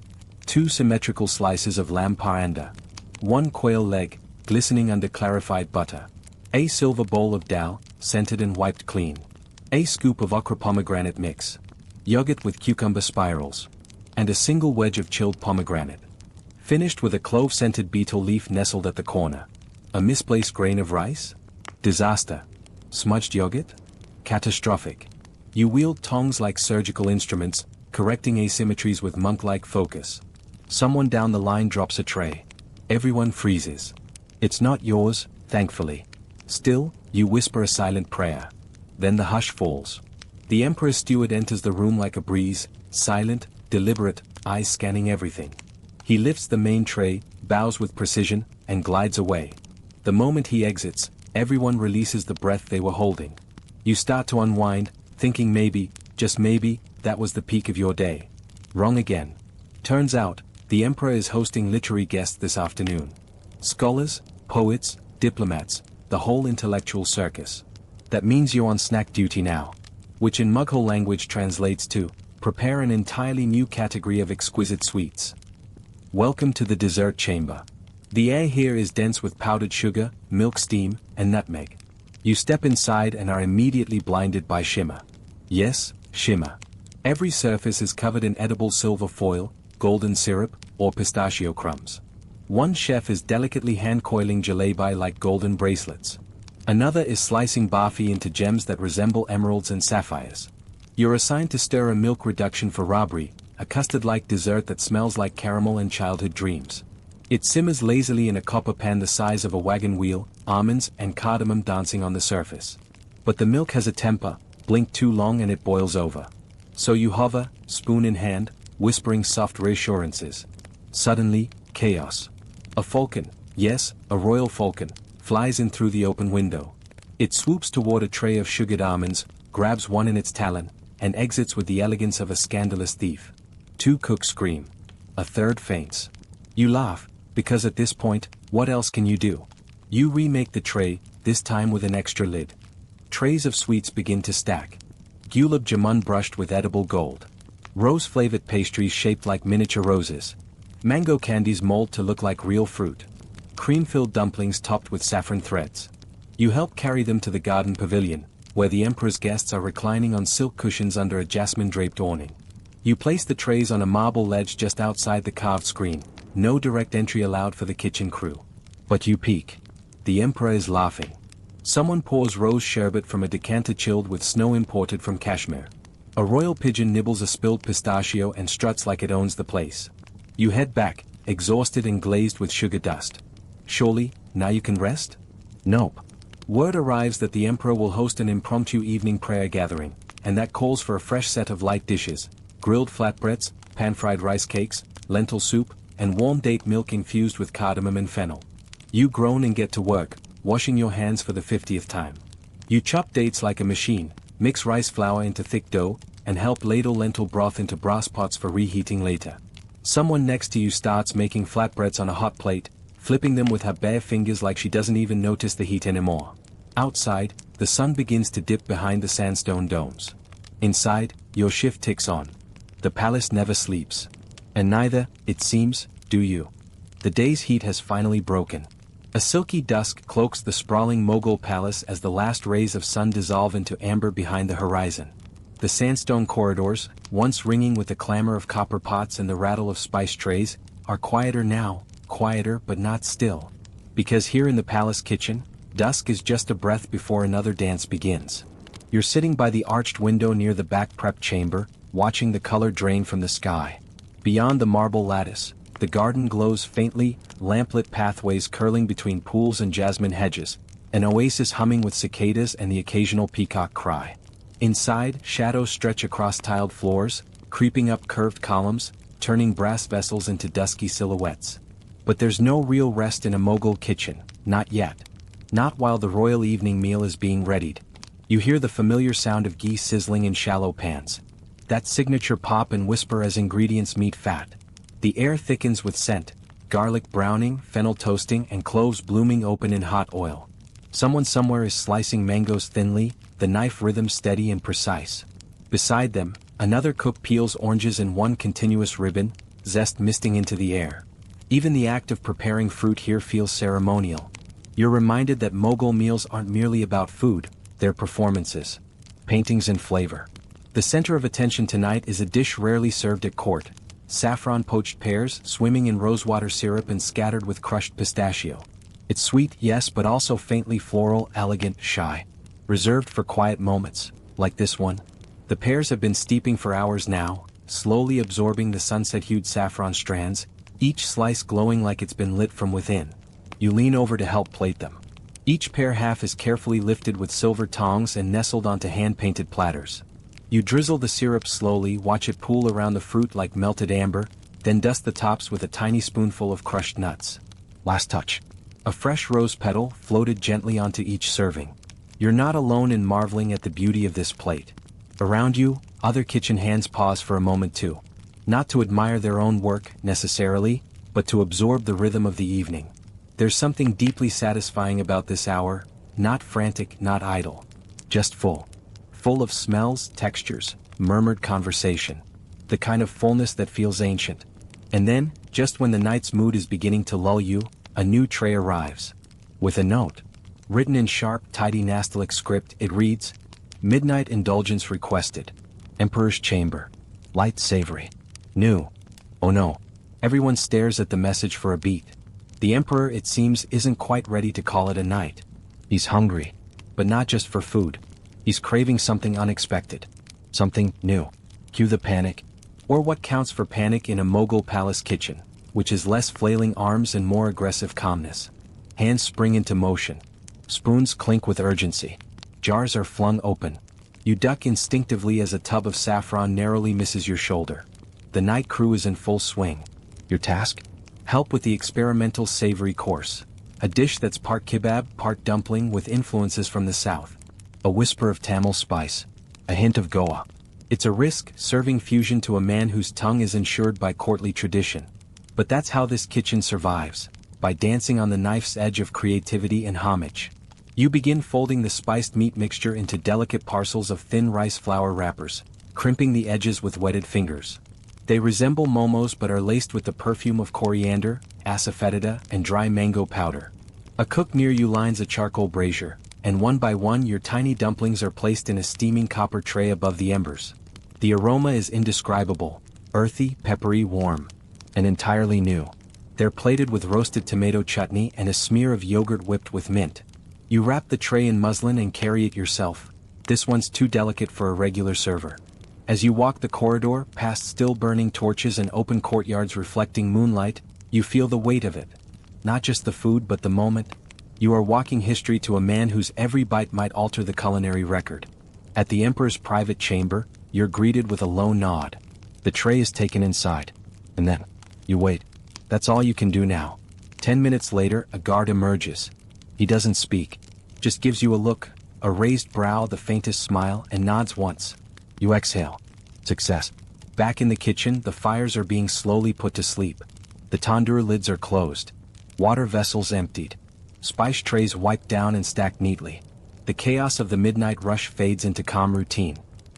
2 symmetrical slices of lamb parinder, 1 quail leg, glistening under clarified butter, a silver bowl of dal, scented and wiped clean, a scoop of okra pomegranate mix, yogurt with cucumber spirals, and a single wedge of chilled pomegranate. Finished with a clove-scented betel leaf nestled at the corner. A misplaced grain of rice? Disaster. Smudged yogurt? Catastrophic. You wield tongs like surgical instruments, correcting asymmetries with monk-like focus. Someone down the line drops a tray. Everyone freezes. It's not yours, thankfully. Still, you whisper a silent prayer. Then the hush falls. The emperor's steward enters the room like a breeze, silent, deliberate, eyes scanning everything. He lifts the main tray, bows with precision, and glides away. The moment he exits, everyone releases the breath they were holding. You start to unwind, thinking maybe, just maybe, that was the peak of your day. Wrong again. Turns out, the emperor is hosting literary guests this afternoon. Scholars, poets, diplomats, the whole intellectual circus. That means you're on snack duty now. Which in Mughal language translates to, prepare an entirely new category of exquisite sweets. Welcome to the dessert chamber. The air here is dense with powdered sugar, milk steam, and nutmeg. You step inside and are immediately blinded by shimmer. Yes, shimmer. Every surface is covered in edible silver foil, golden syrup, or pistachio crumbs. One chef is delicately hand-coiling jalebi like golden bracelets. Another is slicing barfi into gems that resemble emeralds and sapphires. You're assigned to stir a milk reduction for rabri, a custard-like dessert that smells like caramel and childhood dreams. It simmers lazily in a copper pan the size of a wagon wheel, almonds and cardamom dancing on the surface. But the milk has a temper, blink too long and it boils over. So you hover, spoon in hand, whispering soft reassurances. Suddenly, chaos. A falcon, yes, a royal falcon, flies in through the open window. It swoops toward a tray of sugared almonds, grabs one in its talon, and exits with the elegance of a scandalous thief. 2 cooks scream. A third faints. You laugh, because at this point, what else can you do? You remake the tray, this time with an extra lid. Trays of sweets begin to stack. Gulab jamun brushed with edible gold. Rose-flavored pastries shaped like miniature roses. Mango candies mold to look like real fruit. Cream-filled dumplings topped with saffron threads. You help carry them to the garden pavilion, where the emperor's guests are reclining on silk cushions under a jasmine-draped awning. You place the trays on a marble ledge just outside the carved screen, no direct entry allowed for the kitchen crew. But you peek. The emperor is laughing. Someone pours rose sherbet from a decanter chilled with snow imported from Kashmir. A royal pigeon nibbles a spilled pistachio and struts like it owns the place. You head back, exhausted and glazed with sugar dust. Surely, now you can rest? Nope. Word arrives that the emperor will host an impromptu evening prayer gathering, and that calls for a fresh set of light dishes: grilled flatbreads, pan-fried rice cakes, lentil soup, and warm date milk infused with cardamom and fennel. You groan and get to work, washing your hands for the 50th time. You chop dates like a machine, mix rice flour into thick dough, and help ladle lentil broth into brass pots for reheating later. Someone next to you starts making flatbreads on a hot plate, flipping them with her bare fingers like she doesn't even notice the heat anymore. Outside, the sun begins to dip behind the sandstone domes. Inside, your shift ticks on. The palace never sleeps. And neither, it seems, do you. The day's heat has finally broken. A silky dusk cloaks the sprawling Mughal palace as the last rays of sun dissolve into amber behind the horizon. The sandstone corridors, once ringing with the clamor of copper pots and the rattle of spice trays, are quieter now, quieter but not still. Because here in the palace kitchen, dusk is just a breath before another dance begins. You're sitting by the arched window near the back prep chamber, watching the color drain from the sky. Beyond the marble lattice, the garden glows faintly, lamplit pathways curling between pools and jasmine hedges, an oasis humming with cicadas and the occasional peacock cry. Inside, shadows stretch across tiled floors, creeping up curved columns, turning brass vessels into dusky silhouettes. But there's no real rest in a Mughal kitchen, not yet. Not while the royal evening meal is being readied. You hear the familiar sound of ghee sizzling in shallow pans. That signature pop and whisper as ingredients meet fat. The air thickens with scent, garlic browning, fennel toasting, and cloves blooming open in hot oil. Someone somewhere is slicing mangoes thinly, the knife rhythm steady and precise. Beside them, another cook peels oranges in one continuous ribbon, zest misting into the air. Even the act of preparing fruit here feels ceremonial. You're reminded that Mughal meals aren't merely about food, they're performances. Paintings and flavor. The center of attention tonight is a dish rarely served at court: saffron poached pears swimming in rosewater syrup and scattered with crushed pistachio. It's sweet, yes, but also faintly floral, elegant, shy. Reserved for quiet moments, like this one. The pears have been steeping for hours now, slowly absorbing the sunset-hued saffron strands, each slice glowing like it's been lit from within. You lean over to help plate them. Each pear half is carefully lifted with silver tongs and nestled onto hand-painted platters. You drizzle the syrup slowly, watch it pool around the fruit like melted amber, then dust the tops with a tiny spoonful of crushed nuts. Last touch. A fresh rose petal floated gently onto each serving. You're not alone in marveling at the beauty of this plate. Around you, other kitchen hands pause for a moment too. Not to admire their own work, necessarily, but to absorb the rhythm of the evening. There's something deeply satisfying about this hour, not frantic, not idle. Just full. Full of smells, textures, murmured conversation. The kind of fullness that feels ancient. And then, just when the night's mood is beginning to lull you, a new tray arrives. With a note. Written in sharp, tidy Nastalic script, it reads, Midnight indulgence requested. Emperor's chamber. Light savory. New. Oh no. Everyone stares at the message for a beat. The Emperor, it seems, isn't quite ready to call it a night. He's hungry. But not just for food. He's craving something unexpected. Something new. Cue the panic. Or what counts for panic in a Mughal palace kitchen, which is less flailing arms and more aggressive calmness. Hands spring into motion. Spoons clink with urgency. Jars are flung open. You duck instinctively as a tub of saffron narrowly misses your shoulder. The night crew is in full swing. Your task? Help with the experimental savory course. A dish that's part kebab, part dumpling with influences from the south. A whisper of Tamil spice. A hint of Goa. It's a risk, serving fusion to a man whose tongue is ensured by courtly tradition. But that's how this kitchen survives, by dancing on the knife's edge of creativity and homage. You begin folding the spiced meat mixture into delicate parcels of thin rice flour wrappers, crimping the edges with wetted fingers. They resemble momos but are laced with the perfume of coriander, asafoetida, and dry mango powder. A cook near you lines a charcoal brazier, and one by one your tiny dumplings are placed in a steaming copper tray above the embers. The aroma is indescribable, earthy, peppery, warm, and entirely new. They're plated with roasted tomato chutney and a smear of yogurt whipped with mint. You wrap the tray in muslin and carry it yourself. This one's too delicate for a regular server. As you walk the corridor, past still burning torches and open courtyards reflecting moonlight, you feel the weight of it. Not just the food but the moment. You are walking history to a man whose every bite might alter the culinary record. At the Emperor's private chamber, you're greeted with a low nod. The tray is taken inside. And then, you wait. That's all you can do now. 10 minutes later, a guard emerges. He doesn't speak. Just gives you a look, a raised brow, the faintest smile, and nods once. You exhale. Success. Back in the kitchen, the fires are being slowly put to sleep. The tandoor lids are closed. Water vessels emptied. Spice trays wiped down and stacked neatly. The chaos of the midnight rush fades into calm routine.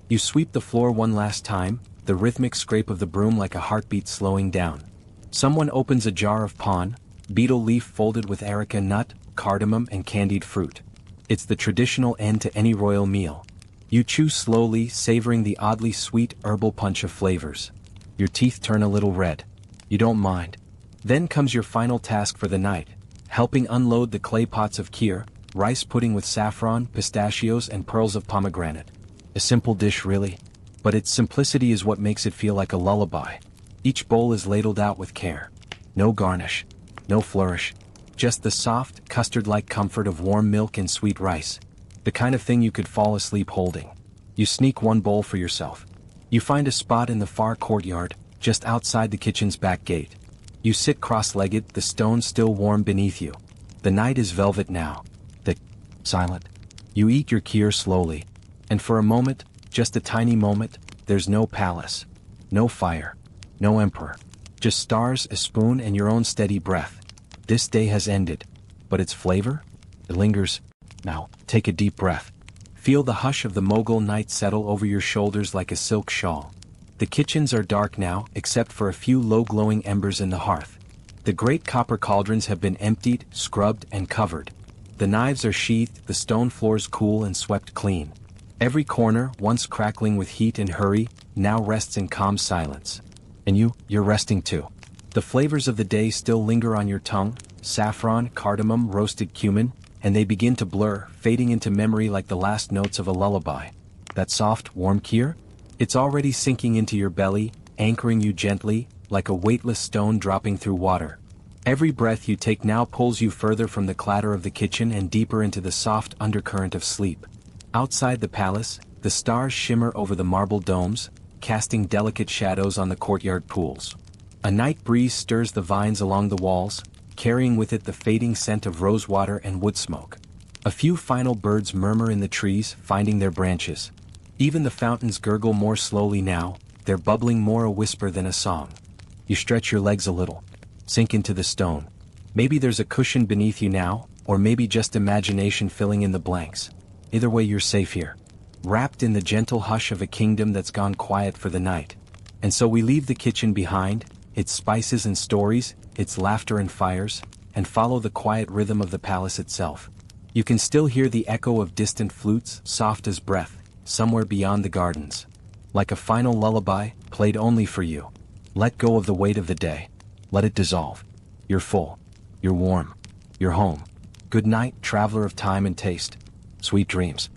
You sweep the floor one last time, the rhythmic scrape of the broom like a heartbeat slowing down. Someone opens a jar of pan, betel leaf folded with areca nut, cardamom, and candied fruit. It's the traditional end to any royal meal. You chew slowly, savoring the oddly sweet herbal punch of flavors. Your teeth turn a little red. You don't mind. Then comes your final task for the night, helping unload the clay pots of kheer, rice pudding with saffron, pistachios, and pearls of pomegranate. A simple dish really, but its simplicity is what makes it feel like a lullaby. Each bowl is ladled out with care. No garnish, no flourish, just the soft, custard-like comfort of warm milk and sweet rice. The kind of thing you could fall asleep holding. You sneak one bowl for yourself. You find a spot in the far courtyard, just outside the kitchen's back gate. You sit cross-legged, the stone still warm beneath you. The night is velvet now. Thick, silent. You eat your kheer slowly. And for a moment, just a tiny moment, there's no palace. No fire. No emperor. Just stars, a spoon, and your own steady breath. This day has ended. But its flavor? It lingers. Now, take a deep breath. Feel the hush of the Mughal night settle over your shoulders like a silk shawl. The kitchens are dark now, except for a few low-glowing embers in the hearth. The great copper cauldrons have been emptied, scrubbed, and covered. The knives are sheathed, the stone floors cool and swept clean. Every corner, once crackling with heat and hurry, now rests in calm silence. And you're resting too. The flavors of the day still linger on your tongue, saffron, cardamom, roasted cumin, and they begin to blur, fading into memory like the last notes of a lullaby. That soft, warm kheer? It's already sinking into your belly, anchoring you gently, like a weightless stone dropping through water. Every breath you take now pulls you further from the clatter of the kitchen and deeper into the soft undercurrent of sleep. Outside the palace, the stars shimmer over the marble domes, casting delicate shadows on the courtyard pools. A night breeze stirs the vines along the walls, carrying with it the fading scent of rosewater and wood smoke. A few final birds murmur in the trees, finding their branches. Even the fountains gurgle more slowly now, their bubbling more a whisper than a song. You stretch your legs a little, sink into the stone. Maybe there's a cushion beneath you now, or maybe just imagination filling in the blanks. Either way, you're safe here, wrapped in the gentle hush of a kingdom that's gone quiet for the night. And so we leave the kitchen behind, its spices and stories, its laughter and fires, and follow the quiet rhythm of the palace itself. You can still hear the echo of distant flutes, soft as breath, somewhere beyond the gardens. Like a final lullaby, played only for you. Let go of the weight of the day. Let it dissolve. You're full. You're warm. You're home. Good night, traveler of time and taste. Sweet dreams.